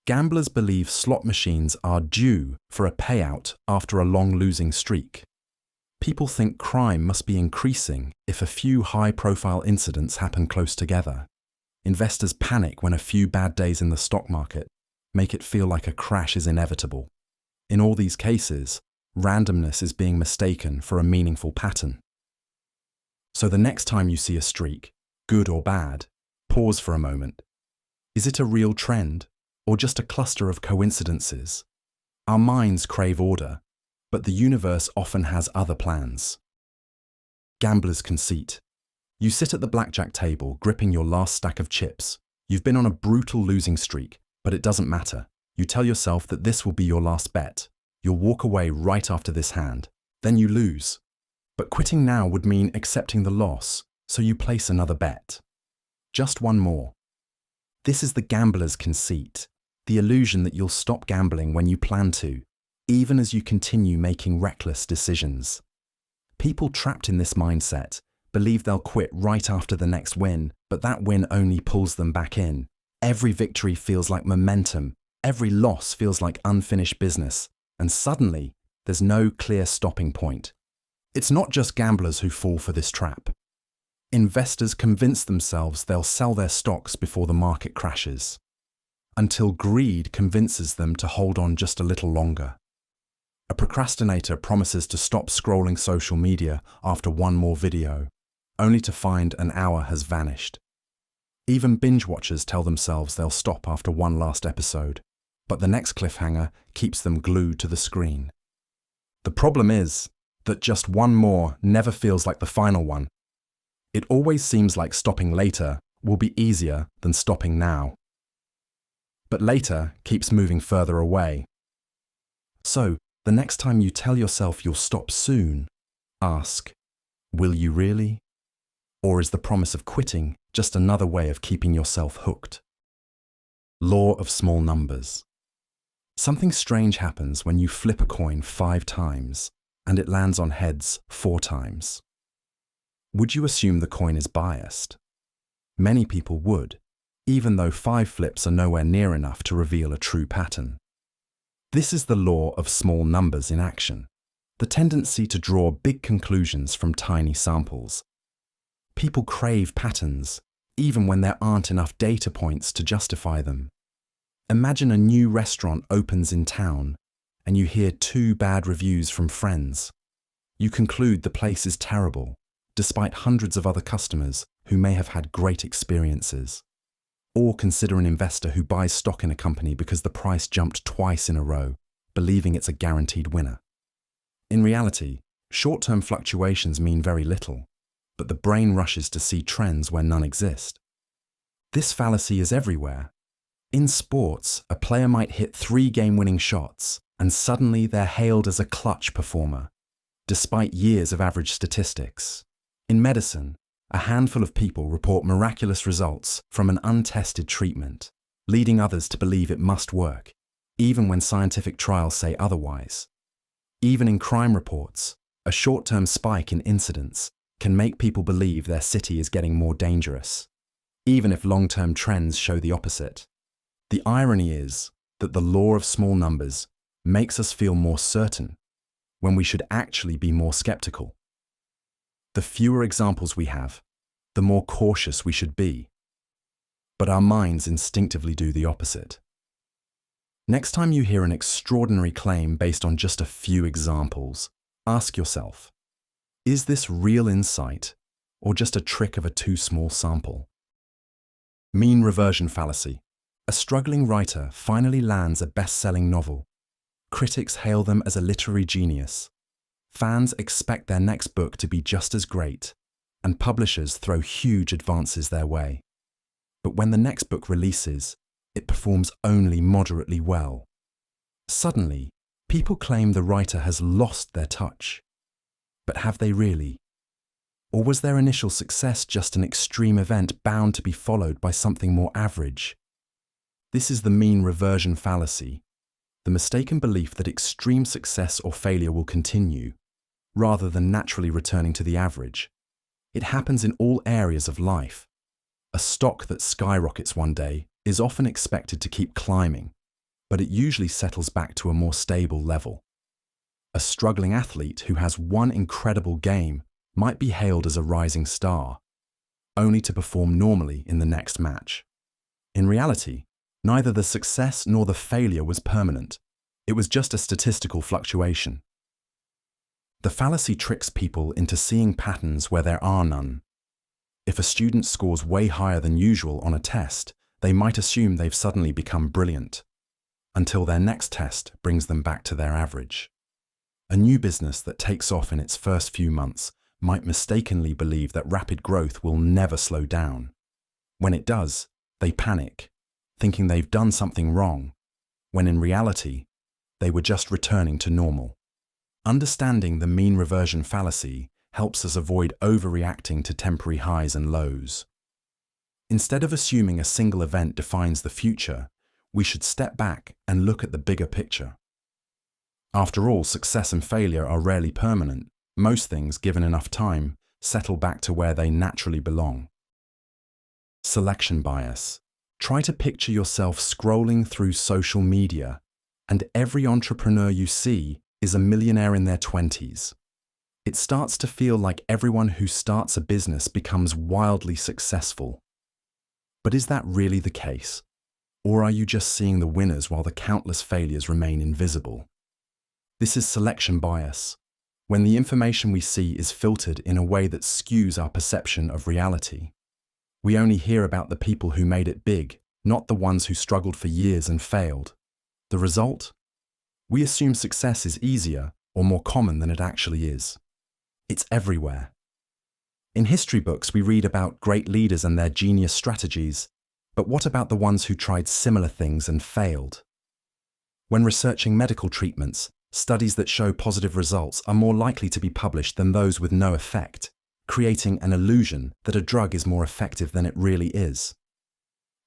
Gamblers believe slot machines are due for a payout after a long losing streak. People think crime must be increasing if a few high-profile incidents happen close together. Investors panic when a few bad days in the stock market make it feel like a crash is inevitable. In all these cases, randomness is being mistaken for a meaningful pattern. So the next time you see a streak, good or bad, pause for a moment. Is it a real trend, or just a cluster of coincidences? Our minds crave order, but the universe often has other plans. Gambler's conceit. You sit at the blackjack table, gripping your last stack of chips. You've been on a brutal losing streak, but it doesn't matter. You tell yourself that this will be your last bet. You'll walk away right after this hand. Then you lose. But quitting now would mean accepting the loss, so you place another bet. Just one more. This is the gambler's conceit, the illusion that you'll stop gambling when you plan to, even as you continue making reckless decisions. People trapped in this mindset believe they'll quit right after the next win, but that win only pulls them back in. Every victory feels like momentum, every loss feels like unfinished business, and suddenly there's no clear stopping point. It's not just gamblers who fall for this trap. Investors convince themselves they'll sell their stocks before the market crashes, until greed convinces them to hold on just a little longer. A procrastinator promises to stop scrolling social media after one more video, only to find an hour has vanished. Even binge watchers tell themselves they'll stop after one last episode, but the next cliffhanger keeps them glued to the screen. The problem is that just one more never feels like the final one. It always seems like stopping later will be easier than stopping now. But later keeps moving further away. So, the next time you tell yourself you'll stop soon, ask, will you really? Or is the promise of quitting just another way of keeping yourself hooked? Law of small numbers. Something strange happens when you flip a coin 5 times and it lands on heads 4 times. Would you assume the coin is biased? Many people would, even though 5 flips are nowhere near enough to reveal a true pattern. This is the law of small numbers in action, the tendency to draw big conclusions from tiny samples. People crave patterns, even when there aren't enough data points to justify them. Imagine a new restaurant opens in town, and you hear 2 bad reviews from friends. You conclude the place is terrible, despite hundreds of other customers who may have had great experiences. Or consider an investor who buys stock in a company because the price jumped twice in a row, believing it's a guaranteed winner. In reality, short-term fluctuations mean very little, but the brain rushes to see trends where none exist. This fallacy is everywhere. In sports, a player might hit 3 game-winning shots, and suddenly they're hailed as a clutch performer, despite years of average statistics. In medicine, a handful of people report miraculous results from an untested treatment, leading others to believe it must work, even when scientific trials say otherwise. Even in crime reports, a short-term spike in incidents can make people believe their city is getting more dangerous, even if long-term trends show the opposite. The irony is that the law of small numbers makes us feel more certain when we should actually be more skeptical. The fewer examples we have, the more cautious we should be. But our minds instinctively do the opposite. Next time you hear an extraordinary claim based on just a few examples, ask yourself, is this real insight or just a trick of a too small sample? Mean reversion fallacy. A struggling writer finally lands a best-selling novel. Critics hail them as a literary genius. Fans expect their next book to be just as great, and publishers throw huge advances their way. But when the next book releases, it performs only moderately well. Suddenly, people claim the writer has lost their touch. But have they really? Or was their initial success just an extreme event bound to be followed by something more average? This is the mean reversion fallacy, the mistaken belief that extreme success or failure will continue, rather than naturally returning to the average. It happens in all areas of life. A stock that skyrockets one day is often expected to keep climbing, but it usually settles back to a more stable level. A struggling athlete who has one incredible game might be hailed as a rising star, only to perform normally in the next match. In reality, neither the success nor the failure was permanent. It was just a statistical fluctuation. The fallacy tricks people into seeing patterns where there are none. If a student scores way higher than usual on a test, they might assume they've suddenly become brilliant, until their next test brings them back to their average. A new business that takes off in its first few months might mistakenly believe that rapid growth will never slow down. When it does, they panic, thinking they've done something wrong, when in reality, they were just returning to normal. Understanding the mean reversion fallacy helps us avoid overreacting to temporary highs and lows. Instead of assuming a single event defines the future, we should step back and look at the bigger picture. After all, success and failure are rarely permanent. Most things, given enough time, settle back to where they naturally belong. Selection bias. Try to picture yourself scrolling through social media, and every entrepreneur you see is a millionaire in their 20s. It starts to feel like everyone who starts a business becomes wildly successful. But is that really the case? Or are you just seeing the winners while the countless failures remain invisible? This is selection bias, when the information we see is filtered in a way that skews our perception of reality. We only hear about the people who made it big, not the ones who struggled for years and failed. The result? We assume success is easier or more common than it actually is. It's everywhere. In history books, we read about great leaders and their genius strategies, but what about the ones who tried similar things and failed? When researching medical treatments, studies that show positive results are more likely to be published than those with no effect, creating an illusion that a drug is more effective than it really is.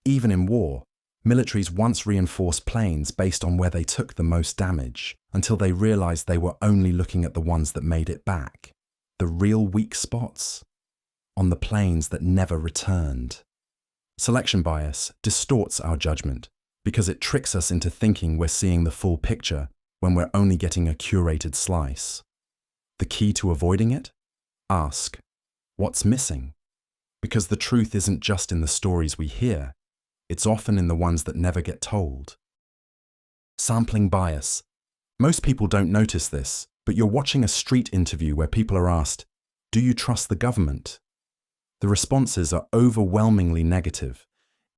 Even in war, militaries once reinforced planes based on where they took the most damage, until they realized they were only looking at the ones that made it back, the real weak spots, on the planes that never returned. Selection bias distorts our judgment because it tricks us into thinking we're seeing the full picture when we're only getting a curated slice. The key to avoiding it? Ask, what's missing? Because the truth isn't just in the stories we hear, it's often in the ones that never get told. Sampling bias. Most people don't notice this, but you're watching a street interview where people are asked, "Do you trust the government?" The responses are overwhelmingly negative.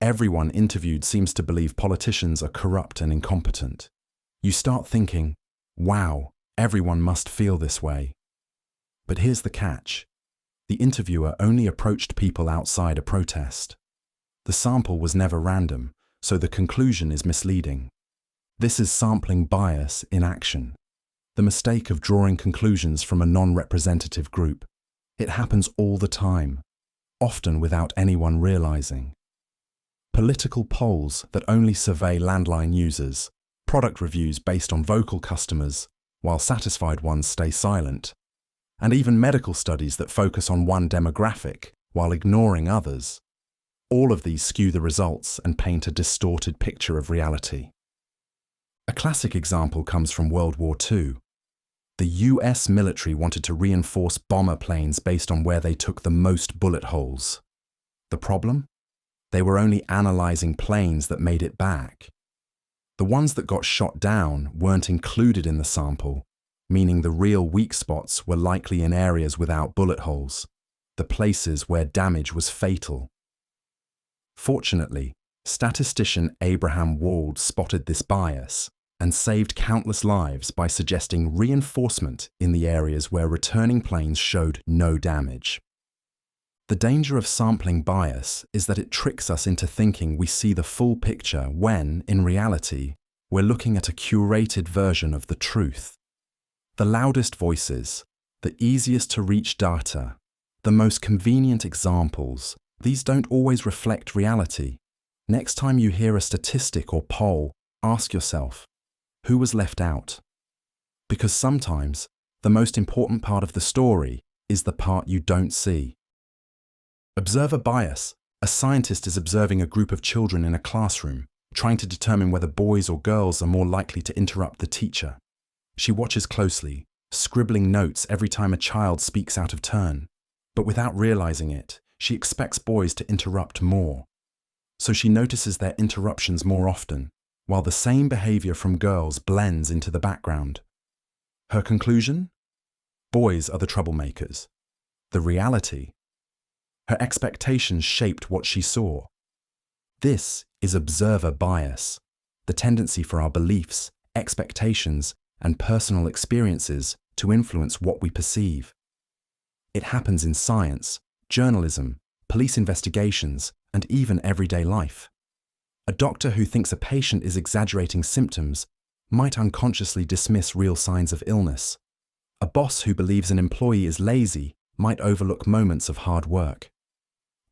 Everyone interviewed seems to believe politicians are corrupt and incompetent. You start thinking, wow, everyone must feel this way. But here's the catch. The interviewer only approached people outside a protest. The sample was never random, so the conclusion is misleading. This is sampling bias in action. The mistake of drawing conclusions from a non-representative group. It happens all the time, often without anyone realizing. Political polls that only survey landline users, product reviews based on vocal customers, while satisfied ones stay silent, and even medical studies that focus on one demographic while ignoring others. All of these skew the results and paint a distorted picture of reality. A classic example comes from World War II. The US military wanted to reinforce bomber planes based on where they took the most bullet holes. The problem? They were only analyzing planes that made it back. The ones that got shot down weren't included in the sample, meaning the real weak spots were likely in areas without bullet holes, the places where damage was fatal. Fortunately, statistician Abraham Wald spotted this bias and saved countless lives by suggesting reinforcement in the areas where returning planes showed no damage. The danger of sampling bias is that it tricks us into thinking we see the full picture when, in reality, we're looking at a curated version of the truth. The loudest voices, the easiest to reach data, the most convenient examples, these don't always reflect reality. Next time you hear a statistic or poll, ask yourself, who was left out? Because sometimes, the most important part of the story is the part you don't see. Observer bias. A scientist is observing a group of children in a classroom, trying to determine whether boys or girls are more likely to interrupt the teacher. She watches closely, scribbling notes every time a child speaks out of turn. But without realizing it, she expects boys to interrupt more. So she notices their interruptions more often, while the same behavior from girls blends into the background. Her conclusion? Boys are the troublemakers. The reality? Her expectations shaped what she saw. This is observer bias, the tendency for our beliefs, expectations, and personal experiences to influence what we perceive. It happens in science, journalism, police investigations, and even everyday life. A doctor who thinks a patient is exaggerating symptoms might unconsciously dismiss real signs of illness. A boss who believes an employee is lazy might overlook moments of hard work.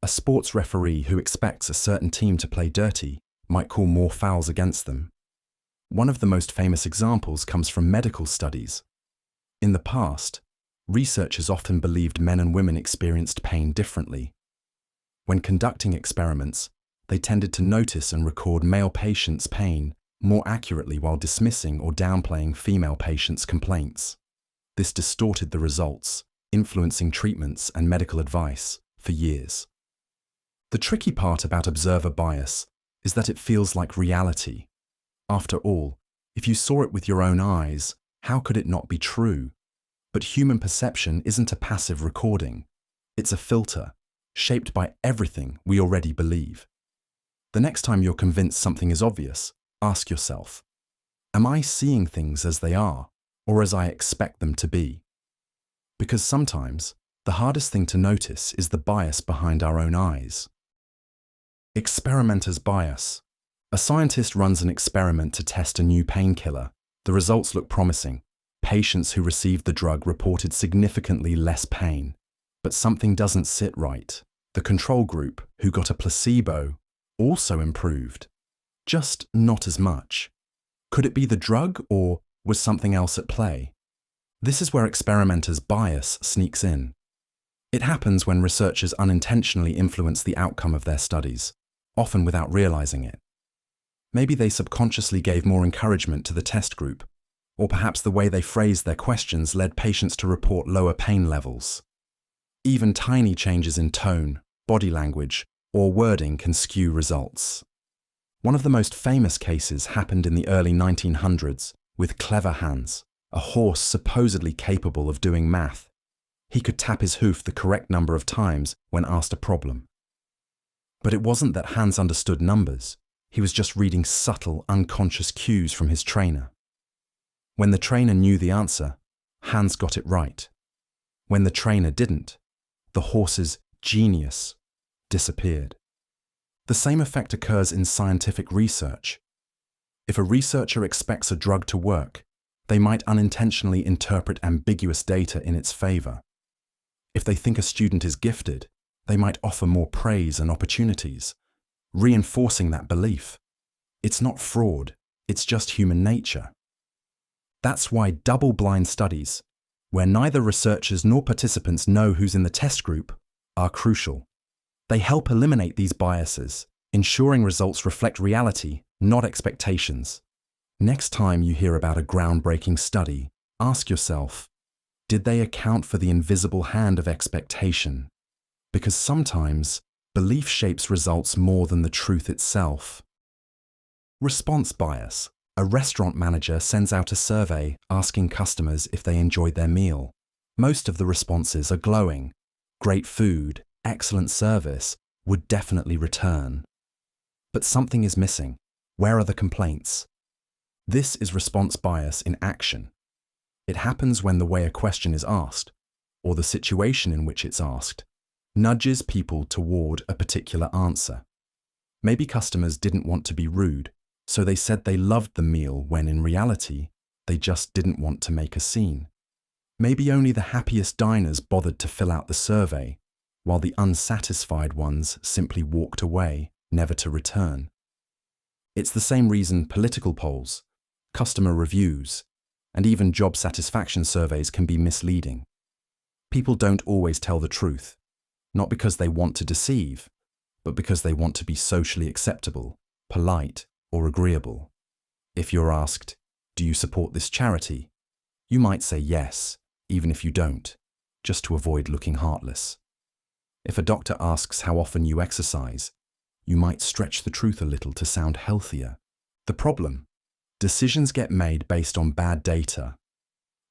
A sports referee who expects a certain team to play dirty might call more fouls against them. One of the most famous examples comes from medical studies. In the past, researchers often believed men and women experienced pain differently. When conducting experiments, they tended to notice and record male patients' pain more accurately while dismissing or downplaying female patients' complaints. This distorted the results, influencing treatments and medical advice for years. The tricky part about observer bias is that it feels like reality. After all, if you saw it with your own eyes, how could it not be true? But human perception isn't a passive recording. It's a filter, shaped by everything we already believe. The next time you're convinced something is obvious, ask yourself, am I seeing things as they are, or as I expect them to be? Because sometimes, the hardest thing to notice is the bias behind our own eyes. Experimenter's bias. A scientist runs an experiment to test a new painkiller. The results look promising. Patients who received the drug reported significantly less pain. But something doesn't sit right. The control group, who got a placebo, also improved. Just not as much. Could it be the drug, or was something else at play? This is where experimenter's bias sneaks in. It happens when researchers unintentionally influence the outcome of their studies, often without realizing it. Maybe they subconsciously gave more encouragement to the test group, or perhaps the way they phrased their questions led patients to report lower pain levels. Even tiny changes in tone, body language, or wording can skew results. One of the most famous cases happened in the early 1900s with Clever Hans, a horse supposedly capable of doing math. He could tap his hoof the correct number of times when asked a problem. But it wasn't that Hans understood numbers. He was just reading subtle, unconscious cues from his trainer. When the trainer knew the answer, Hans got it right. When the trainer didn't, the horse's genius disappeared. The same effect occurs in scientific research. If a researcher expects a drug to work, they might unintentionally interpret ambiguous data in its favor. If they think a student is gifted, they might offer more praise and opportunities, reinforcing that belief. It's not fraud, it's just human nature. That's why double-blind studies, where neither researchers nor participants know who's in the test group, are crucial. They help eliminate these biases, ensuring results reflect reality, not expectations. Next time you hear about a groundbreaking study, ask yourself, did they account for the invisible hand of expectation? Because sometimes, belief shapes results more than the truth itself. Response bias. A restaurant manager sends out a survey asking customers if they enjoyed their meal. Most of the responses are glowing. Great food, excellent service, would definitely return. But something is missing. Where are the complaints? This is response bias in action. It happens when the way a question is asked, or the situation in which it's asked, nudges people toward a particular answer. Maybe customers didn't want to be rude, so they said they loved the meal when in reality, they just didn't want to make a scene. Maybe only the happiest diners bothered to fill out the survey, while the unsatisfied ones simply walked away, never to return. It's the same reason political polls, customer reviews, and even job satisfaction surveys can be misleading. People don't always tell the truth, not because they want to deceive, but because they want to be socially acceptable, polite, or agreeable. If you're asked, "Do you support this charity?" you might say yes, even if you don't, just to avoid looking heartless. If a doctor asks how often you exercise, you might stretch the truth a little to sound healthier. The problem? Decisions get made based on bad data.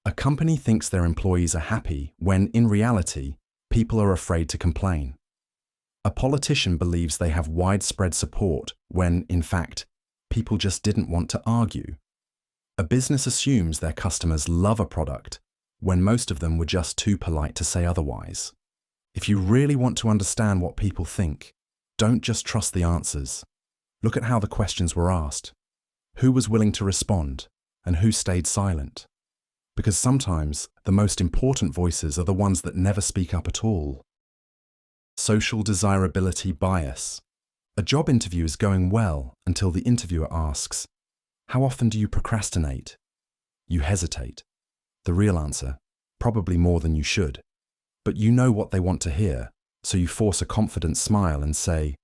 A company thinks their employees are happy when, in reality, people are afraid to complain. A politician believes they have widespread support when, in fact, people just didn't want to argue. A business assumes their customers love a product when most of them were just too polite to say otherwise. If you really want to understand what people think, don't just trust the answers. Look at how the questions were asked. Who was willing to respond, and who stayed silent? Because sometimes the most important voices are the ones that never speak up at all. Social desirability bias. A job interview is going well until the interviewer asks, "How often do you procrastinate?" You hesitate. The real answer, probably more than you should. But you know what they want to hear, so you force a confident smile and say,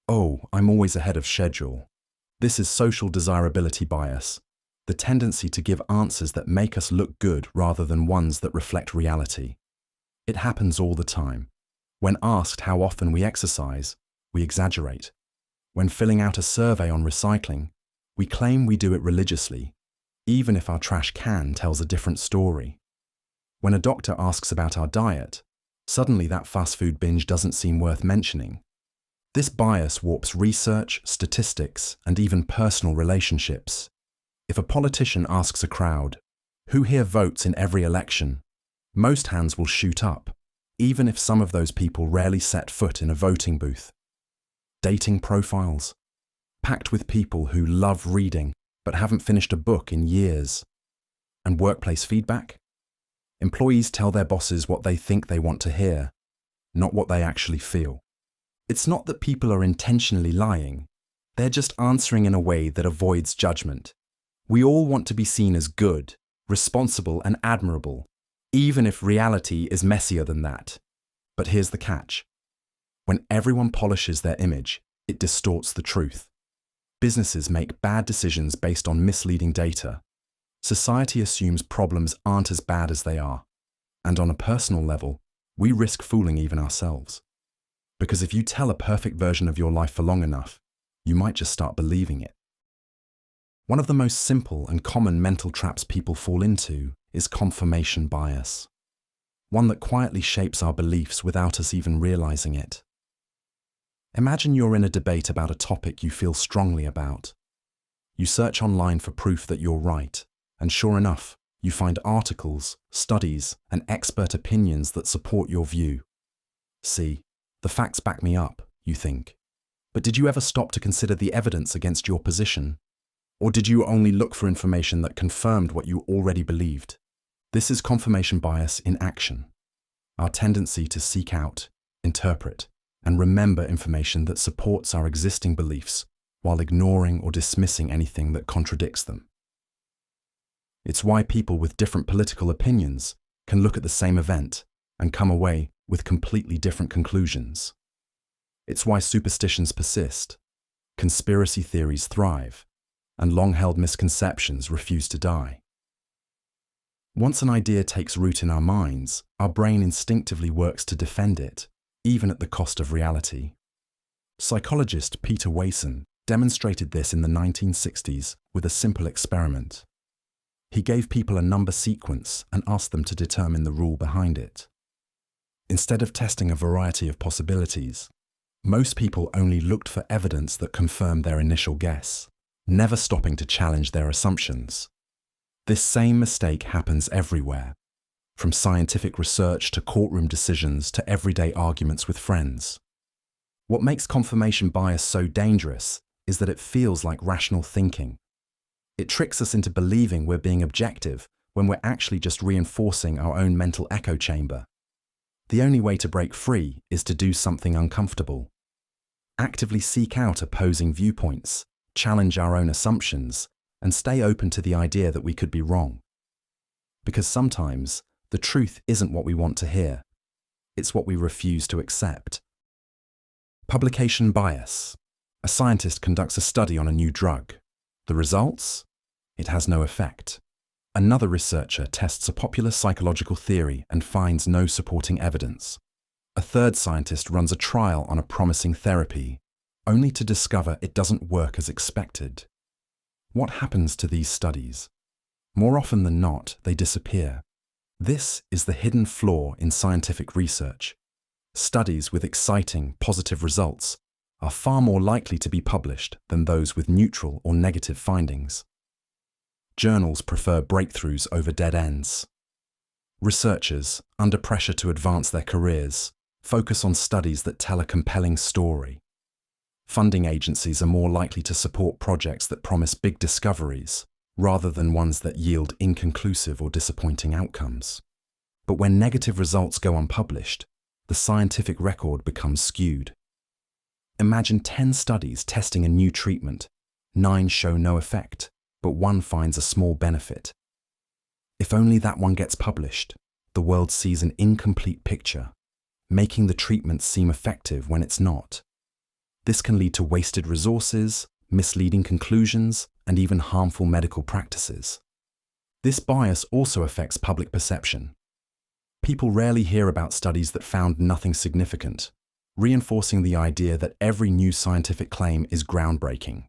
"Oh, I'm always ahead of schedule." This is social desirability bias, the tendency to give answers that make us look good rather than ones that reflect reality. It happens all the time. When asked how often we exercise, we exaggerate. When filling out a survey on recycling, we claim we do it religiously, even if our trash can tells a different story. When a doctor asks about our diet, suddenly that fast food binge doesn't seem worth mentioning. This bias warps research, statistics, and even personal relationships. If a politician asks a crowd, "Who here votes in every election?" most hands will shoot up, even if some of those people rarely set foot in a voting booth. Dating profiles, packed with people who love reading but haven't finished a book in years. And workplace feedback? Employees tell their bosses what they think they want to hear, not what they actually feel. It's not that people are intentionally lying, they're just answering in a way that avoids judgment. We all want to be seen as good, responsible, and admirable, even if reality is messier than that. But here's the catch. When everyone polishes their image, it distorts the truth. Businesses make bad decisions based on misleading data. Society assumes problems aren't as bad as they are. And on a personal level, we risk fooling even ourselves. Because if you tell a perfect version of your life for long enough, you might just start believing it. One of the most simple and common mental traps people fall into is confirmation bias. One that quietly shapes our beliefs without us even realizing it. Imagine you're in a debate about a topic you feel strongly about. You search online for proof that you're right, And sure enough, you find articles, studies, and expert opinions that support your view. See, the facts back me up, you think. But did you ever stop to consider the evidence against your position? Or did you only look for information that confirmed what you already believed? This is confirmation bias in action. Our tendency to seek out, interpret, and remember information that supports our existing beliefs while ignoring or dismissing anything that contradicts them. It's why people with different political opinions can look at the same event and come away with completely different conclusions. It's why superstitions persist, conspiracy theories thrive, and long-held misconceptions refuse to die. Once an idea takes root in our minds, our brain instinctively works to defend it, even at the cost of reality. Psychologist Peter Wason demonstrated this in the 1960s with a simple experiment. He gave people a number sequence and asked them to determine the rule behind it. Instead of testing a variety of possibilities, most people only looked for evidence that confirmed their initial guess, never stopping to challenge their assumptions. This same mistake happens everywhere, from scientific research to courtroom decisions to everyday arguments with friends. What makes confirmation bias so dangerous is that it feels like rational thinking. It tricks us into believing we're being objective when we're actually just reinforcing our own mental echo chamber. The only way to break free is to do something uncomfortable. Actively seek out opposing viewpoints, challenge our own assumptions, and stay open to the idea that we could be wrong. Because sometimes, the truth isn't what we want to hear. It's what we refuse to accept. Publication bias. A scientist conducts a study on a new drug. The results? It has no effect. Another researcher tests a popular psychological theory and finds no supporting evidence. A third scientist runs a trial on a promising therapy, only to discover it doesn't work as expected. What happens to these studies? More often than not, they disappear. This is the hidden flaw in scientific research. Studies with exciting, positive results are far more likely to be published than those with neutral or negative findings. Journals prefer breakthroughs over dead ends. Researchers, under pressure to advance their careers, focus on studies that tell a compelling story. Funding agencies are more likely to support projects that promise big discoveries, rather than ones that yield inconclusive or disappointing outcomes. But when negative results go unpublished, the scientific record becomes skewed. Imagine 10 studies testing a new treatment. 9 show no effect, but 1 finds a small benefit. If only that one gets published, the world sees an incomplete picture, making the treatment seem effective when it's not. This can lead to wasted resources, misleading conclusions, and even harmful medical practices. This bias also affects public perception. People rarely hear about studies that found nothing significant, reinforcing the idea that every new scientific claim is groundbreaking.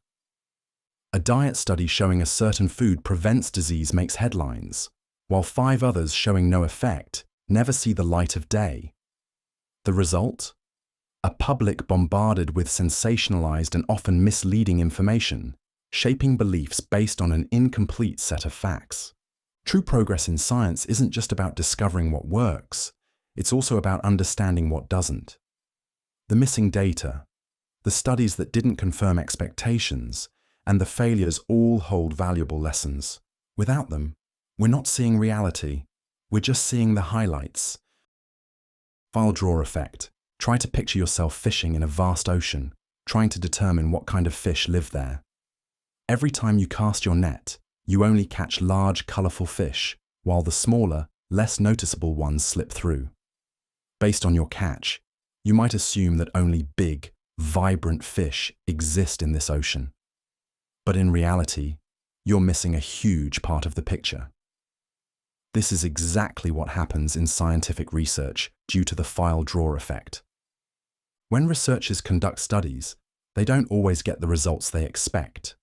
A diet study showing a certain food prevents disease makes headlines, while 5 others showing no effect never see the light of day. The result? A public bombarded with sensationalized and often misleading information, shaping beliefs based on an incomplete set of facts. True progress in science isn't just about discovering what works, it's also about understanding what doesn't. The missing data, the studies that didn't confirm expectations, and the failures all hold valuable lessons. Without them, we're not seeing reality, we're just seeing the highlights. File drawer effect. Try to picture yourself fishing in a vast ocean, trying to determine what kind of fish live there. Every time you cast your net, you only catch large, colourful fish, while the smaller, less noticeable ones slip through. Based on your catch, you might assume that only big, vibrant fish exist in this ocean. But in reality, you're missing a huge part of the picture. This is exactly what happens in scientific research due to the file drawer effect. When researchers conduct studies, they don't always get the results they expect.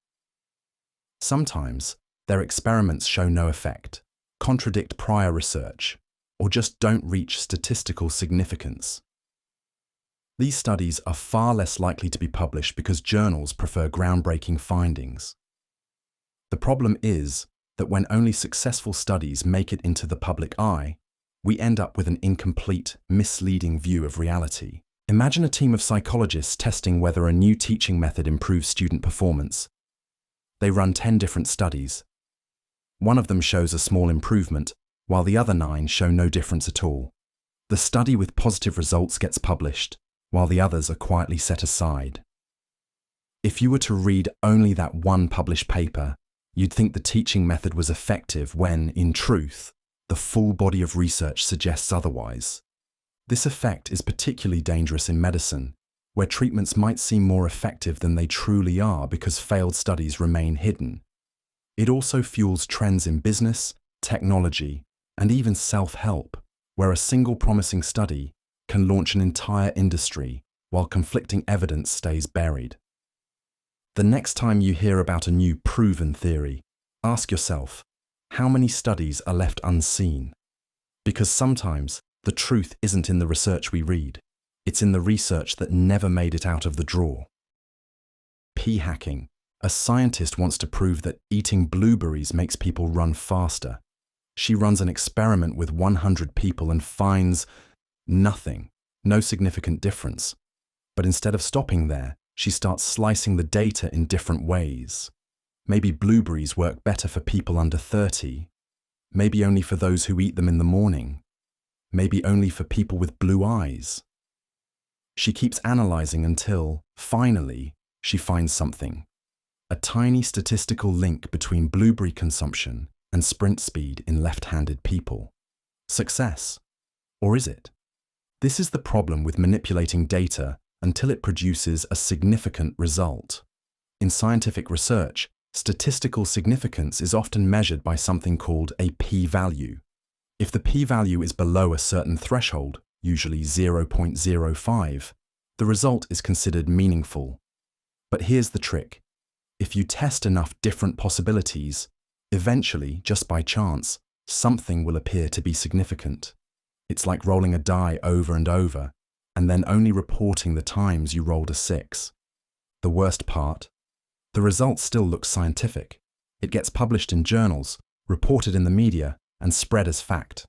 Sometimes, their experiments show no effect, contradict prior research, or just don't reach statistical significance. These studies are far less likely to be published because journals prefer groundbreaking findings. The problem is, that when only successful studies make it into the public eye, we end up with an incomplete, misleading view of reality. Imagine a team of psychologists testing whether a new teaching method improves student performance. They run 10 different studies. One of them shows a small improvement, while the other 9 show no difference at all. The study with positive results gets published, while the others are quietly set aside. If you were to read only that one published paper, you'd think the teaching method was effective when, in truth, the full body of research suggests otherwise. This effect is particularly dangerous in medicine, where treatments might seem more effective than they truly are because failed studies remain hidden. It also fuels trends in business, technology, and even self-help, where a single promising study can launch an entire industry while conflicting evidence stays buried. The next time you hear about a new proven theory, ask yourself, how many studies are left unseen? Because sometimes the truth isn't in the research we read, it's in the research that never made it out of the drawer. P-hacking. A scientist wants to prove that eating blueberries makes people run faster. She runs an experiment with 100 people and finds nothing, no significant difference. But instead of stopping there, she starts slicing the data in different ways. Maybe blueberries work better for people under 30. Maybe only for those who eat them in the morning. Maybe only for people with blue eyes. She keeps analyzing until, finally, she finds something. A tiny statistical link between blueberry consumption and sprint speed in left-handed people. Success. Or is it? This is the problem with manipulating data until it produces a significant result. In scientific research, statistical significance is often measured by something called a p-value. If the p-value is below a certain threshold, usually 0.05, the result is considered meaningful. But here's the trick. If you test enough different possibilities, eventually, just by chance, something will appear to be significant. It's like rolling a die over and over, and then only reporting the times you rolled a 6. The worst part? The result still looks scientific. It gets published in journals, reported in the media, and spread as fact.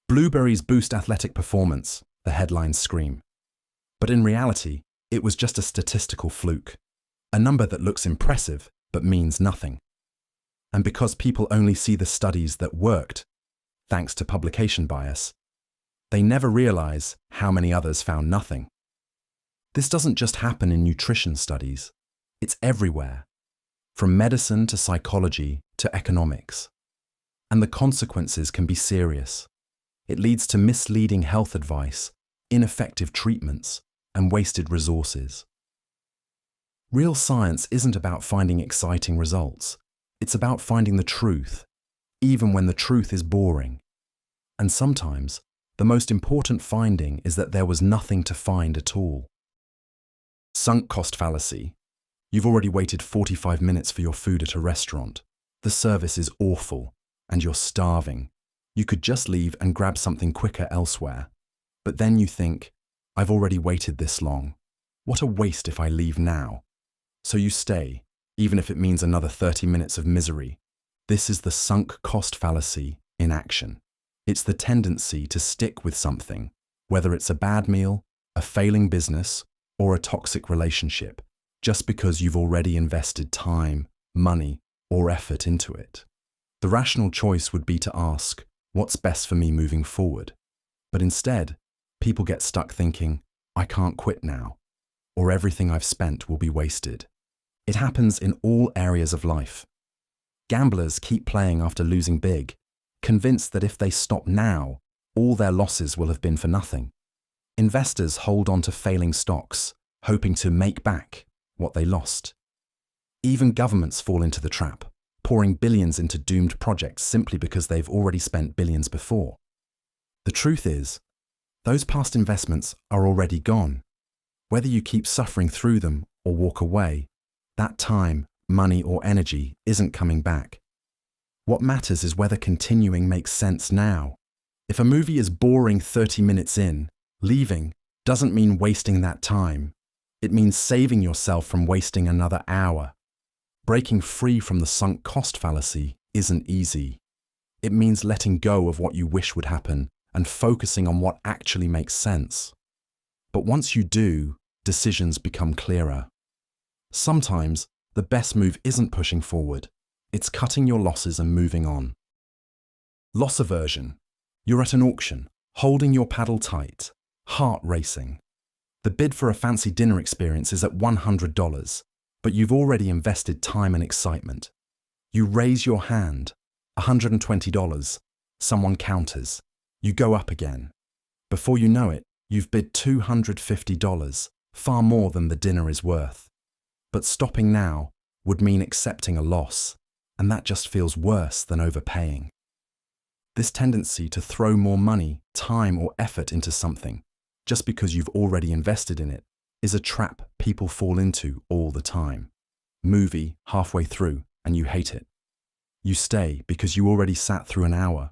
Blueberries boost athletic performance, the headlines scream. But in reality, it was just a statistical fluke, a number that looks impressive but means nothing. And because people only see the studies that worked, thanks to publication bias, they never realize how many others found nothing. This doesn't just happen in nutrition studies. It's everywhere, from medicine to psychology to economics. And the consequences can be serious. It leads to misleading health advice, ineffective treatments, and wasted resources. Real science isn't about finding exciting results. It's about finding the truth, even when the truth is boring. And sometimes, the most important finding is that there was nothing to find at all. Sunk cost fallacy. You've already waited 45 minutes for your food at a restaurant. The service is awful, and you're starving. You could just leave and grab something quicker elsewhere. But then you think, I've already waited this long. What a waste if I leave now. So you stay, even if it means another 30 minutes of misery. This is the sunk cost fallacy in action. It's the tendency to stick with something, whether it's a bad meal, a failing business, or a toxic relationship, just because you've already invested time, money, or effort into it. The rational choice would be to ask, what's best for me moving forward? But instead, people get stuck thinking, I can't quit now, or everything I've spent will be wasted. It happens in all areas of life. Gamblers keep playing after losing big, convinced that if they stop now, all their losses will have been for nothing. Investors hold on to failing stocks, hoping to make back what they lost. Even governments fall into the trap, pouring billions into doomed projects simply because they've already spent billions before. The truth is, those past investments are already gone. Whether you keep suffering through them or walk away, that time, money, or energy isn't coming back. What matters is whether continuing makes sense now. If a movie is boring 30 minutes in, leaving doesn't mean wasting that time. It means saving yourself from wasting another hour. Breaking free from the sunk cost fallacy isn't easy. It means letting go of what you wish would happen and focusing on what actually makes sense. But once you do, decisions become clearer. Sometimes, the best move isn't pushing forward. It's cutting your losses and moving on. Loss aversion. You're at an auction, holding your paddle tight, heart racing. The bid for a fancy dinner experience is at $100, but you've already invested time and excitement. You raise your hand, $120. Someone counters. You go up again. Before you know it, you've bid $250, far more than the dinner is worth. But stopping now would mean accepting a loss, and that just feels worse than overpaying. This tendency to throw more money, time, or effort into something, just because you've already invested in it, is a trap people fall into all the time. Movie halfway through, and you hate it. You stay because you already sat through an hour.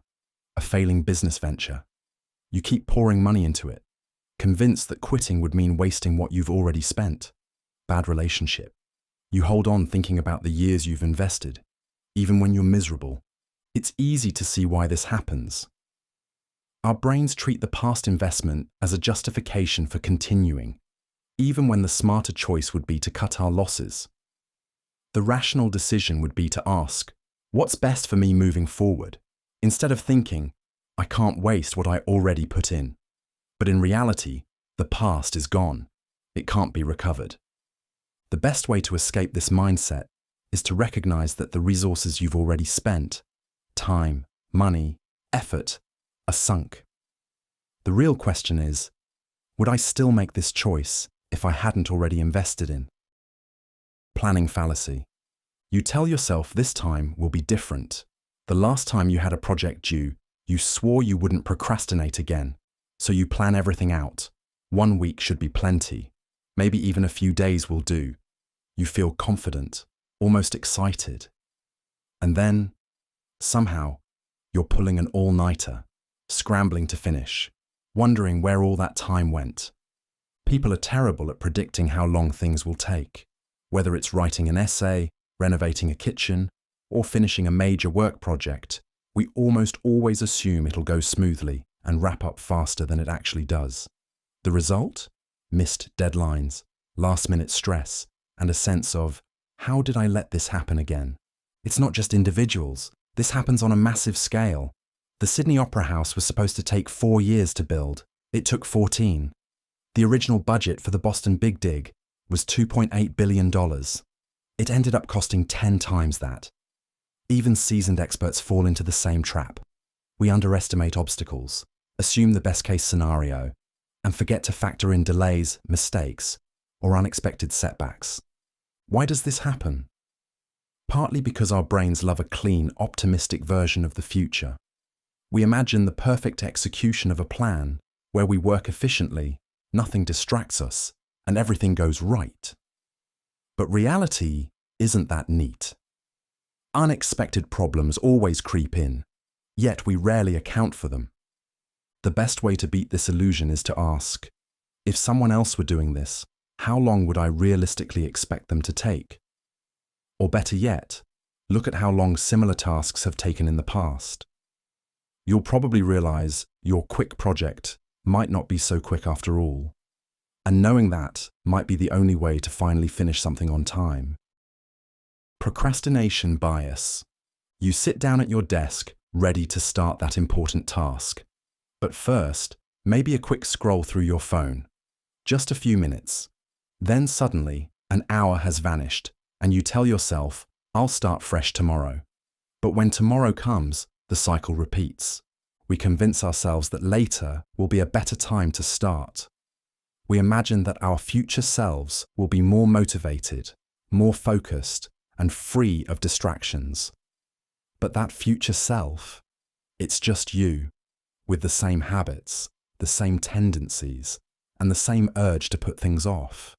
A failing business venture. You keep pouring money into it, convinced that quitting would mean wasting what you've already spent. Bad relationship. You hold on thinking about the years you've invested, even when you're miserable. It's easy to see why this happens. Our brains treat the past investment as a justification for continuing, even when the smarter choice would be to cut our losses. The rational decision would be to ask, what's best for me moving forward? Instead of thinking, I can't waste what I already put in. But in reality, the past is gone. It can't be recovered. The best way to escape this mindset is to recognize that the resources you've already spent, time, money, effort, are sunk. The real question is, would I still make this choice if I hadn't already invested in? Planning fallacy. You tell yourself this time will be different. The last time you had a project due, you swore you wouldn't procrastinate again, so you plan everything out. 1 week should be plenty. Maybe even a few days will do. You feel confident, almost excited. And then, somehow, you're pulling an all-nighter, scrambling to finish, wondering where all that time went. People are terrible at predicting how long things will take, whether it's writing an essay, renovating a kitchen, or finishing a major work project. We almost always assume it'll go smoothly and wrap up faster than it actually does. The result? Missed deadlines, last-minute stress, and a sense of, how did I let this happen again? It's not just individuals. This happens on a massive scale. The Sydney Opera House was supposed to take 4 years to build. It took 14. The original budget for the Boston Big Dig was $2.8 billion. It ended up costing 10 times that. Even seasoned experts fall into the same trap. We underestimate obstacles, assume the best-case scenario, and forget to factor in delays, mistakes, or unexpected setbacks. Why does this happen? Partly because our brains love a clean, optimistic version of the future. We imagine the perfect execution of a plan where we work efficiently, nothing distracts us, and everything goes right. But reality isn't that neat. Unexpected problems always creep in, yet we rarely account for them. The best way to beat this illusion is to ask, if someone else were doing this, how long would I realistically expect them to take? Or better yet, look at how long similar tasks have taken in the past. You'll probably realize your quick project might not be so quick after all. And knowing that might be the only way to finally finish something on time. Procrastination bias. You sit down at your desk, ready to start that important task. But first, maybe a quick scroll through your phone. Just a few minutes. Then suddenly, an hour has vanished, and you tell yourself, I'll start fresh tomorrow. But when tomorrow comes, the cycle repeats. We convince ourselves that later will be a better time to start. We imagine that our future selves will be more motivated, more focused, and free of distractions. But that future self, it's just you, with the same habits, the same tendencies, and the same urge to put things off.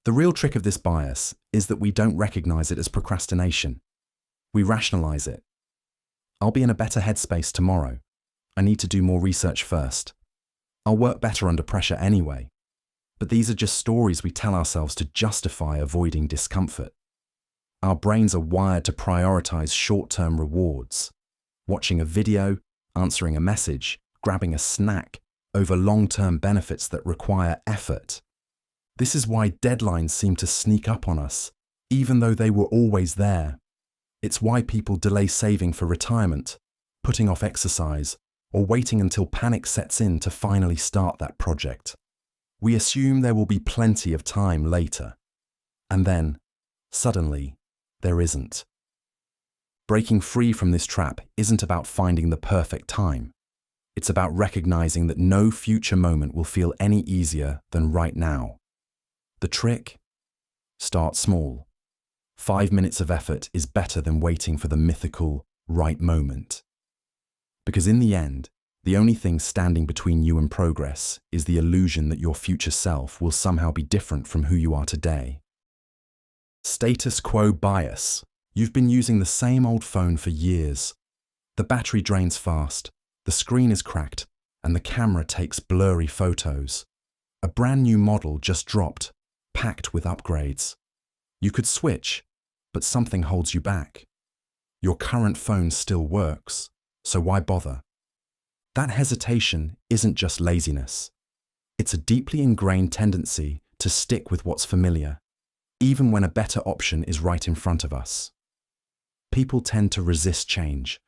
The real trick of this bias is that we don't recognize it as procrastination. We rationalize it. I'll be in a better headspace tomorrow. I need to do more research first. I'll work better under pressure anyway. But these are just stories we tell ourselves to justify avoiding discomfort. Our brains are wired to prioritize short-term rewards. Watching a video, answering a message, grabbing a snack, over long-term benefits that require effort. This is why deadlines seem to sneak up on us, even though they were always there. It's why people delay saving for retirement, putting off exercise, or waiting until panic sets in to finally start that project. We assume there will be plenty of time later. And then, suddenly, there isn't. Breaking free from this trap isn't about finding the perfect time. It's about recognizing that no future moment will feel any easier than right now. The trick? Start small. 5 minutes of effort is better than waiting for the mythical right moment. Because in the end, the only thing standing between you and progress is the illusion that your future self will somehow be different from who you are today. Status quo bias. You've been using the same old phone for years. The battery drains fast, the screen is cracked, and the camera takes blurry photos. A brand new model just dropped, packed with upgrades. You could switch, but something holds you back. Your current phone still works, so why bother? That hesitation isn't just laziness. It's a deeply ingrained tendency to stick with what's familiar, even when a better option is right in front of us. People tend to resist change,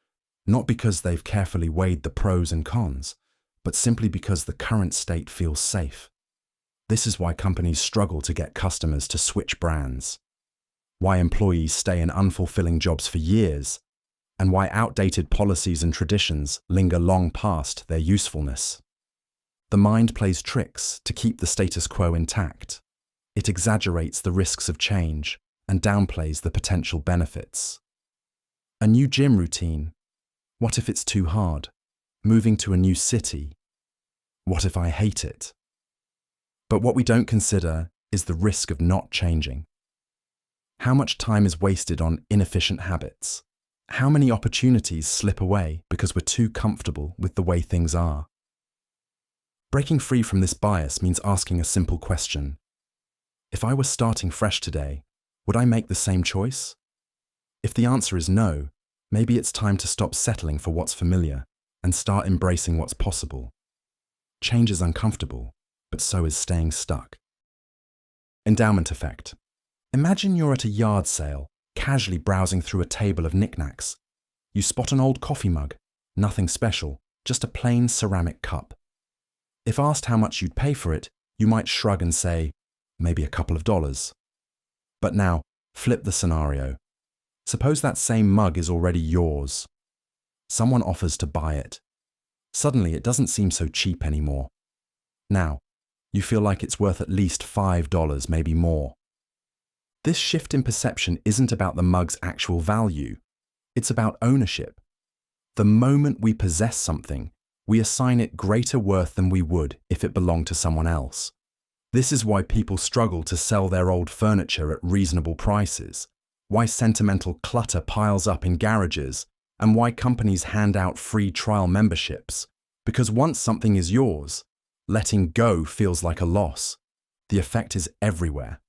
not because they've carefully weighed the pros and cons, but simply because the current state feels safe. This is why companies struggle to get customers to switch brands, why employees stay in unfulfilling jobs for years, and why outdated policies and traditions linger long past their usefulness. The mind plays tricks to keep the status quo intact. It exaggerates the risks of change and downplays the potential benefits. A new gym routine. What if it's too hard? Moving to a new city. What if I hate it? But what we don't consider is the risk of not changing. How much time is wasted on inefficient habits? How many opportunities slip away because we're too comfortable with the way things are? Breaking free from this bias means asking a simple question. If I were starting fresh today, would I make the same choice? If the answer is no, maybe it's time to stop settling for what's familiar and start embracing what's possible. Change is uncomfortable, but so is staying stuck. Endowment Effect. Imagine you're at a yard sale, casually browsing through a table of knickknacks. You spot an old coffee mug, nothing special, just a plain ceramic cup. If asked how much you'd pay for it, you might shrug and say, maybe a couple of dollars. But now, flip the scenario. Suppose that same mug is already yours. Someone offers to buy it. Suddenly, it doesn't seem so cheap anymore. Now, you feel like it's worth at least $5, maybe more. This shift in perception isn't about the mug's actual value. It's about ownership. The moment we possess something, we assign it greater worth than we would if it belonged to someone else. This is why people struggle to sell their old furniture at reasonable prices, why sentimental clutter piles up in garages, and why companies hand out free trial memberships. Because once something is yours, letting go feels like a loss. The effect is everywhere.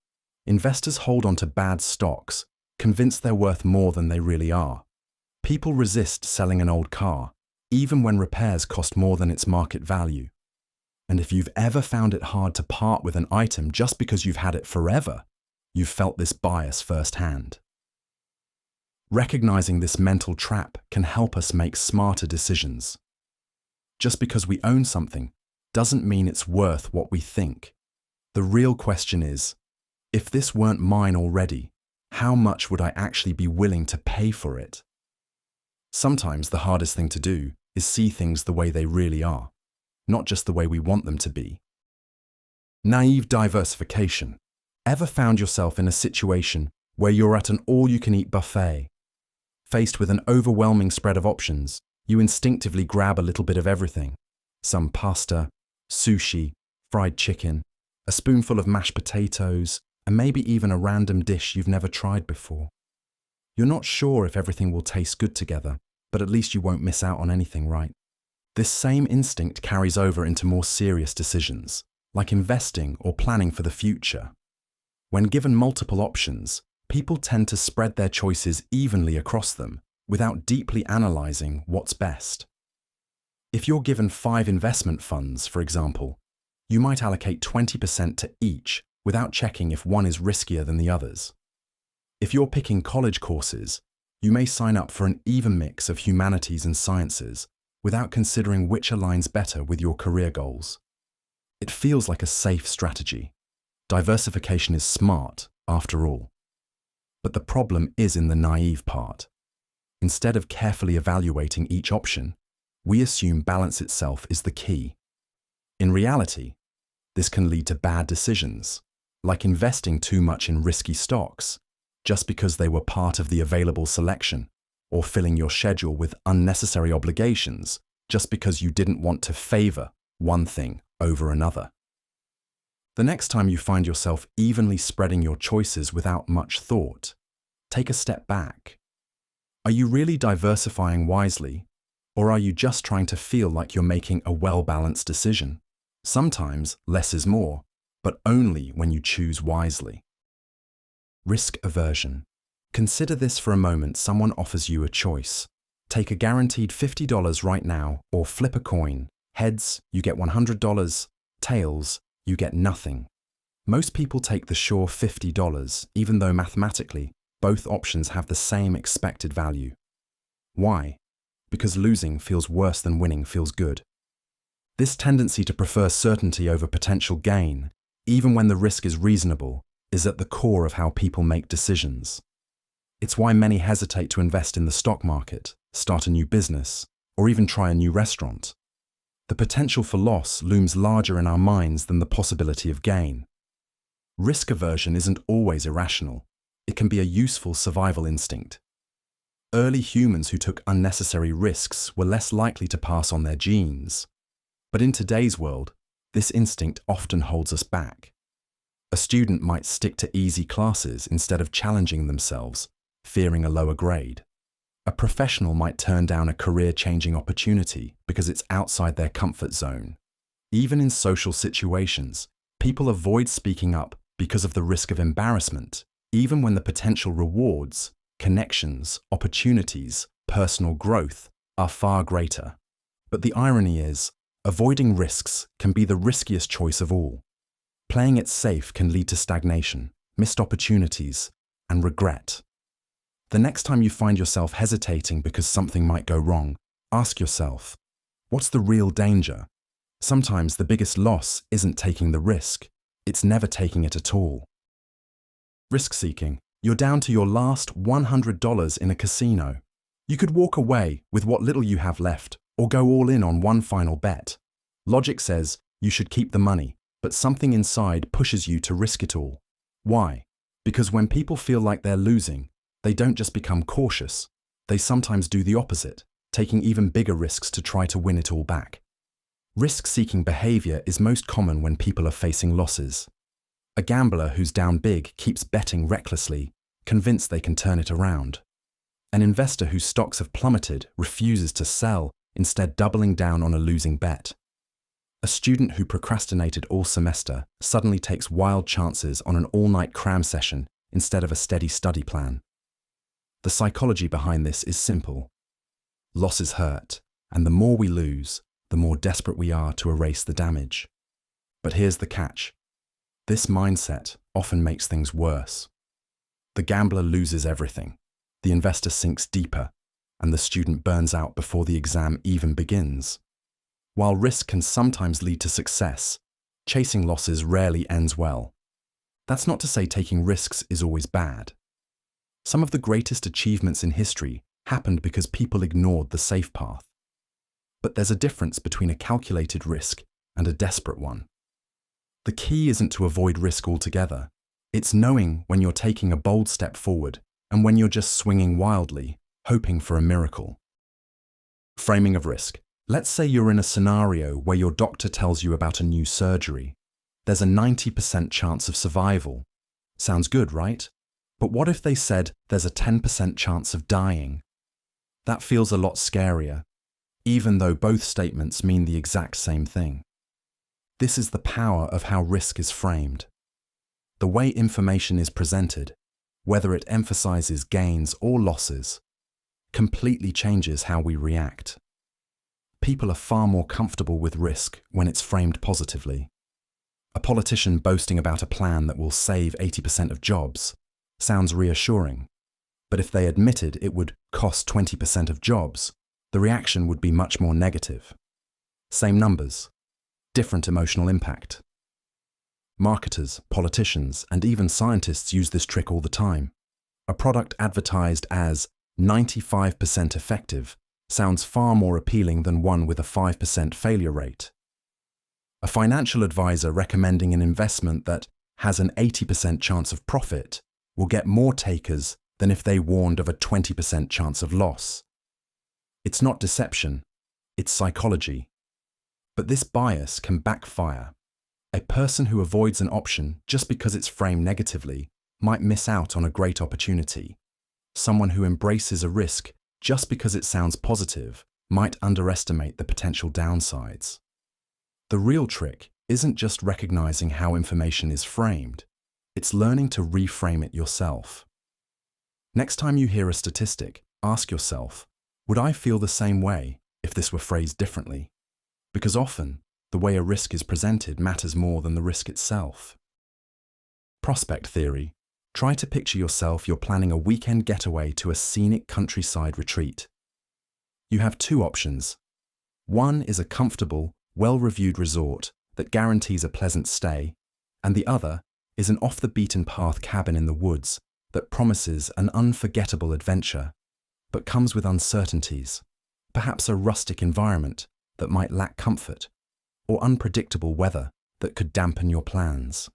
Investors hold on to bad stocks, convinced they're worth more than they really are. People resist selling an old car, even when repairs cost more than its market value. And if you've ever found it hard to part with an item just because you've had it forever, you've felt this bias firsthand. Recognizing this mental trap can help us make smarter decisions. Just because we own something doesn't mean it's worth what we think. The real question is, if this weren't mine already, how much would I actually be willing to pay for it? Sometimes the hardest thing to do is see things the way they really are, not just the way we want them to be. Naive diversification. Ever found yourself in a situation where you're at an all-you-can-eat buffet? Faced with an overwhelming spread of options, you instinctively grab a little bit of everything. Some pasta, sushi, fried chicken, a spoonful of mashed potatoes, and maybe even a random dish you've never tried before. You're not sure if everything will taste good together, but at least you won't miss out on anything, right? This same instinct carries over into more serious decisions, like investing or planning for the future. When given multiple options, People tend to spread their choices evenly across them without deeply analyzing what's best. If you're given 5 investment funds, for example, you might allocate 20% to each without checking if one is riskier than the others. If you're picking college courses, you may sign up for an even mix of humanities and sciences without considering which aligns better with your career goals. It feels like a safe strategy. Diversification is smart, after all. But the problem is in the naive part. Instead of carefully evaluating each option, we assume balance itself is the key. In reality, this can lead to bad decisions, like investing too much in risky stocks just because they were part of the available selection, or filling your schedule with unnecessary obligations just because you didn't want to favor one thing over another. The next time you find yourself evenly spreading your choices without much thought, take a step back. Are you really diversifying wisely, or are you just trying to feel like you're making a well-balanced decision? Sometimes less is more, but only when you choose wisely. Risk aversion. Consider this for a moment. Someone offers you a choice. Take a guaranteed $50 right now, or flip a coin. Heads, you get $100. Tails, you get nothing. Most people take the sure $50, even though mathematically, both options have the same expected value. Why? Because losing feels worse than winning feels good. This tendency to prefer certainty over potential gain, even when the risk is reasonable, is at the core of how people make decisions. It's why many hesitate to invest in the stock market, start a new business, or even try a new restaurant. The potential for loss looms larger in our minds than the possibility of gain. Risk aversion isn't always irrational. It can be a useful survival instinct. Early humans who took unnecessary risks were less likely to pass on their genes. But in today's world, this instinct often holds us back. A student might stick to easy classes instead of challenging themselves, fearing a lower grade. A professional might turn down a career-changing opportunity because it's outside their comfort zone. Even in social situations, people avoid speaking up because of the risk of embarrassment, even when the potential rewards, connections, opportunities, personal growth are far greater. But the irony is, avoiding risks can be the riskiest choice of all. Playing it safe can lead to stagnation, missed opportunities, and regret. The next time you find yourself hesitating because something might go wrong, ask yourself, what's the real danger? Sometimes the biggest loss isn't taking the risk, it's never taking it at all. Risk-seeking. You're down to your last $100 in a casino. You could walk away with what little you have left, or go all in on one final bet. Logic says you should keep the money, but something inside pushes you to risk it all. Why? Because when people feel like they're losing, they don't just become cautious, they sometimes do the opposite, taking even bigger risks to try to win it all back. Risk-seeking behavior is most common when people are facing losses. A gambler who's down big keeps betting recklessly, convinced they can turn it around. An investor whose stocks have plummeted refuses to sell, instead doubling down on a losing bet. A student who procrastinated all semester suddenly takes wild chances on an all-night cram session instead of a steady study plan. The psychology behind this is simple. Losses hurt, and the more we lose, the more desperate we are to erase the damage. But here's the catch. This mindset often makes things worse. The gambler loses everything, the investor sinks deeper, and the student burns out before the exam even begins. While risk can sometimes lead to success, chasing losses rarely ends well. That's not to say taking risks is always bad. Some of the greatest achievements in history happened because people ignored the safe path. But there's a difference between a calculated risk and a desperate one. The key isn't to avoid risk altogether. It's knowing when you're taking a bold step forward and when you're just swinging wildly, hoping for a miracle. Framing of risk. Let's say you're in a scenario where your doctor tells you about a new surgery. There's a 90% chance of survival. Sounds good, right? But what if they said there's a 10% chance of dying? That feels a lot scarier, even though both statements mean the exact same thing. This is the power of how risk is framed. The way information is presented, whether it emphasizes gains or losses, completely changes how we react. People are far more comfortable with risk when it's framed positively. A politician boasting about a plan that will save 80% of jobs sounds reassuring, but if they admitted it would cost 20% of jobs, the reaction would be much more negative. Same numbers, different emotional impact. Marketers, politicians, and even scientists use this trick all the time. A product advertised as 95% effective sounds far more appealing than one with a 5% failure rate. A financial advisor recommending an investment that has an 80% chance of profit will get more takers than if they warned of a 20% chance of loss. It's not deception, it's psychology. But this bias can backfire. A person who avoids an option just because it's framed negatively might miss out on a great opportunity. Someone who embraces a risk just because it sounds positive might underestimate the potential downsides. The real trick isn't just recognizing how information is framed, it's learning to reframe it yourself. Next time you hear a statistic, ask yourself, would I feel the same way if this were phrased differently? Because often, the way a risk is presented matters more than the risk itself. Prospect theory. Try to picture yourself you're planning a weekend getaway to a scenic countryside retreat. You have two options. One is a comfortable, well-reviewed resort that guarantees a pleasant stay, and the other is an off-the-beaten-path cabin in the woods that promises an unforgettable adventure, but comes with uncertainties, perhaps a rustic environment that might lack comfort, or unpredictable weather that could dampen your plans.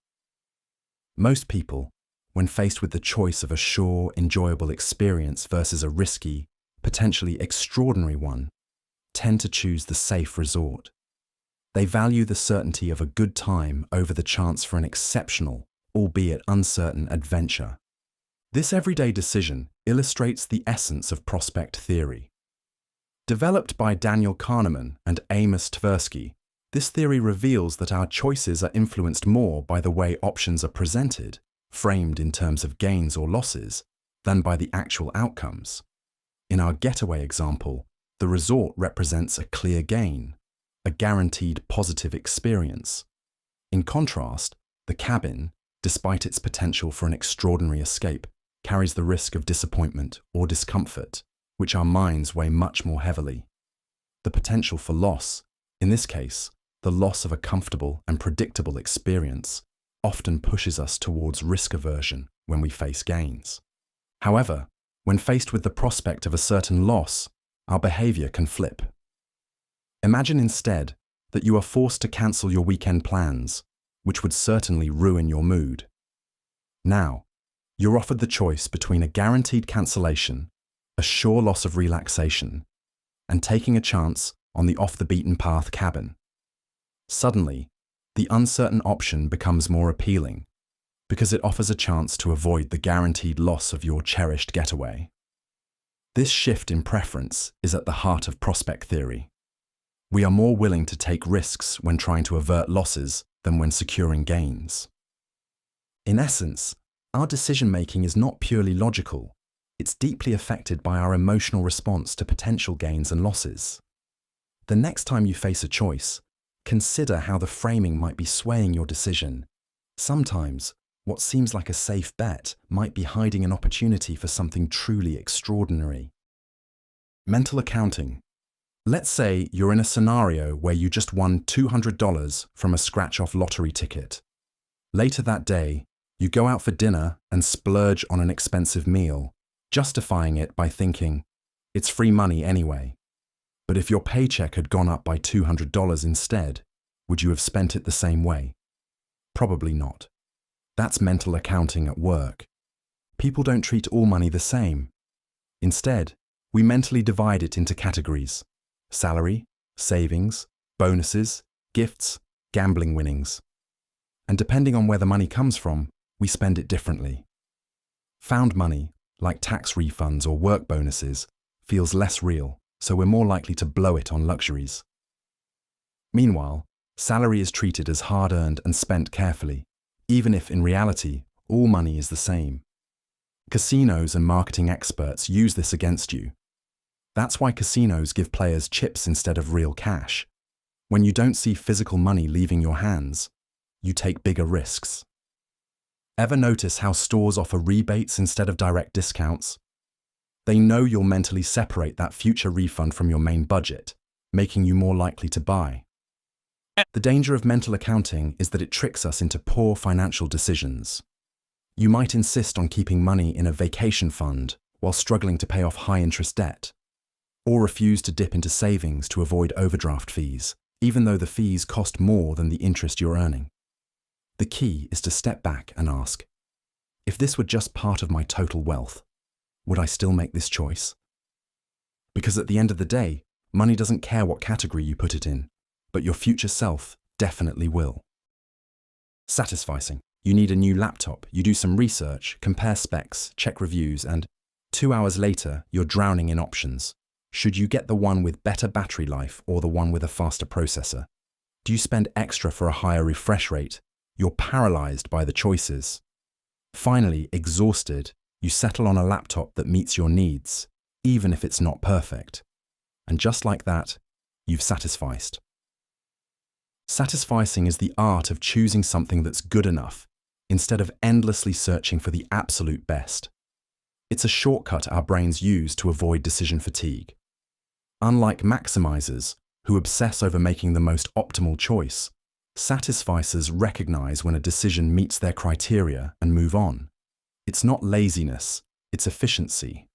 Most people, when faced with the choice of a sure, enjoyable experience versus a risky, potentially extraordinary one, tend to choose the safe resort. They value the certainty of a good time over the chance for an exceptional, albeit uncertain, adventure. This everyday decision illustrates the essence of prospect theory. Developed by Daniel Kahneman and Amos Tversky, this theory reveals that our choices are influenced more by the way options are presented, framed in terms of gains or losses, than by the actual outcomes. In our getaway example, the resort represents a clear gain, a guaranteed positive experience. In contrast, the cabin, despite its potential for an extraordinary escape, carries the risk of disappointment or discomfort, which our minds weigh much more heavily. The potential for loss, in this case, the loss of a comfortable and predictable experience, often pushes us towards risk aversion when we face gains. However, when faced with the prospect of a certain loss, our behavior can flip. Imagine instead that you are forced to cancel your weekend plans, which would certainly ruin your mood. Now, you're offered the choice between a guaranteed cancellation, a sure loss of relaxation, and taking a chance on the off-the-beaten-path cabin. Suddenly, the uncertain option becomes more appealing because it offers a chance to avoid the guaranteed loss of your cherished getaway. This shift in preference is at the heart of prospect theory. We are more willing to take risks when trying to avert losses than when securing gains. In essence, our decision-making is not purely logical. It's deeply affected by our emotional response to potential gains and losses. The next time you face a choice, consider how the framing might be swaying your decision. Sometimes, what seems like a safe bet might be hiding an opportunity for something truly extraordinary. Mental accounting. Let's say you're in a scenario where you just won $200 from a scratch-off lottery ticket. Later that day, you go out for dinner and splurge on an expensive meal, justifying it by thinking, it's free money anyway. But if your paycheck had gone up by $200 instead, would you have spent it the same way? Probably not. That's mental accounting at work. People don't treat all money the same. Instead, we mentally divide it into categories: salary, savings, bonuses, gifts, gambling winnings. And depending on where the money comes from, we spend it differently. Found money, like tax refunds or work bonuses, feels less real, so we're more likely to blow it on luxuries. Meanwhile, salary is treated as hard-earned and spent carefully, even if in reality, all money is the same. Casinos and marketing experts use this against you. That's why casinos give players chips instead of real cash. When you don't see physical money leaving your hands, you take bigger risks. Ever notice how stores offer rebates instead of direct discounts? They know you'll mentally separate that future refund from your main budget, making you more likely to buy. The danger of mental accounting is that it tricks us into poor financial decisions. You might insist on keeping money in a vacation fund while struggling to pay off high-interest debt, or refuse to dip into savings to avoid overdraft fees, even though the fees cost more than the interest you're earning. The key is to step back and ask, if this were just part of my total wealth, would I still make this choice? Because at the end of the day, money doesn't care what category you put it in, but your future self definitely will. Satisficing. You need a new laptop, you do some research, compare specs, check reviews, and 2 hours later, you're drowning in options. Should you get the one with better battery life or the one with a faster processor? Do you spend extra for a higher refresh rate? You're paralyzed by the choices. Finally, exhausted, you settle on a laptop that meets your needs, even if it's not perfect. And just like that, you've satisficed. Satisficing is the art of choosing something that's good enough, instead of endlessly searching for the absolute best. It's a shortcut our brains use to avoid decision fatigue. Unlike maximizers, who obsess over making the most optimal choice, satisficers recognize when a decision meets their criteria and move on. It's not laziness, it's efficiency.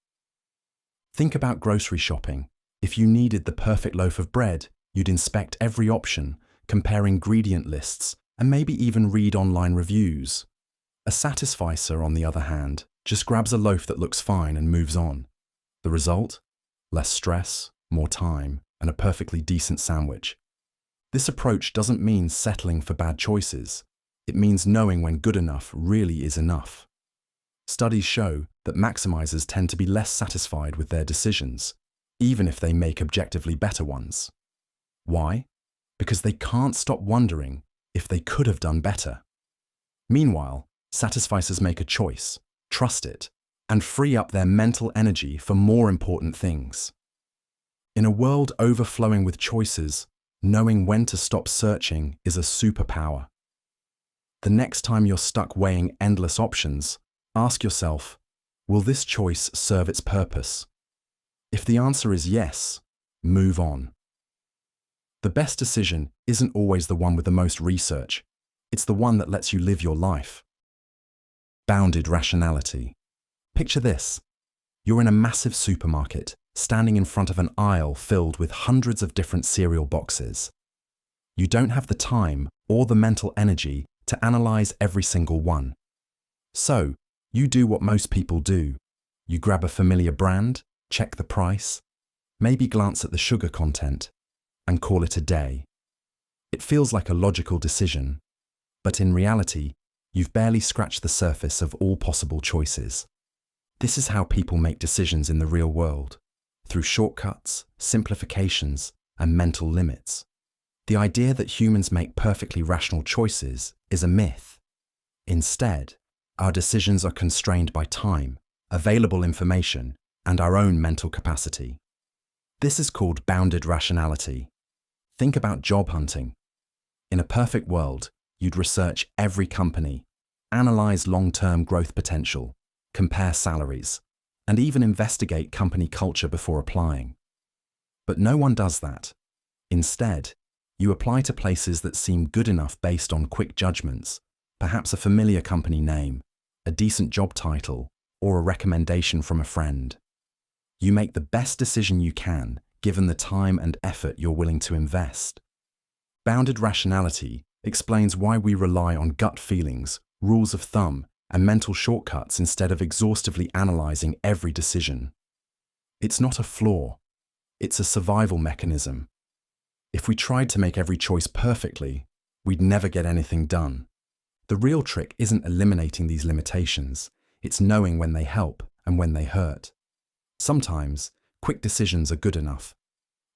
Think about grocery shopping. If you needed the perfect loaf of bread, you'd inspect every option, compare ingredient lists, and maybe even read online reviews. A satisficer, on the other hand, just grabs a loaf that looks fine and moves on. The result? Less stress, more time, and a perfectly decent sandwich. This approach doesn't mean settling for bad choices. It means knowing when good enough really is enough. Studies show that maximizers tend to be less satisfied with their decisions, even if they make objectively better ones. Why? Because they can't stop wondering if they could have done better. Meanwhile, satisficers make a choice, trust it, and free up their mental energy for more important things. In a world overflowing with choices, knowing when to stop searching is a superpower. The next time you're stuck weighing endless options, ask yourself, will this choice serve its purpose? If the answer is yes, move on. The best decision isn't always the one with the most research. It's the one that lets you live your life. Bounded rationality. Picture this. You're in a massive supermarket, standing in front of an aisle filled with hundreds of different cereal boxes. You don't have the time or the mental energy to analyze every single one. So, you do what most people do. You grab a familiar brand, check the price, maybe glance at the sugar content, and call it a day. It feels like a logical decision, but in reality, you've barely scratched the surface of all possible choices. This is how people make decisions in the real world, through shortcuts, simplifications, and mental limits. The idea that humans make perfectly rational choices is a myth. Instead, our decisions are constrained by time, available information, and our own mental capacity. This is called bounded rationality. Think about job hunting. In a perfect world, you'd research every company, analyze long-term growth potential, compare salaries, and even investigate company culture before applying. But no one does that. Instead, you apply to places that seem good enough based on quick judgments, perhaps a familiar company name, a decent job title, or a recommendation from a friend. You make the best decision you can, given the time and effort you're willing to invest. Bounded rationality explains why we rely on gut feelings, rules of thumb, and mental shortcuts instead of exhaustively analyzing every decision. It's not a flaw, it's a survival mechanism. If we tried to make every choice perfectly, we'd never get anything done. The real trick isn't eliminating these limitations, it's knowing when they help and when they hurt. Sometimes, quick decisions are good enough,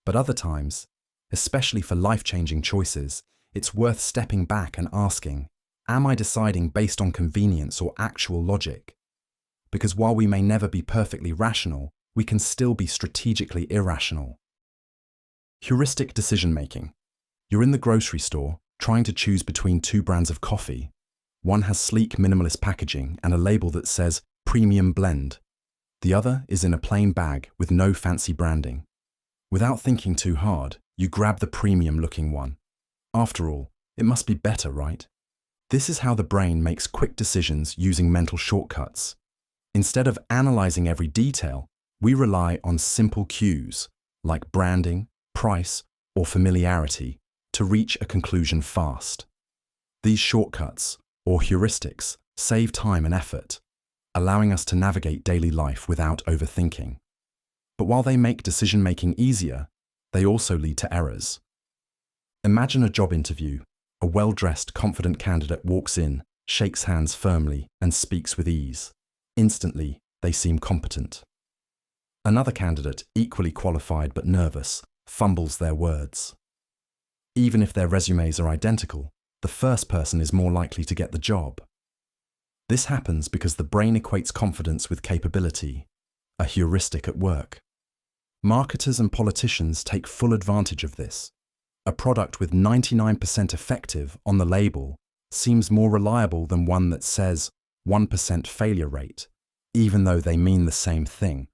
but other times, especially for life-changing choices, it's worth stepping back and asking, am I deciding based on convenience or actual logic? because while we may never be perfectly rational, we can still be strategically irrational. Heuristic decision-making. You're in the grocery store, trying to choose between two brands of coffee. One has sleek minimalist packaging and a label that says Premium Blend. The other is in a plain bag with no fancy branding. Without thinking too hard, you grab the premium-looking one. After all, it must be better, right? This is how the brain makes quick decisions using mental shortcuts. Instead of analyzing every detail, we rely on simple cues, like branding, price, or familiarity, to reach a conclusion fast. These shortcuts, or heuristics, save time and effort, allowing us to navigate daily life without overthinking. But while they make decision-making easier, they also lead to errors. Imagine a job interview. A well-dressed, confident candidate walks in, shakes hands firmly, and speaks with ease. Instantly, they seem competent. Another candidate, equally qualified but nervous, fumbles their words. Even if their resumes are identical, the first person is more likely to get the job. This happens because the brain equates confidence with capability, a heuristic at work. Marketers and politicians take full advantage of this. A product with 99% effective on the label seems more reliable than one that says 1% failure rate, even though they mean the same thing.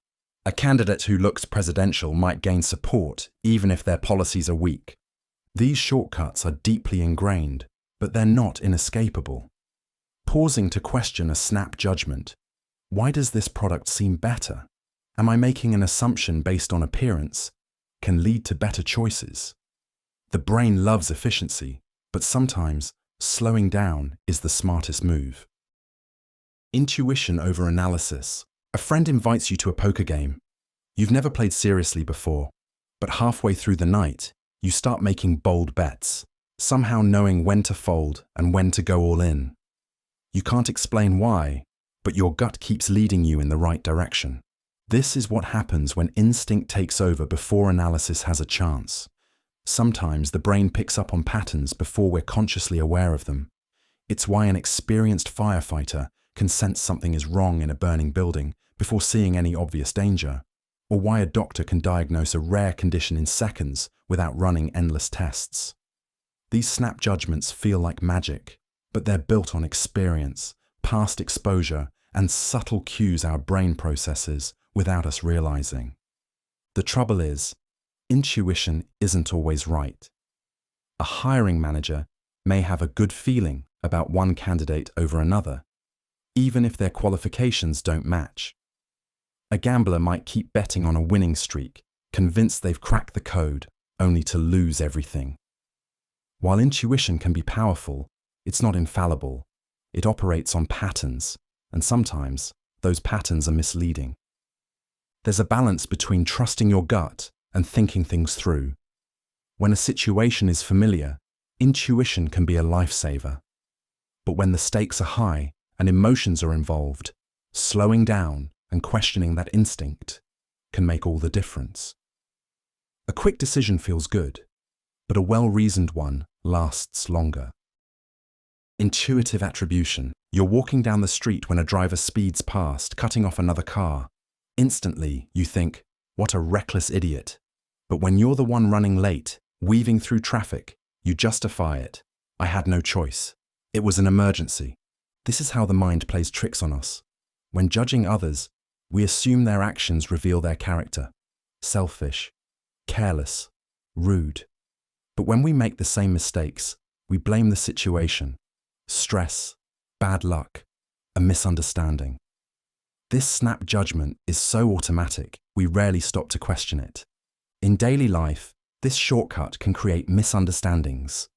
A candidate who looks presidential might gain support even if their policies are weak. These shortcuts are deeply ingrained, but they're not inescapable. Pausing to question a snap judgment. Why does this product seem better? Am I making an assumption based on appearance? Can lead to better choices. The brain loves efficiency, but sometimes slowing down is the smartest move. Intuition over analysis. A friend invites you to a poker game. You've never played seriously before, but halfway through the night, you start making bold bets, somehow knowing when to fold and when to go all in. You can't explain why, but your gut keeps leading you in the right direction. This is what happens when instinct takes over before analysis has a chance. Sometimes the brain picks up on patterns before we're consciously aware of them. It's why an experienced firefighter can sense something is wrong in a burning building before seeing any obvious danger, or why a doctor can diagnose a rare condition in seconds without running endless tests. These snap judgments feel like magic, but they're built on experience, past exposure, and subtle cues our brain processes without us realizing. The trouble is, intuition isn't always right. A hiring manager may have a good feeling about one candidate over another, even if their qualifications don't match. A gambler might keep betting on a winning streak, convinced they've cracked the code, only to lose everything. While intuition can be powerful, it's not infallible. It operates on patterns, and sometimes those patterns are misleading. There's a balance between trusting your gut and thinking things through. When a situation is familiar, intuition can be a lifesaver. But when the stakes are high and emotions are involved, slowing down and questioning that instinct can make all the difference. A quick decision feels good, but a well-reasoned one lasts longer. Intuitive attribution. You're walking down the street when a driver speeds past, cutting off another car. Instantly, you think, what a reckless idiot. But when you're the one running late, weaving through traffic, you justify it. I had no choice. It was an emergency. This is how the mind plays tricks on us. When judging others, we assume their actions reveal their character. Selfish, careless, rude. But when we make the same mistakes, we blame the situation. Stress, bad luck, a misunderstanding. This snap judgment is so automatic, we rarely stop to question it. In daily life, this shortcut can create misunderstandings.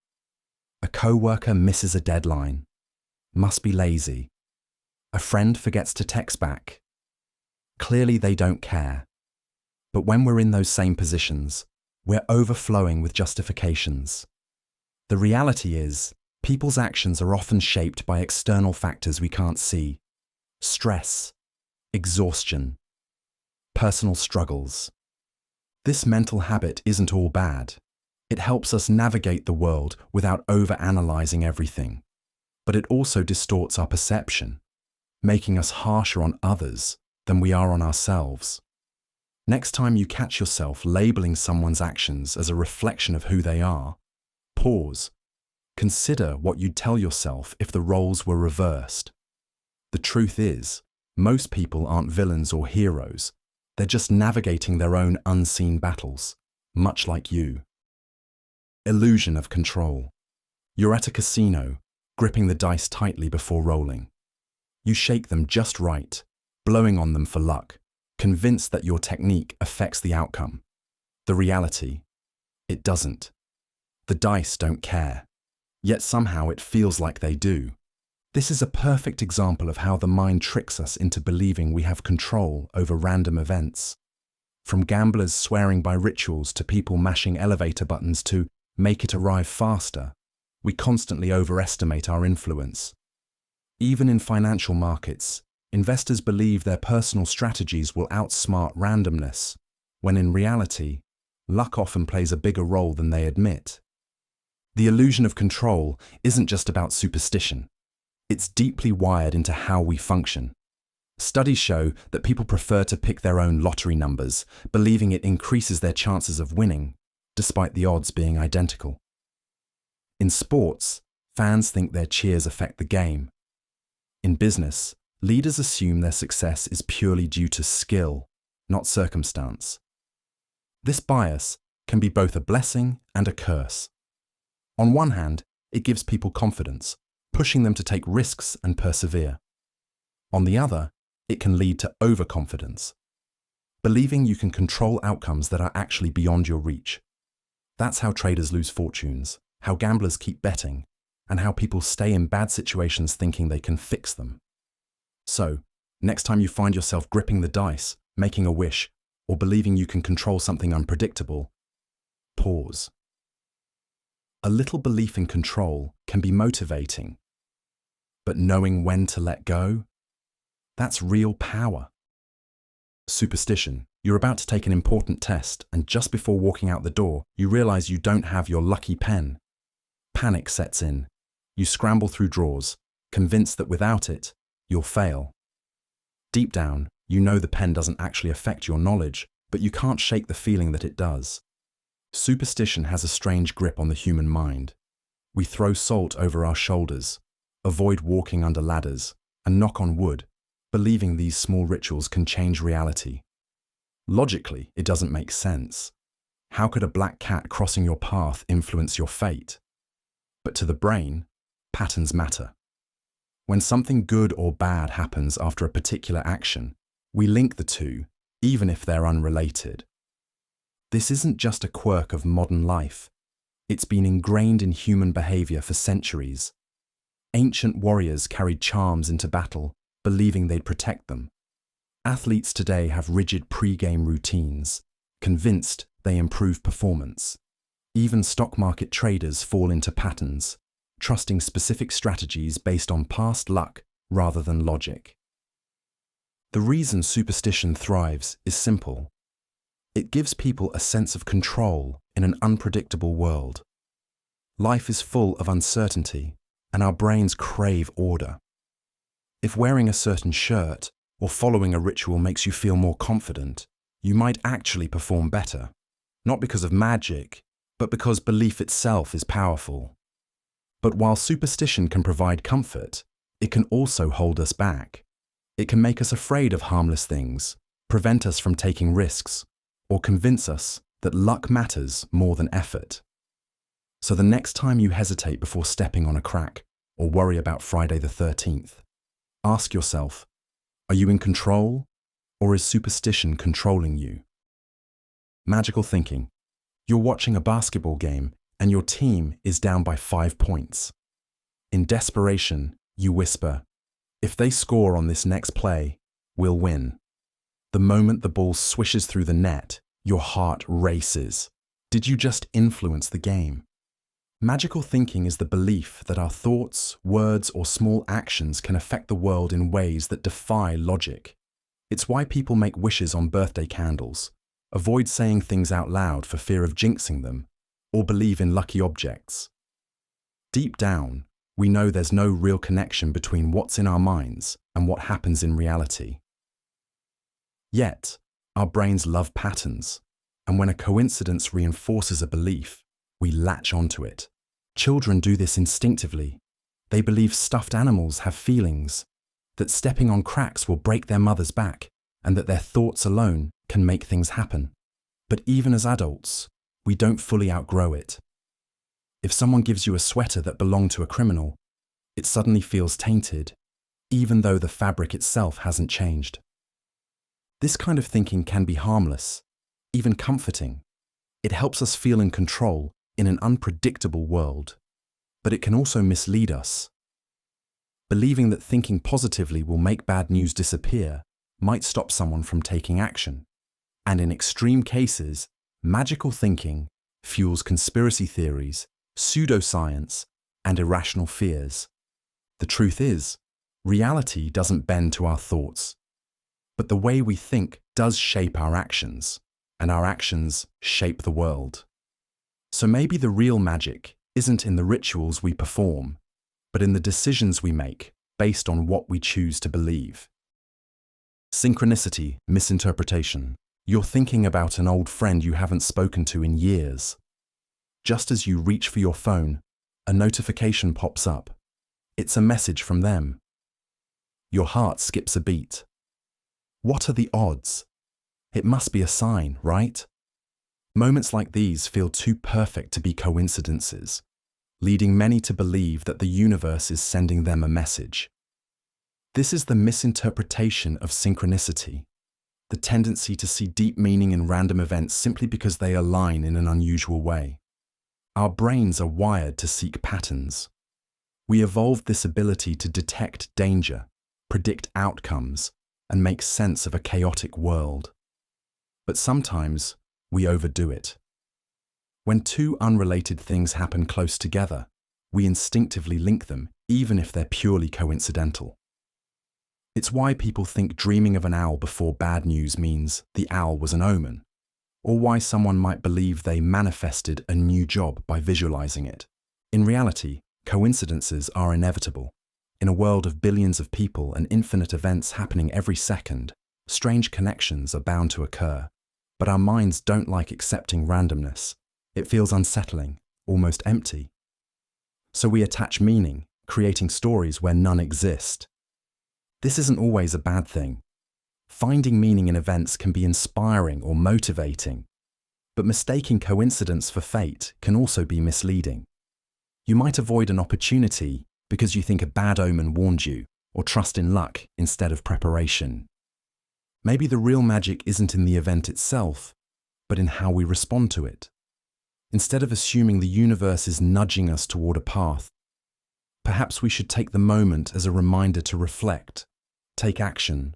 A coworker misses a deadline. Must be lazy. A friend forgets to text back. Clearly they don't care. But when we're in those same positions, we're overflowing with justifications. The reality is, people's actions are often shaped by external factors we can't see. Stress, exhaustion, personal struggles. This mental habit isn't all bad. It helps us navigate the world without overanalyzing everything. But it also distorts our perception. making us harsher on others than we are on ourselves. Next time you catch yourself labeling someone's actions as a reflection of who they are, pause. Consider what you'd tell yourself if the roles were reversed. The truth is, most people aren't villains or heroes. They're just navigating their own unseen battles, much like you. Illusion of control. You're at a casino, gripping the dice tightly before rolling. You shake them just right, blowing on them for luck, convinced that your technique affects the outcome. The reality, it doesn't. The dice don't care. Yet somehow it feels like they do. This is a perfect example of how the mind tricks us into believing we have control over random events. From gamblers swearing by rituals to people mashing elevator buttons to make it arrive faster, we constantly overestimate our influence. Even in financial markets, investors believe their personal strategies will outsmart randomness, when in reality, luck often plays a bigger role than they admit. The illusion of control isn't just about superstition. It's deeply wired into how we function. Studies show that people prefer to pick their own lottery numbers, believing it increases their chances of winning, despite the odds being identical. In sports, fans think their cheers affect the game. In business, leaders assume their success is purely due to skill, not circumstance. This bias can be both a blessing and a curse. On one hand, it gives people confidence, pushing them to take risks and persevere. On the other, it can lead to overconfidence, believing you can control outcomes that are actually beyond your reach. That's how traders lose fortunes, how gamblers keep betting, and how people stay in bad situations thinking they can fix them. So, next time you find yourself gripping the dice, making a wish, or believing you can control something unpredictable, pause. A little belief in control can be motivating, but knowing when to let go, that's real power. Superstition. You're about to take an important test, and just before walking out the door, you realize you don't have your lucky pen. Panic sets in. You scramble through drawers, convinced that without it, you'll fail. Deep down, you know the pen doesn't actually affect your knowledge, but you can't shake the feeling that it does. Superstition has a strange grip on the human mind. We throw salt over our shoulders, avoid walking under ladders, and knock on wood, believing these small rituals can change reality. Logically, it doesn't make sense. How could a black cat crossing your path influence your fate? But to the brain, patterns matter. When something good or bad happens after a particular action, we link the two, even if they're unrelated. This isn't just a quirk of modern life. It's been ingrained in human behavior for centuries. Ancient warriors carried charms into battle, believing they'd protect them. Athletes today have rigid pre-game routines, convinced they improve performance. Even stock market traders fall into patterns, trusting specific strategies based on past luck rather than logic. The reason superstition thrives is simple. It gives people a sense of control in an unpredictable world. Life is full of uncertainty, and our brains crave order. If wearing a certain shirt or following a ritual makes you feel more confident, you might actually perform better, not because of magic, but because belief itself is powerful. But while superstition can provide comfort, it can also hold us back. It can make us afraid of harmless things, prevent us from taking risks, or convince us that luck matters more than effort. So the next time you hesitate before stepping on a crack or worry about Friday the 13th, ask yourself, are you in control, or is superstition controlling you? Magical thinking. You're watching a basketball game and your team is down by 5 points. In desperation, you whisper, if they score on this next play, we'll win. The moment the ball swishes through the net, your heart races. Did you just influence the game? Magical thinking is the belief that our thoughts, words, or small actions can affect the world in ways that defy logic. It's why people make wishes on birthday candles, avoid saying things out loud for fear of jinxing them, or believe in lucky objects. Deep down, we know there's no real connection between what's in our minds and what happens in reality. Yet, our brains love patterns, and when a coincidence reinforces a belief, we latch onto it. Children do this instinctively. They believe stuffed animals have feelings, that stepping on cracks will break their mother's back, and that their thoughts alone can make things happen. But even as adults, we don't fully outgrow it. If someone gives you a sweater that belonged to a criminal, it suddenly feels tainted, even though the fabric itself hasn't changed. This kind of thinking can be harmless, even comforting. It helps us feel in control in an unpredictable world, but it can also mislead us. Believing that thinking positively will make bad news disappear might stop someone from taking action. And in extreme cases, magical thinking fuels conspiracy theories, pseudoscience, and irrational fears. The truth is, reality doesn't bend to our thoughts. But the way we think does shape our actions, and our actions shape the world. So maybe the real magic isn't in the rituals we perform, but in the decisions we make based on what we choose to believe. Synchronicity Misinterpretation. You're thinking about an old friend you haven't spoken to in years. Just as you reach for your phone, a notification pops up. It's a message from them. Your heart skips a beat. What are the odds? It must be a sign, right? Moments like these feel too perfect to be coincidences, leading many to believe that the universe is sending them a message. This is the misinterpretation of synchronicity, the tendency to see deep meaning in random events simply because they align in an unusual way. Our brains are wired to seek patterns. We evolved this ability to detect danger, predict outcomes, and make sense of a chaotic world. But sometimes, we overdo it. When two unrelated things happen close together, we instinctively link them, even if they're purely coincidental. It's why people think dreaming of an owl before bad news means the owl was an omen, or why someone might believe they manifested a new job by visualizing it. In reality, coincidences are inevitable. In a world of billions of people and infinite events happening every second, strange connections are bound to occur. But our minds don't like accepting randomness. It feels unsettling, almost empty. So we attach meaning, creating stories where none exist. This isn't always a bad thing. Finding meaning in events can be inspiring or motivating, but mistaking coincidence for fate can also be misleading. You might avoid an opportunity because you think a bad omen warned you, or trust in luck instead of preparation. Maybe the real magic isn't in the event itself, but in how we respond to it. Instead of assuming the universe is nudging us toward a path, perhaps we should take the moment as a reminder to reflect, take action,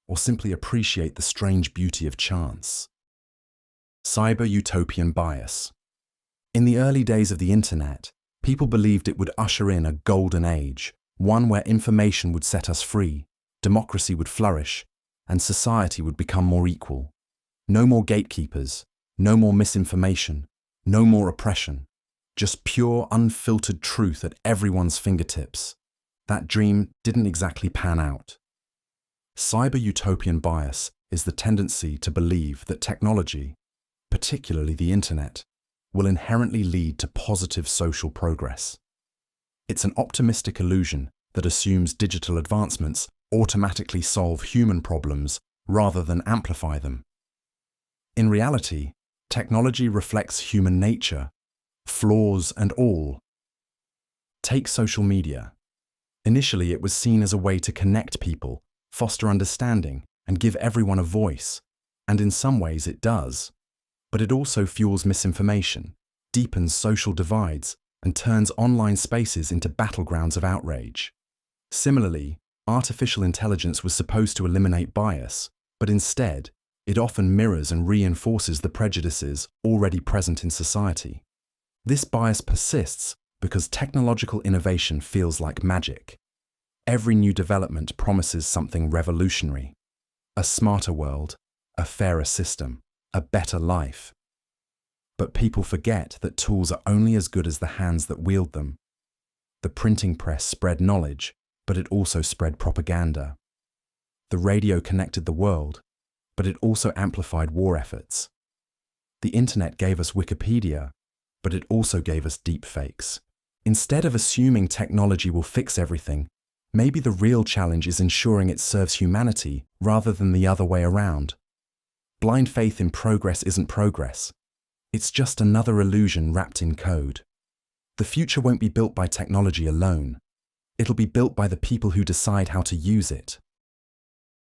or simply appreciate the strange beauty of chance. Cyber-Utopian Bias. In the early days of the internet, people believed it would usher in a golden age, one where information would set us free, democracy would flourish, and society would become more equal. No more gatekeepers, no more misinformation, no more oppression, just pure, unfiltered truth at everyone's fingertips. That dream didn't exactly pan out. Cyber-Utopian bias is the tendency to believe that technology, particularly the internet, will inherently lead to positive social progress. It's an optimistic illusion that assumes digital advancements automatically solve human problems rather than amplify them. In reality, technology reflects human nature, flaws and all. Take social media. Initially, it was seen as a way to connect people, foster understanding, and give everyone a voice, and in some ways it does. But it also fuels misinformation, deepens social divides, and turns online spaces into battlegrounds of outrage. Similarly, artificial intelligence was supposed to eliminate bias, but instead, it often mirrors and reinforces the prejudices already present in society. This bias persists because technological innovation feels like magic. Every new development promises something revolutionary: a smarter world, a fairer system, a better life. But people forget that tools are only as good as the hands that wield them. The printing press spread knowledge, but it also spread propaganda. The radio connected the world, but it also amplified war efforts. The internet gave us Wikipedia, but it also gave us deepfakes. Instead of assuming technology will fix everything, maybe the real challenge is ensuring it serves humanity rather than the other way around. Blind faith in progress isn't progress. It's just another illusion wrapped in code. The future won't be built by technology alone. It'll be built by the people who decide how to use it.